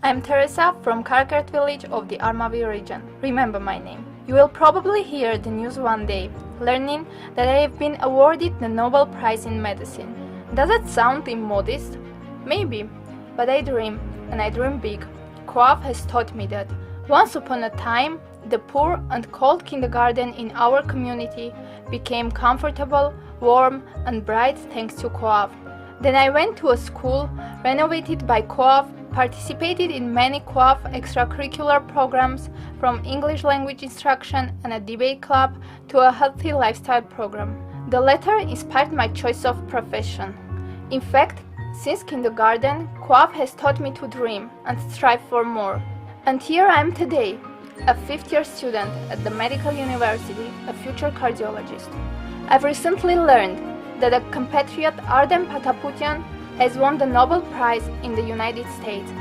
I'm Teresa from Karkert village of the Armavir region. Remember my name. You will probably hear the news one day, learning that I have been awarded the Nobel Prize in Medicine. Does it sound immodest? Maybe, but I dream, and I dream big. COAF has taught me that. Once upon a time, the poor and cold kindergarten in our community became comfortable, warm, and bright thanks to COAF. Then I went to a school renovated by COAF, participated in many COAF extracurricular programs, from English language instruction and a debate club to a healthy lifestyle program. The latter inspired my choice of profession. In fact, since kindergarten, COAF has taught me to dream and strive for more. And here I am today, a fifth-year student at the Medical University, a future cardiologist. I've recently learned that a compatriot, Ardem Pataputian, has won the Nobel Prize in the United States.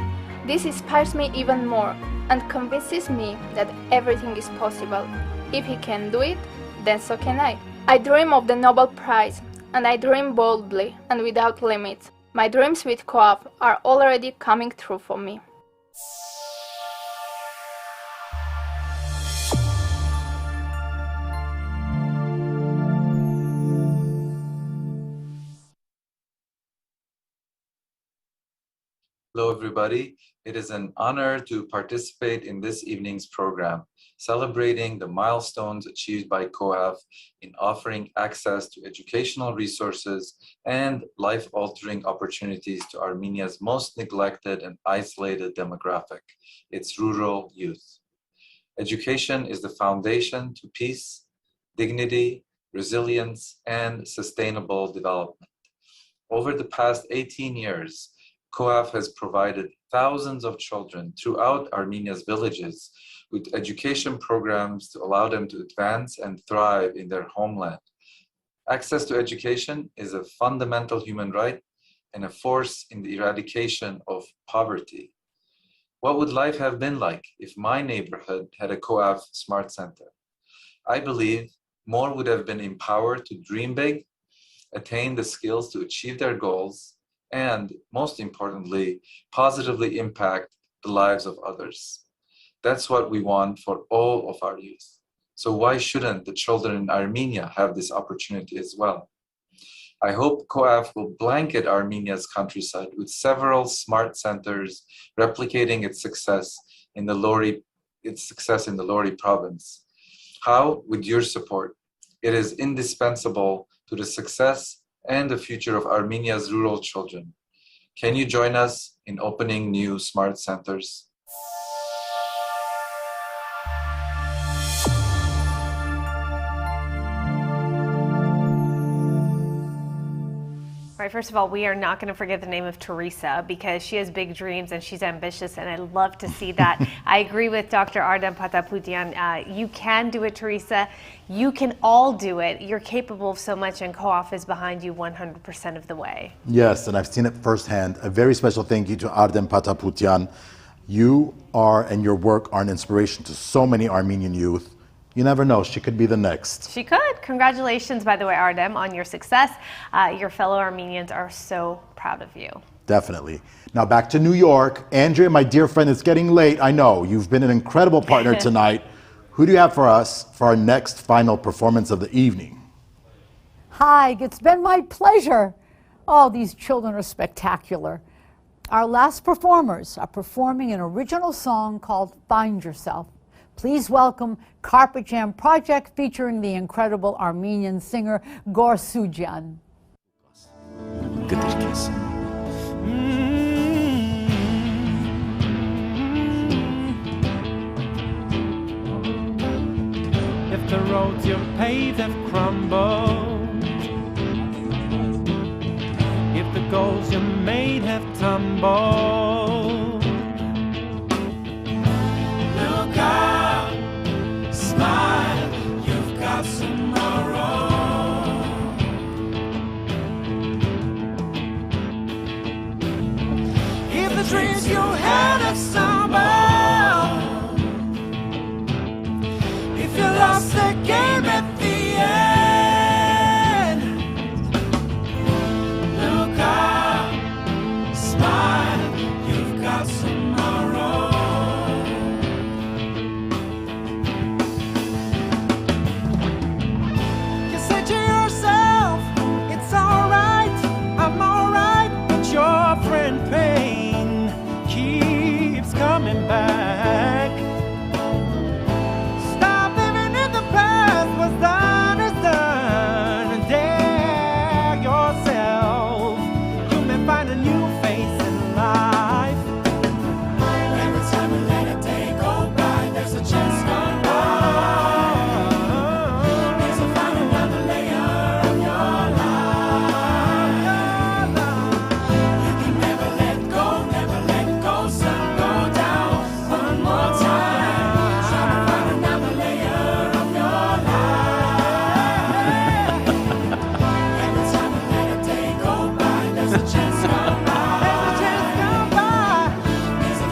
This inspires me even more and convinces me that everything is possible. If he can do it, then so can I. I dream of the Nobel Prize, and I dream boldly and without limits. My dreams with COAF are already coming true for me. Hello, everybody. It is an honor to participate in this evening's program, celebrating the milestones achieved by COAF in offering access to educational resources and life-altering opportunities to Armenia's most neglected and isolated demographic, its rural youth. Education is the foundation to peace, dignity, resilience, and sustainable development. Over the past 18 years, COAF has provided thousands of children throughout Armenia's villages with education programs to allow them to advance and thrive in their homeland. Access to education is a fundamental human right and a force in the eradication of poverty. What would life have been like if my neighborhood had a COAF Smart Center? I believe more would have been empowered to dream big, attain the skills to achieve their goals, and, most importantly, positively impact the lives of others. That's what we want for all of our youth. So why shouldn't the children in Armenia have this opportunity as well? I hope COAF will blanket Armenia's countryside with several smart centers replicating its success in the Lori province. How? With your support. It is indispensable to the success and the future of Armenia's rural children. Can you join us in opening new smart centers? Right, first of all, we are not going to forget the name of Teresa because she has big dreams and she's ambitious, and I love to see that. I agree with Dr. Artem Pataputian. You can do it, Teresa. You can all do it. You're capable of so much, and COAF is behind you 100% of the way. Yes, and I've seen it firsthand. A very special thank you to Artem Pataputian. You are, and your work are an inspiration to so many Armenian youth. You never know, she could be the next. She could. Congratulations, by the way, Artem, on your success. Your fellow Armenians are so proud of you. Definitely. Now back to New York. Andrea, my dear friend, it's getting late. I know, you've been an incredible partner tonight. Who do you have for us for our next final performance of the evening? Hi, it's been my pleasure. Oh, these children are spectacular. Our last performers are performing an original song called Find Yourself. Please welcome Carpet Jam Project featuring the incredible Armenian singer Gor Sujan. If the roads you paved have crumbled, if the goals you made have tumbled, look up, smile, you've got tomorrow. If the dreams you had have stumbled, if you lost the game at the end, look up, smile, you've got tomorrow. You say to yourself, it's alright, I'm alright, but your friend pain keeps coming back. Stop living in the past, what's done is done, and dare yourself. You may find a new face in life. Every time you let a day go by, there's a chance gone by. There's a find another layer of your life. You can never let go, sun go down. One more time, try to find another layer of your life. Every time you let a day go by, there's a chance gone by. There's a chance gone by. There's a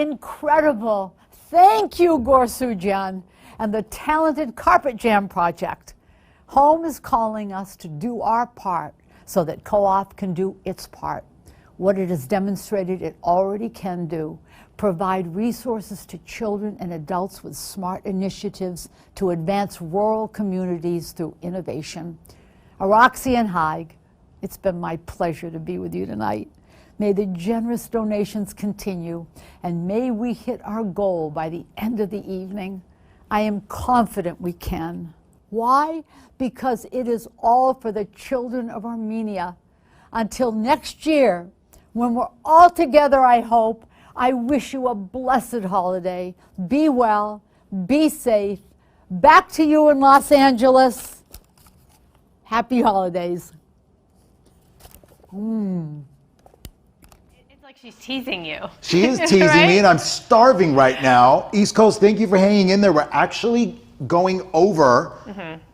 Incredible. Thank you, Gorsujan, and the talented Carpet Jam Project. Home is calling us to do our part so that COAF can do its part. What it has demonstrated it already can do, provide resources to children and adults with smart initiatives to advance rural communities through innovation. Araxi and Haig, it's been my pleasure to be with you tonight. May the generous donations continue, and may we hit our goal by the end of the evening. I am confident we can. Why? Because it is all for the children of Armenia. Until next year, when we're all together, I hope, I wish you a blessed holiday. Be well, be safe. Back to you in Los Angeles. Happy holidays. It's like she's teasing you. She is teasing right? me, and I'm starving right now. East Coast, thank you for hanging in there. We're actually going over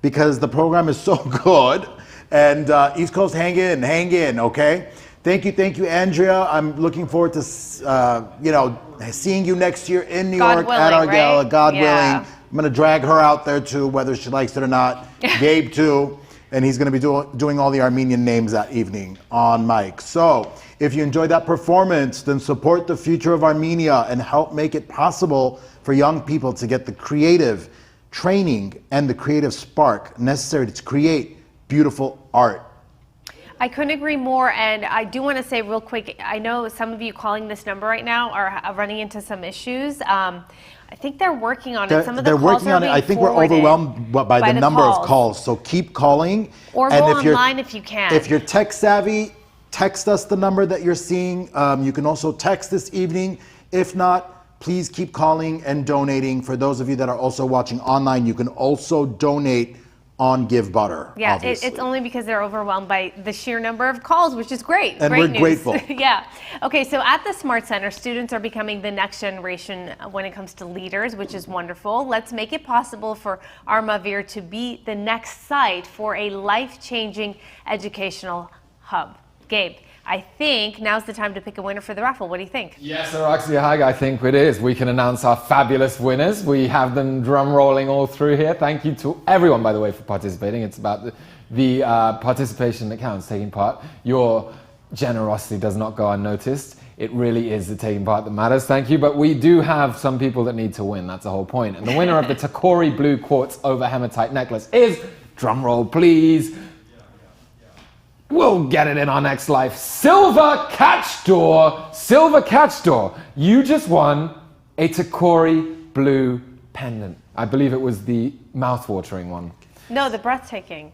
because the program is so good. And East Coast, hang in, okay? Thank you, Andrea. I'm looking forward to, seeing you next year in New York willing, at our right? gala. God Yeah. willing. I'm gonna drag her out there too, whether she likes it or not. Gabe too, and he's gonna be doing all the Armenian names that evening on mic. So if you enjoyed that performance, then support the future of Armenia and help make it possible for young people to get the creative training and the creative spark necessary to create beautiful art. I couldn't agree more, and I do want to say real quick, I know some of you calling this number right now are running into some issues. I think they're working on it. Some of the They're calls working are on it. being I think we're forwarded overwhelmed by the number of calls. So keep calling. Or and go if you're, online if you can. If you're tech savvy, text us the number that you're seeing. You can also text this evening. If not, please keep calling and donating. For those of you that are also watching online, you can also donate on Give Butter. Yeah, it's only because they're overwhelmed by the sheer number of calls, which is great. And great we're news. grateful. Yeah. Okay, so at the Smart Center, students are becoming the next generation when it comes to leaders, which is wonderful. Let's make it possible for Armavir to be the next site for a life-changing educational hub. Gabe, I think now's the time to pick a winner for the raffle. What do you think? Yes, Araxia Haig, I think it is. We can announce our fabulous winners. We have them drum rolling all through here. Thank you to everyone, by the way, for participating. It's about the participation that counts, taking part. Your generosity does not go unnoticed. It really is the taking part that matters. Thank you. But we do have some people that need to win. That's the whole point. And the winner of the Takori Blue Quartz over hematite necklace is, drum roll please, we'll get it in our next life, Silver Catch Door. Silver Catch Door. You just won a Takori Blue pendant. I believe it was the mouth-watering one. No, the breathtaking.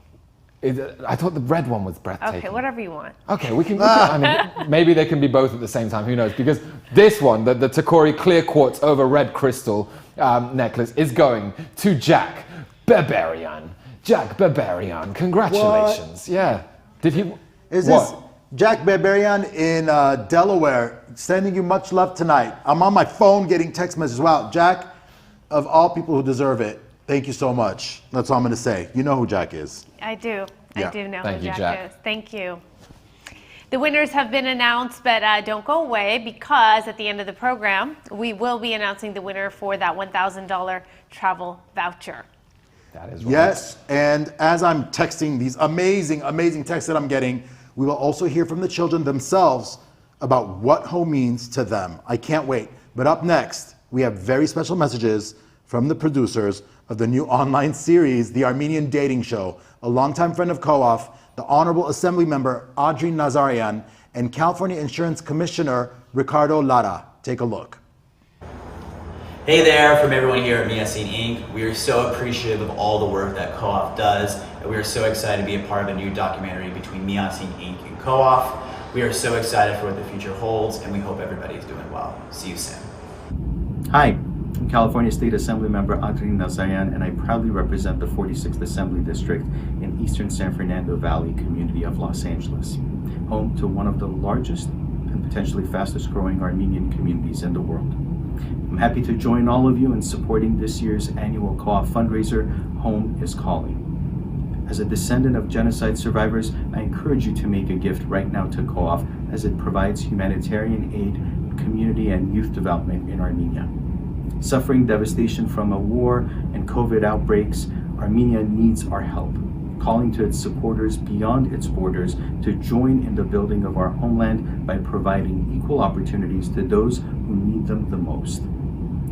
I thought the red one was breathtaking. Okay, whatever you want. Okay, we can I mean, maybe they can be both at the same time, who knows? Because this one, the Takori clear quartz over red crystal necklace is going to Jack Barbarian. Jack Barbarian, congratulations. What? Yeah. Did he? Is this Jack Barbarian in Delaware sending you much love tonight? I'm on my phone getting text messages. Wow, Jack, of all people who deserve it, thank you so much. That's all I'm going to say. You know who Jack is. I do. Yeah. I do know Thank who you, Jack Jack. is. Thank you. The winners have been announced, but don't go away, because at the end of the program, we will be announcing the winner for that $1,000 travel voucher. That is right. Yes, and as I'm texting these amazing, amazing texts that I'm getting, we will also hear from the children themselves about what home means to them. I can't wait. But up next, we have very special messages from the producers of the new online series, The Armenian Dating Show, a longtime friend of COAF, the Honorable Assembly Member Audrey Nazarian, and California Insurance Commissioner Ricardo Lara. Take a look. Hey there, from everyone here at Miasin Inc. We are so appreciative of all the work that COAF does, and we are so excited to be a part of a new documentary between Miasin Inc. and COAF. We are so excited for what the future holds, and we hope everybody is doing well. See you soon. Hi, I'm California State Assembly Member Audrey Nazarian, and I proudly represent the 46th Assembly District in Eastern San Fernando Valley community of Los Angeles, home to one of the largest and potentially fastest growing Armenian communities in the world. I'm happy to join all of you in supporting this year's annual COAF fundraiser, Home is Calling. As a descendant of genocide survivors, I encourage you to make a gift right now to COAF, as it provides humanitarian aid community and youth development in Armenia. Suffering devastation from a war and COVID outbreaks, Armenia needs our help, calling to its supporters beyond its borders to join in the building of our homeland by providing equal opportunities to those who need them the most.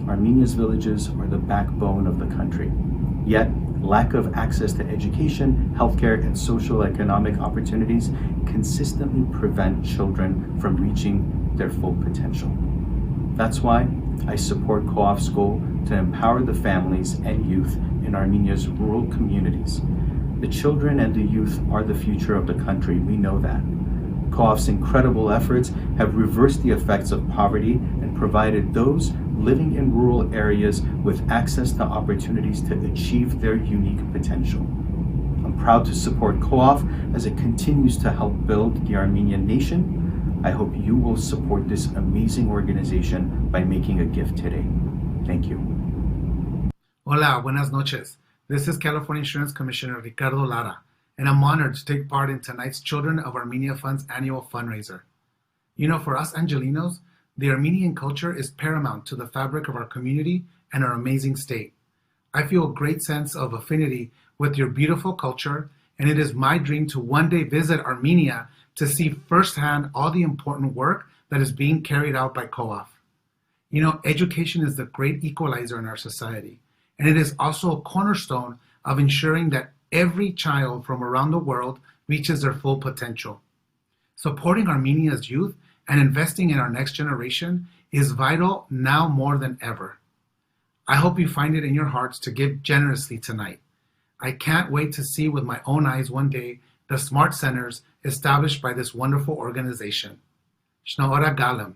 Armenia's villages are the backbone of the country. Yet, lack of access to education, healthcare, and social economic opportunities consistently prevent children from reaching their full potential. That's why I support COAF's goal to empower the families and youth in Armenia's rural communities. The children and the youth are the future of the country, we know that. COAF's incredible efforts have reversed the effects of poverty and provided those living in rural areas with access to opportunities to achieve their unique potential. I'm proud to support COAF as it continues to help build the Armenian nation. I hope you will support this amazing organization by making a gift today. Thank you. Hola, buenas noches. This is California Insurance Commissioner Ricardo Lara, and I'm honored to take part in tonight's Children of Armenia Fund's annual fundraiser. You know, for us Angelinos, the Armenian culture is paramount to the fabric of our community and our amazing state. I feel a great sense of affinity with your beautiful culture, and it is my dream to one day visit Armenia to see firsthand all the important work that is being carried out by COAF. You know, education is the great equalizer in our society, and it is also a cornerstone of ensuring that every child from around the world reaches their full potential. Supporting Armenia's youth and investing in our next generation is vital now more than ever. I hope you find it in your hearts to give generously tonight. I can't wait to see with my own eyes one day the smart centers established by this wonderful organization. Shnaora Galem.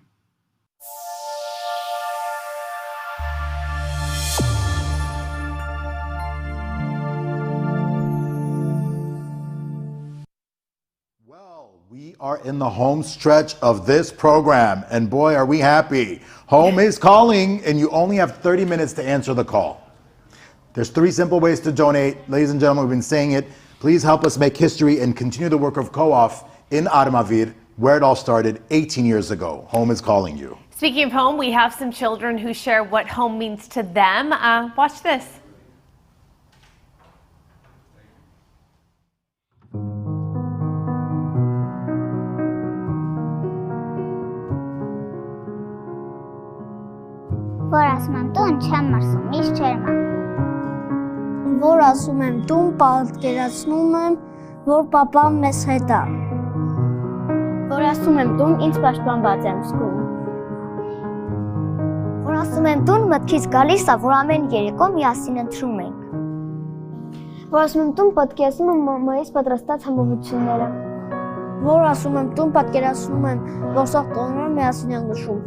We are in the home stretch of this program, and boy, are we happy. Home is calling, and you only have 30 minutes to answer the call. There's 3 simple ways to donate. Ladies and gentlemen, we've been saying it. Please help us make history and continue the work of COAF in Armavir, where it all started 18 years ago. Home is calling you. Speaking of home, we have some children who share what home means to them. Watch this. Որ ասում եմ տուն, չեմ մրսում, միշտ չերմ եմ։ Որ ասում եմ տուն, պատկերացնում եմ, որ պապան մեզ հետ է։ Որ ասում եմ տուն, ինձ պաշտպանված եմ զգում։ Որ ասում եմ տուն, մտքից գալիս է, որ ամեն երեկո միասին ընթրում ենք։ Որ ասում եմ տուն, պատկերացնում եմ մայիս պատրաստած համովությունները։ Որ ասում եմ տուն, պատկերացնում եմ, որ սաղ տոները միասին են նշում։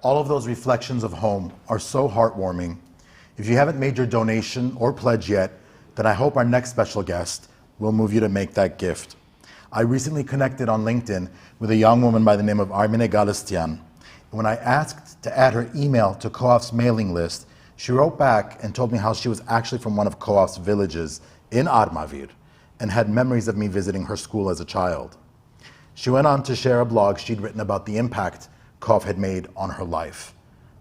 All of those reflections of home are so heartwarming. If you haven't made your donation or pledge yet, then I hope our next special guest will move you to make that gift. I recently connected on LinkedIn with a young woman by the name of Armenia Galistyan. When I asked to add her email to COAF's mailing list, she wrote back and told me how she was actually from one of COAF's villages in Armavir and had memories of me visiting her school as a child. She went on to share a blog she'd written about the impact COAF had made on her life.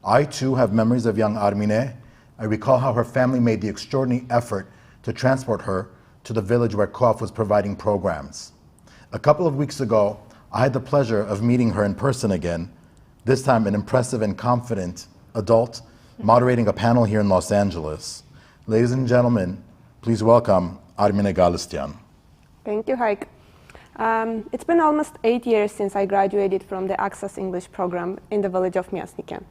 I too have memories of young Armine. I recall how her family made the extraordinary effort to transport her to the village where COAF was providing programs. A couple of weeks ago, I had the pleasure of meeting her in person again, this time an impressive and confident adult moderating a panel here in Los Angeles. Ladies and gentlemen, please welcome Armenia Galistyan. Thank you, Haik. It's been almost 8 years since I graduated from the Access English program in the village of Myasniki.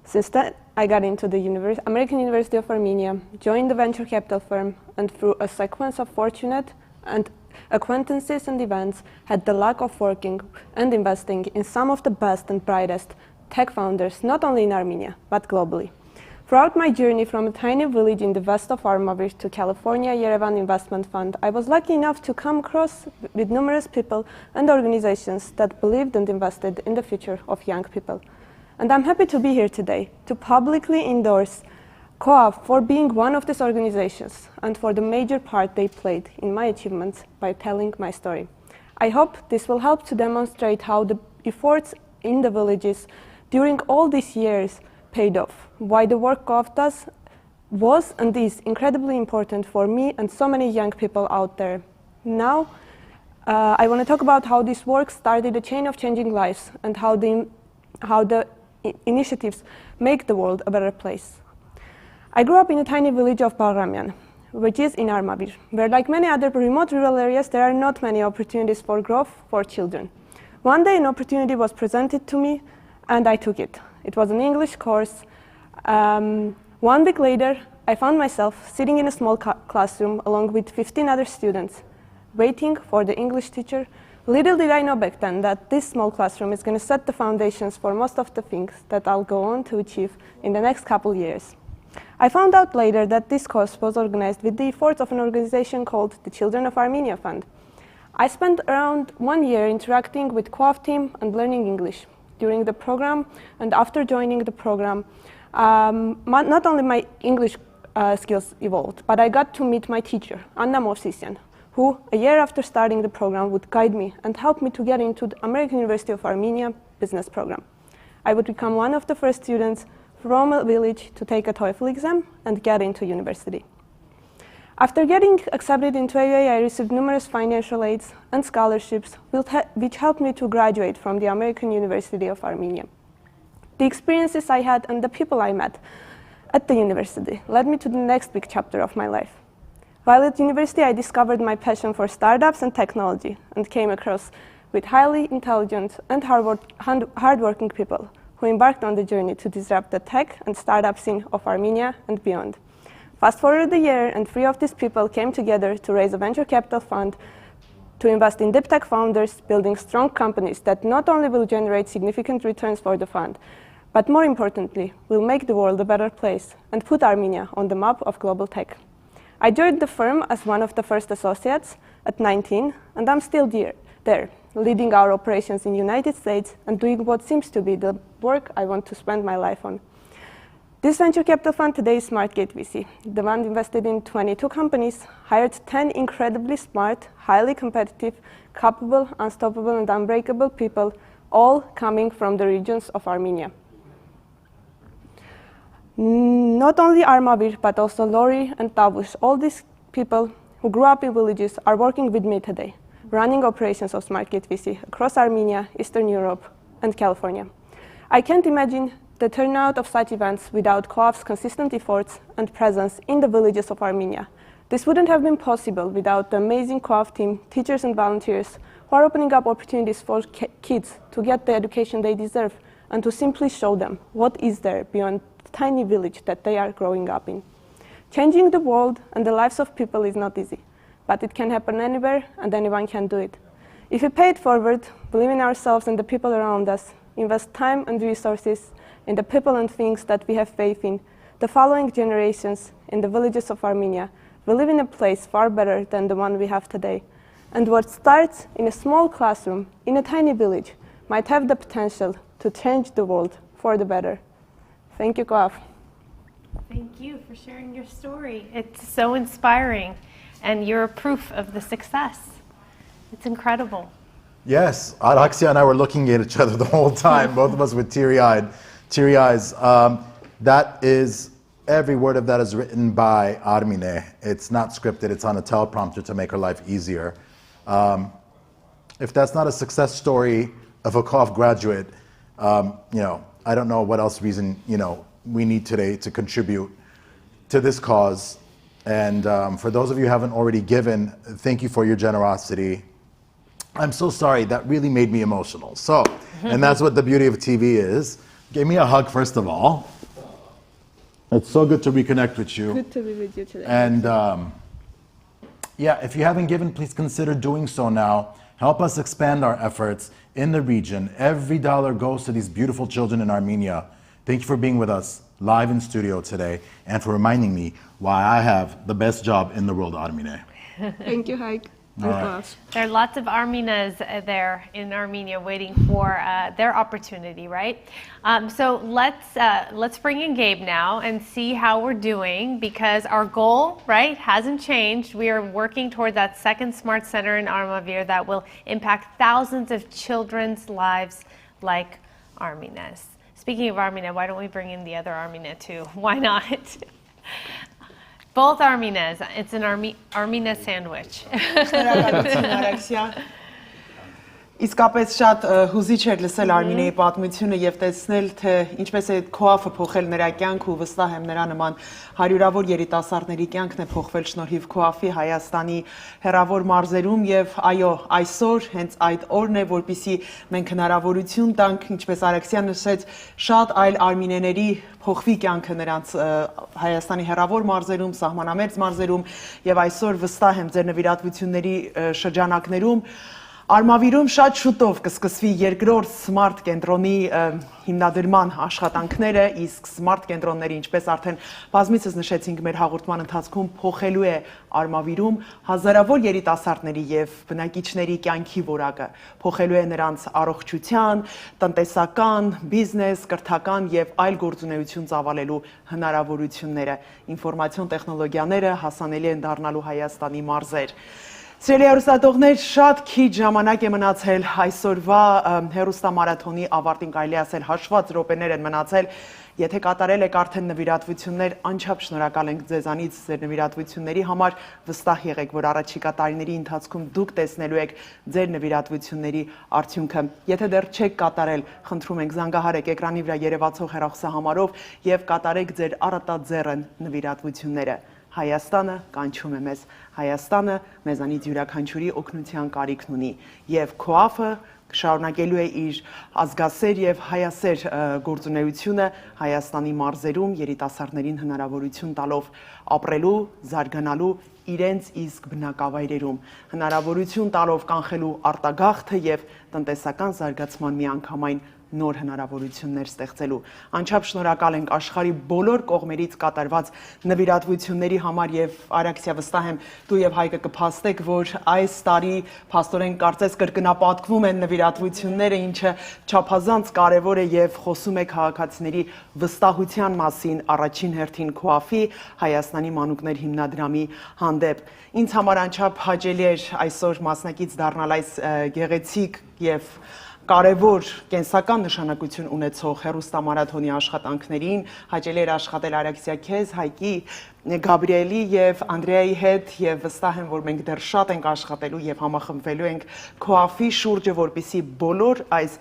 Since then, I got into the American University of Armenia, joined the venture capital firm, and through a sequence of fortunate and acquaintances and events, had the luck of working and investing in some of the best and brightest tech founders, not only in Armenia, but globally. Throughout my journey from a tiny village in the west of Armavir to California Yerevan Investment Fund, I was lucky enough to come across with numerous people and organizations that believed and invested in the future of young people. And I'm happy to be here today to publicly endorse COAF for being one of these organizations and for the major part they played in my achievements by telling my story. I hope this will help to demonstrate how the efforts in the villages during all these years paid off, why the work COAF does was and is incredibly important for me and so many young people out there. Now, I want to talk about how this work started a chain of changing lives and how the initiatives make the world a better place. I grew up in a tiny village of Bagramian, which is in Armavir, where like many other remote rural areas, there are not many opportunities for growth for children. One day an opportunity was presented to me and I took it. It was an English course. 1 week later, I found myself sitting in a small classroom along with 15 other students, waiting for the English teacher. Little did I know back then that this small classroom is going to set the foundations for most of the things that I'll go on to achieve in the next couple years. I found out later that this course was organized with the efforts of an organization called the Children of Armenia Fund. I spent around 1 year interacting with COAF team and learning English during the program, and after joining the program, not only my English skills evolved, but I got to meet my teacher, Anna Movsisyan, who, a year after starting the program, would guide me and help me to get into the American University of Armenia business program. I would become one of the first students from a village to take a TOEFL exam and get into university. After getting accepted into AUA, I received numerous financial aids and scholarships, which helped me to graduate from the American University of Armenia. The experiences I had and the people I met at the university led me to the next big chapter of my life. While at university, I discovered my passion for startups and technology and came across with highly intelligent and hardworking people who embarked on the journey to disrupt the tech and startup scene of Armenia and beyond. Fast forward a year, and 3 of these people came together to raise a venture capital fund to invest in deep tech founders, building strong companies that not only will generate significant returns for the fund, but more importantly, will make the world a better place and put Armenia on the map of global tech. I joined the firm as one of the first associates at 19, and I'm still there, leading our operations in the United States and doing what seems to be the work I want to spend my life on. This venture capital fund today is SmartGate VC. The fund invested in 22 companies, hired 10 incredibly smart, highly competitive, capable, unstoppable, and unbreakable people, all coming from the regions of Armenia. Not only Armavir, but also Lori and Tavush, all these people who grew up in villages are working with me today, running operations of SmartGate VC across Armenia, Eastern Europe, and California. I can't imagine the turnout of such events without COAF's consistent efforts and presence in the villages of Armenia. This wouldn't have been possible without the amazing COAF team, teachers and volunteers who are opening up opportunities for kids to get the education they deserve and to simply show them what is there beyond the tiny village that they are growing up in. Changing the world and the lives of people is not easy, but it can happen anywhere and anyone can do it. If we pay it forward, believe in ourselves and the people around us, invest time and resources in the people and things that we have faith in, the following generations in the villages of Armenia will live in a place far better than the one we have today. And what starts in a small classroom in a tiny village might have the potential to change the world for the better. Thank you, COAF. Thank you for sharing your story. It's so inspiring, and you're a proof of the success. It's incredible. Yes, Araxia and I were looking at each other the whole time, both of us with teary eyes. That is, every word of that is written by Armine. It's not scripted, it's on a teleprompter to make her life easier. If that's not a success story of a COAF graduate, I don't know what else reason, we need today to contribute to this cause. And for those of you who haven't already given, thank you for your generosity. I'm so sorry, that really made me emotional. So, and that's what the beauty of TV is. Give me a hug, first of all. It's so good to reconnect with you. Good to be with you today. And if you haven't given, please consider doing so now. Help us expand our efforts in the region. Every dollar goes to these beautiful children in Armenia. Thank you for being with us live in studio today and for reminding me why I have the best job in the world, Armine. Thank you, Haik. There are lots of Arminas there in Armenia waiting for their opportunity, right? So let's bring in Gabe now and see how we're doing, because our goal, right, hasn't changed. We are working toward that second Smart Center in Armavir that will impact thousands of children's lives like Armina's. Speaking of Armina, why don't we bring in the other Armina too? Why not? Both Arminas. It's an Armina sandwich. Իսկապես շատ հուզիչ էր լսել Արմինեի պատմությունը եւ տեսնել, թե ինչպես է COAF-ը փոխել նրա կյանքը, ու վստահ եմ նրա նման հարյուրավոր երիտասարդների կյանքն է փոխվել շնորհիվ COAF-ի Հայաստանի հեռավոր մարզերում, եւ այո, այսօր հենց այդ օրն է, որպիսի մենք հնարավորություն տանք, ինչպես Արաքսյան նշեց, շատ այլ արմինեների փոխվի կյանքը նրանց Հայաստանի հեռավոր մարզերում, սահմանամերձ մարզերում, եւ այսօր վստահ եմ ձեր նվիրատվությունների շրջանակներում Արմավիրում շատ շուտով կսկսվի երկրորդ սմարթ կենտրոնի հիմնադրման աշխատանքները, իսկ սմարթ կենտրոնների, ինչպես արդեն բազմիցս նշեցինք մեր հաղորդման ընթացքում, փոխելու է Արմավիրում հազարավոր երիտասարդների եւ բնակիչների կյանքի որակը, փոխելու է նրանց առողջության, տնտեսական, բիզնես, կրթական եւ այլ գործունեություն ծավալելու հնարավորությունները, ինֆորմացիոն տեխնոլոգիաները հասանելի են դառնալու Հայաստանի մարզեր։ Սիրելի հեռուստադիտողներ, շատ քիչ ժամանակ է մնացել այսօրվա հեռուստամարաթոնի ավարտին, կարելի ասել հաշված րոպեներ են մնացել։ Եթե կատարել եք արդեն նվիրատվություններ, անչափ շնորհակալ ենք ձեզանից ձեր նվիրատվությունների համար, վստահ եղեք, որ առաջիկա տարիների ընթացքում դուք տեսնելու եք ձեր նվիրատվությունների արդյունքը։ Եթե դեռ չեք կատարել, խնդրում ենք զանգահարեք էկրանի վրա երևացող հեռախոսահամարով եւ կատարեք ձեր առատաձեռն նվիրատվությունները։ Հայաստանը կանչում է մեզ, Հայաստանը մեզանից յուրաքանչյուրի օգնության կարիքն ունի, եւ COAF-ը շարունակելու է իր ազգասեր եւ հայասեր գործունեությունը Հայաստանի մարզերում երիտասարդներին հնարավորություն տալով ապրելու, զարգանալու իրենց իսկ բնակավայրերում, հնարավորություն տալով կանխելու արտագաղթը եւ տնտեսական զարգացման միանգամայն նոր հնարավորություններ ստեղծելու։ Անչափ շնորհակալ ենք աշխարհի բոլոր կողմերից կատարված նվիրատվությունների համար եւ Արաքսիա, վստահ եմ դու եւ Հայկը կփաստեք, որ այս տարի փաստորեն կարծես կրկնապատկվում են նվիրատվությունները, ինչը չափազանց կարեւոր է եւ խոսում է քաղաքացիների վստահության մասին առաջին հերթին COAF-ի Հայաստանի մանուկներ հիմնադրամի հանդեպ։ Ինձ համար անչափ հաճելի էր այսօր մասնակից դառնալ այս գեղեցիկ եւ կարևոր կենսական նշանակություն ունեցող հեռուստամարաթոնի աշխատանքներին, հաճելի էր աշխատել Արաքսիա քեզ, Հայկի, Գաբրիելի եւ Անդրեայի հետ, եւ վստահ եմ, որ մենք դեռ շատ ենք աշխատելու եւ համախմբվելու ենք COAF-ի շուրջը, որպիսի բոլոր այս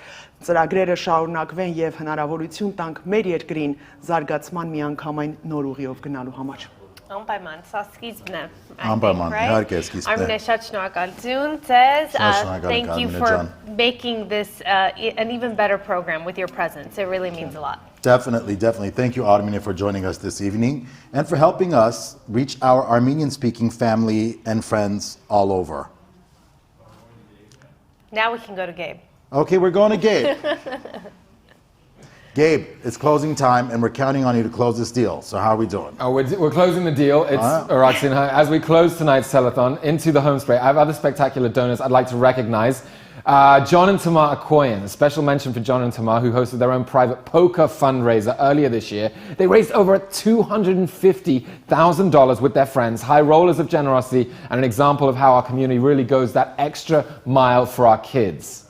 ծրագրերը շարունակվեն եւ հնարավորություն տանք մեր երկրին զարգացման միանգամայն նոր ուղիով գնալու համար։ Անպայման, սա սկիզբն է, Անպայման, իհարկե սկիզբն է։ Armina, շատ շնորհակալություն ձեզ. Thank you for making this an even better program with your presence. It really means a lot. Definitely, definitely. Thank you, Armenia, for joining us this evening and for helping us reach our Armenian-speaking family and friends all over. Now we can go to Gabe. Okay, we're going to Gabe. Gabe, it's closing time, and we're counting on you to close this deal. So how are we doing? Oh, we're closing the deal. It's Araxin. As we close tonight's telethon into the home spray, I have other spectacular donors I'd like to recognize. John and Tamar Akoyan, a special mention for John and Tamar, who hosted their own private poker fundraiser earlier this year. They raised over $250,000 with their friends, high rollers of generosity, and an example of how our community really goes that extra mile for our kids.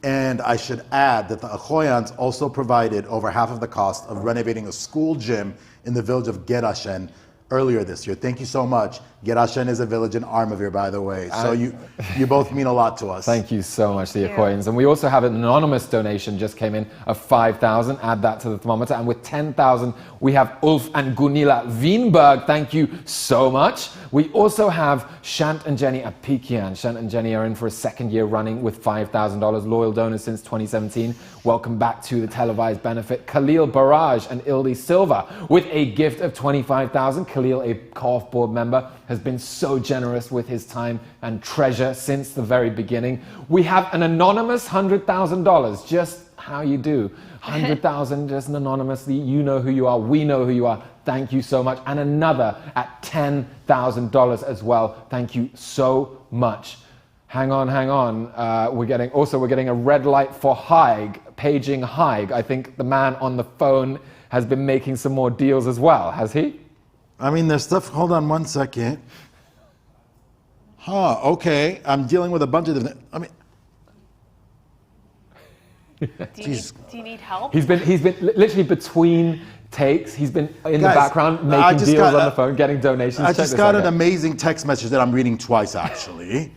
And I should add that the Akoyans also provided over half of the cost of renovating a school gym in the village of Gerashen earlier this year. Thank you so much. Gerashen is a village in Armavir, by the way. So you both mean a lot to us. Thank you so much, the Akoyans. And we also have an anonymous donation just came in of 5,000. Add that to the thermometer. And with 10,000, we have Ulf and Gunilla Wienberg. Thank you so much. We also have Shant and Jenny Apikian. Shant and Jenny are in for a second year running with $5,000, loyal donors since 2017. Welcome back to the televised benefit. Khalil Barrage and Ildi Silva with a gift of $25,000. Khalil, a COAF board member, has been so generous with his time and treasure since the very beginning. We have an anonymous $100,000, just how you do. 100,000 just anonymously. You know who you are. We know who you are. Thank you so much. And another at $10,000 as well. Thank you so much. Hang on. We're getting a red light for Haig, paging Haig. I think the man on the phone has been making some more deals as well, has he? I mean, there's stuff. Hold on 1 second. Okay. I'm dealing with a bunch of different. I mean, do you need help? He's been literally between takes. He's been in the background making deals on the phone, getting donations. I just got an amazing text message that I'm reading twice, actually.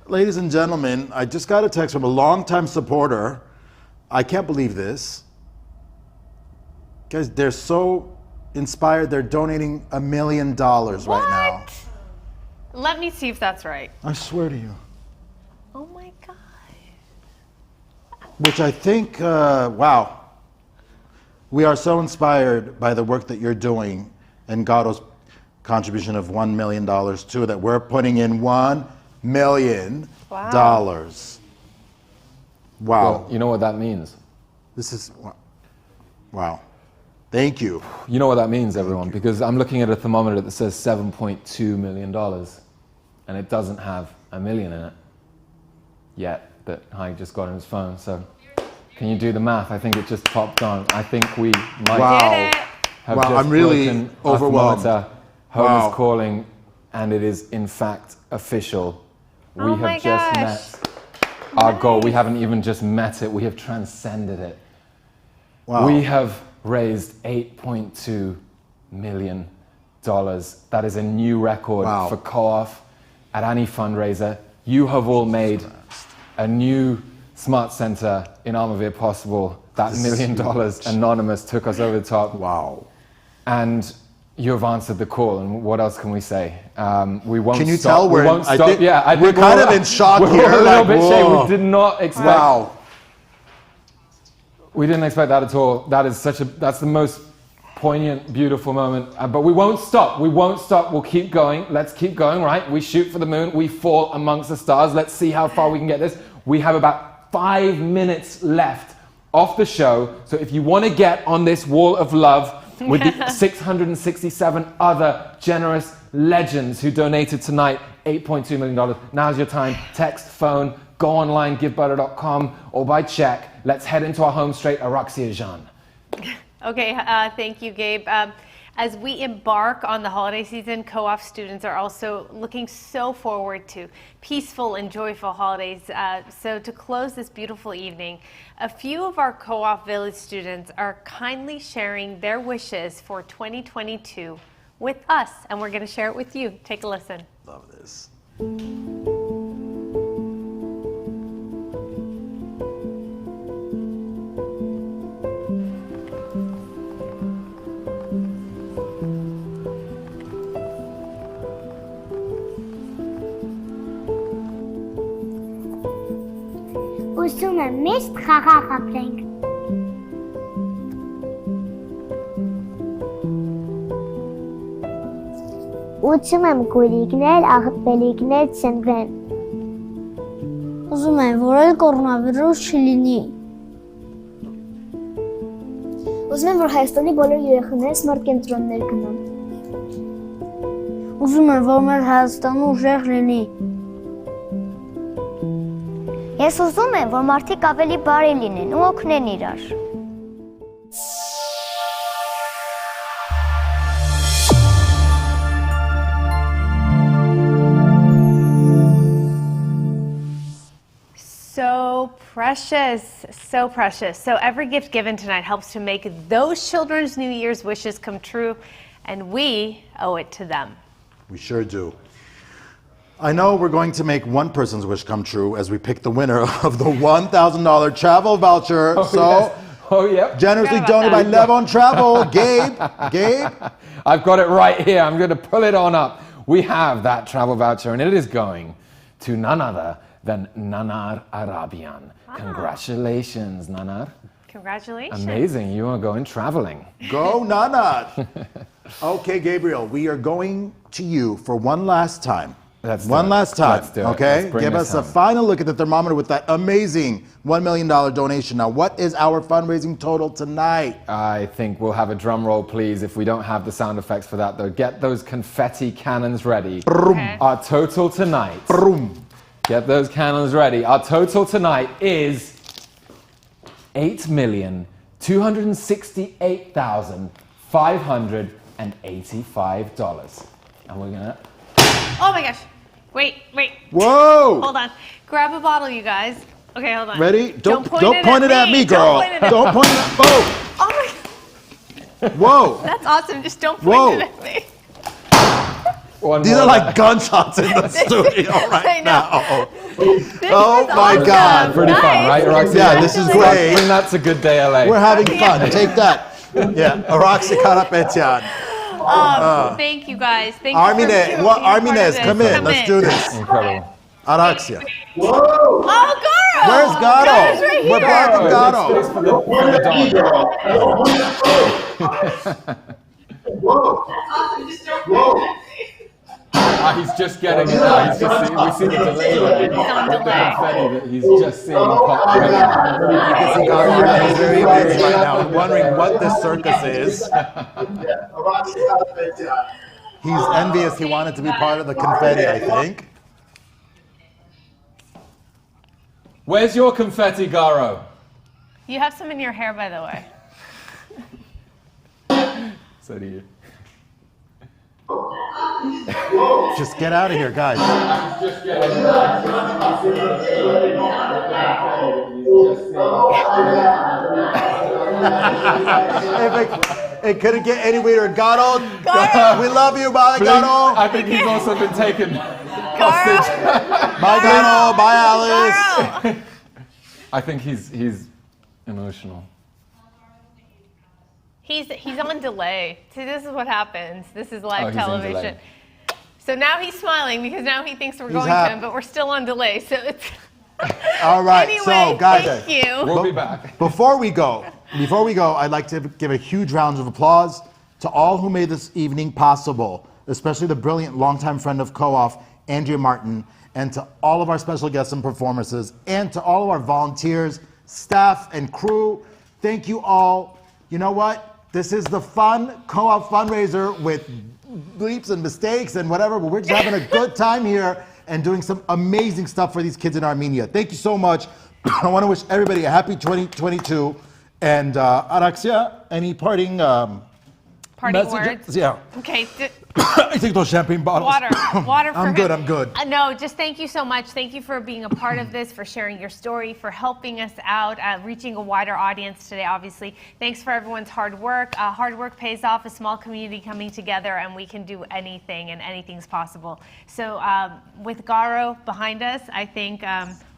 Ladies and gentlemen, I just got a text from a longtime supporter. I can't believe this. Guys, they're so inspired. They're donating $1 million right now. Let me see if that's right. I swear to you. Oh my God. Which I think, wow. We are so inspired by the work that you're doing and Gado's contribution of $1 million too, that we're putting in $1 million. Wow. Well, you know what that means? This is, wow. Thank you. You know what that means, everyone, because I'm looking at a thermometer that says $7.2 million, and it doesn't have $1 million in it yet, that Haig just got on his phone. So can you do the math? I think it just popped on. I think we might have just I'm really broken overwhelmed. our thermometer. Home is calling, and it is in fact official. We have just met our goal. We haven't even just met it, we have transcended it. Wow. We have raised $8.2 million. That is a new record for COAF at any fundraiser. You have all made a new smart center in Armenia possible. That $1 million anonymous took us over the top. Wow. And you have answered the call, and what else can we say? We won't Can you stop. tell we won't stop. I we're think kind of in shock we're here. a little like, bit whoa. shaken. We did not expect. Wow. We didn't expect that at all. That's the most poignant, beautiful moment. But we won't stop. We won't stop. We'll keep going. Let's keep going, right? We shoot for the moon. We fall amongst the stars. Let's see how far we can get this. We have about 5 minutes left of the show. So if you want to get on this wall of love with the 667 other generous legends who donated tonight, $8.2 million. Now's your time. Text, phone, go online, givebutter.com, or by check. Let's head into our home straight, Araxia Jean. Okay, thank you, Gabe. As we embark on the holiday season, COAF students are also looking so forward to peaceful and joyful holidays. So to close this beautiful evening, a few of our COAF Village students are kindly sharing their wishes for 2022 with us, and we're going to share it with you. Take a listen. Love this. Ուզում եմ միշտ խաղաղ ապրենք։ Ուզում եմ գույրիկներ, աղբելիկներ ցնվեն։ Ուզում եմ, որ կորոնավիրուս չլինի։ Ուզում եմ, որ Հայաստանի բոլոր երեխաները սմարթ կենտրոններ գնան։ Ուզում եմ, որ մեր Հայաստանը ուժեղ լինի։ Ես ուզում եմ, որ մարդիկ ավելի բարի լինեն ու օգնեն իրար։ So precious, so precious. So every gift given tonight helps to make those children's New Year's wishes come true, and we owe it to them. We sure do. I know we're going to make one person's wish come true as we pick the winner of the $1,000 travel voucher. Generously donated by Levon Travel. Gabe? I've got it right here. I'm going to pull it on up. We have that travel voucher, and it is going to none other than Nanar Arabian. Wow. Congratulations, Nanar. Congratulations. Amazing. You are going traveling. Go, Nanar. Okay, Gabriel, we are going to you for one last time. Let's do one it. last time. Let's do it. Okay? Let's bring Give this us a home. final look at the thermometer with that amazing $1 million donation. Now, what is our fundraising total tonight? I think we'll have a drum roll, please, if we don't have the sound effects for that, though. Get those confetti cannons ready. Okay. Our total tonight. Get those cannons ready. Our total tonight is $8,268,585. And we're gonna... Oh my gosh. Wait. Whoa! Hold on. Grab a bottle, you guys. Okay, hold on. Ready? Don't point it at me, Don't girl. point it at Don't me. point it at Oh my god. Whoa! That's awesome. Just don't point it at me. These are like gunshots in the studio I right know. now. Oh my awesome. God. Pretty fun, right, Roxy? Yeah, this is great. Bring that to Good Day LA. We're having fun. Take that. Yeah, Roxy Karapetyan. Thank you guys. Thank Armines, you for being part of Armines, this. come in. Let's do this. Incredible. Araxia. Oh, Garo! Where's Garo? Garo's right We're here. blocking Garo. He's just getting it now. He's just seeing, we see the delay there. He's on delay. That he's just seeing pop right now. You can see Garo is very busy right now, wondering what this circus is. He's envious. He wanted to be part of the confetti, I think. Where's your confetti, Garo? You have some in your hair, by the way. So do you. Just get out of here, guys. It couldn't get any weirder. Garo, we love you. Bye, Garo. I think he's also been taken hostage. Bye, Garo. Bye, Alice. I think he's emotional. He's on delay. See, this is what happens. This is live he's in television. delay. So now he's smiling because now he thinks we're He's going happy. to him, but we're still on delay. So it's All right, anyway, so guys, thank you. We'll be back. Before we go, I'd like to give a huge round of applause to all who made this evening possible, especially the brilliant longtime friend of COAF, Andrea Martin, and to all of our special guests and performances, and to all of our volunteers, staff, and crew. Thank you all. You know what? This is the fun COAF fundraiser with bleeps and mistakes and whatever, but we're just having a good time here and doing some amazing stuff for these kids in Armenia. Thank you so much. I want to wish everybody a happy 2022. And Araxia, any parting Parting messages? words? Yeah. Okay. I take those champagne bottles. Water for I'm him. good, I'm good. No, just thank you so much. Thank you for being a part of this, for sharing your story, for helping us out, reaching a wider audience today, obviously. Thanks for everyone's hard work. Hard work pays off, a small community coming together, and we can do anything, and anything's possible. So with Garo behind us, I think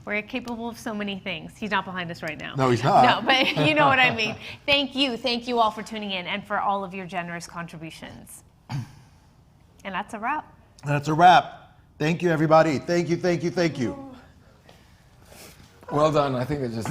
we're capable of so many things. He's not behind us right now. No, he's not. No, but you know what I mean. Thank you all for tuning in and for all of your generous contributions. And that's a wrap. That's a wrap. Thank you, everybody. Thank you, thank you, thank you. Well done. I think it just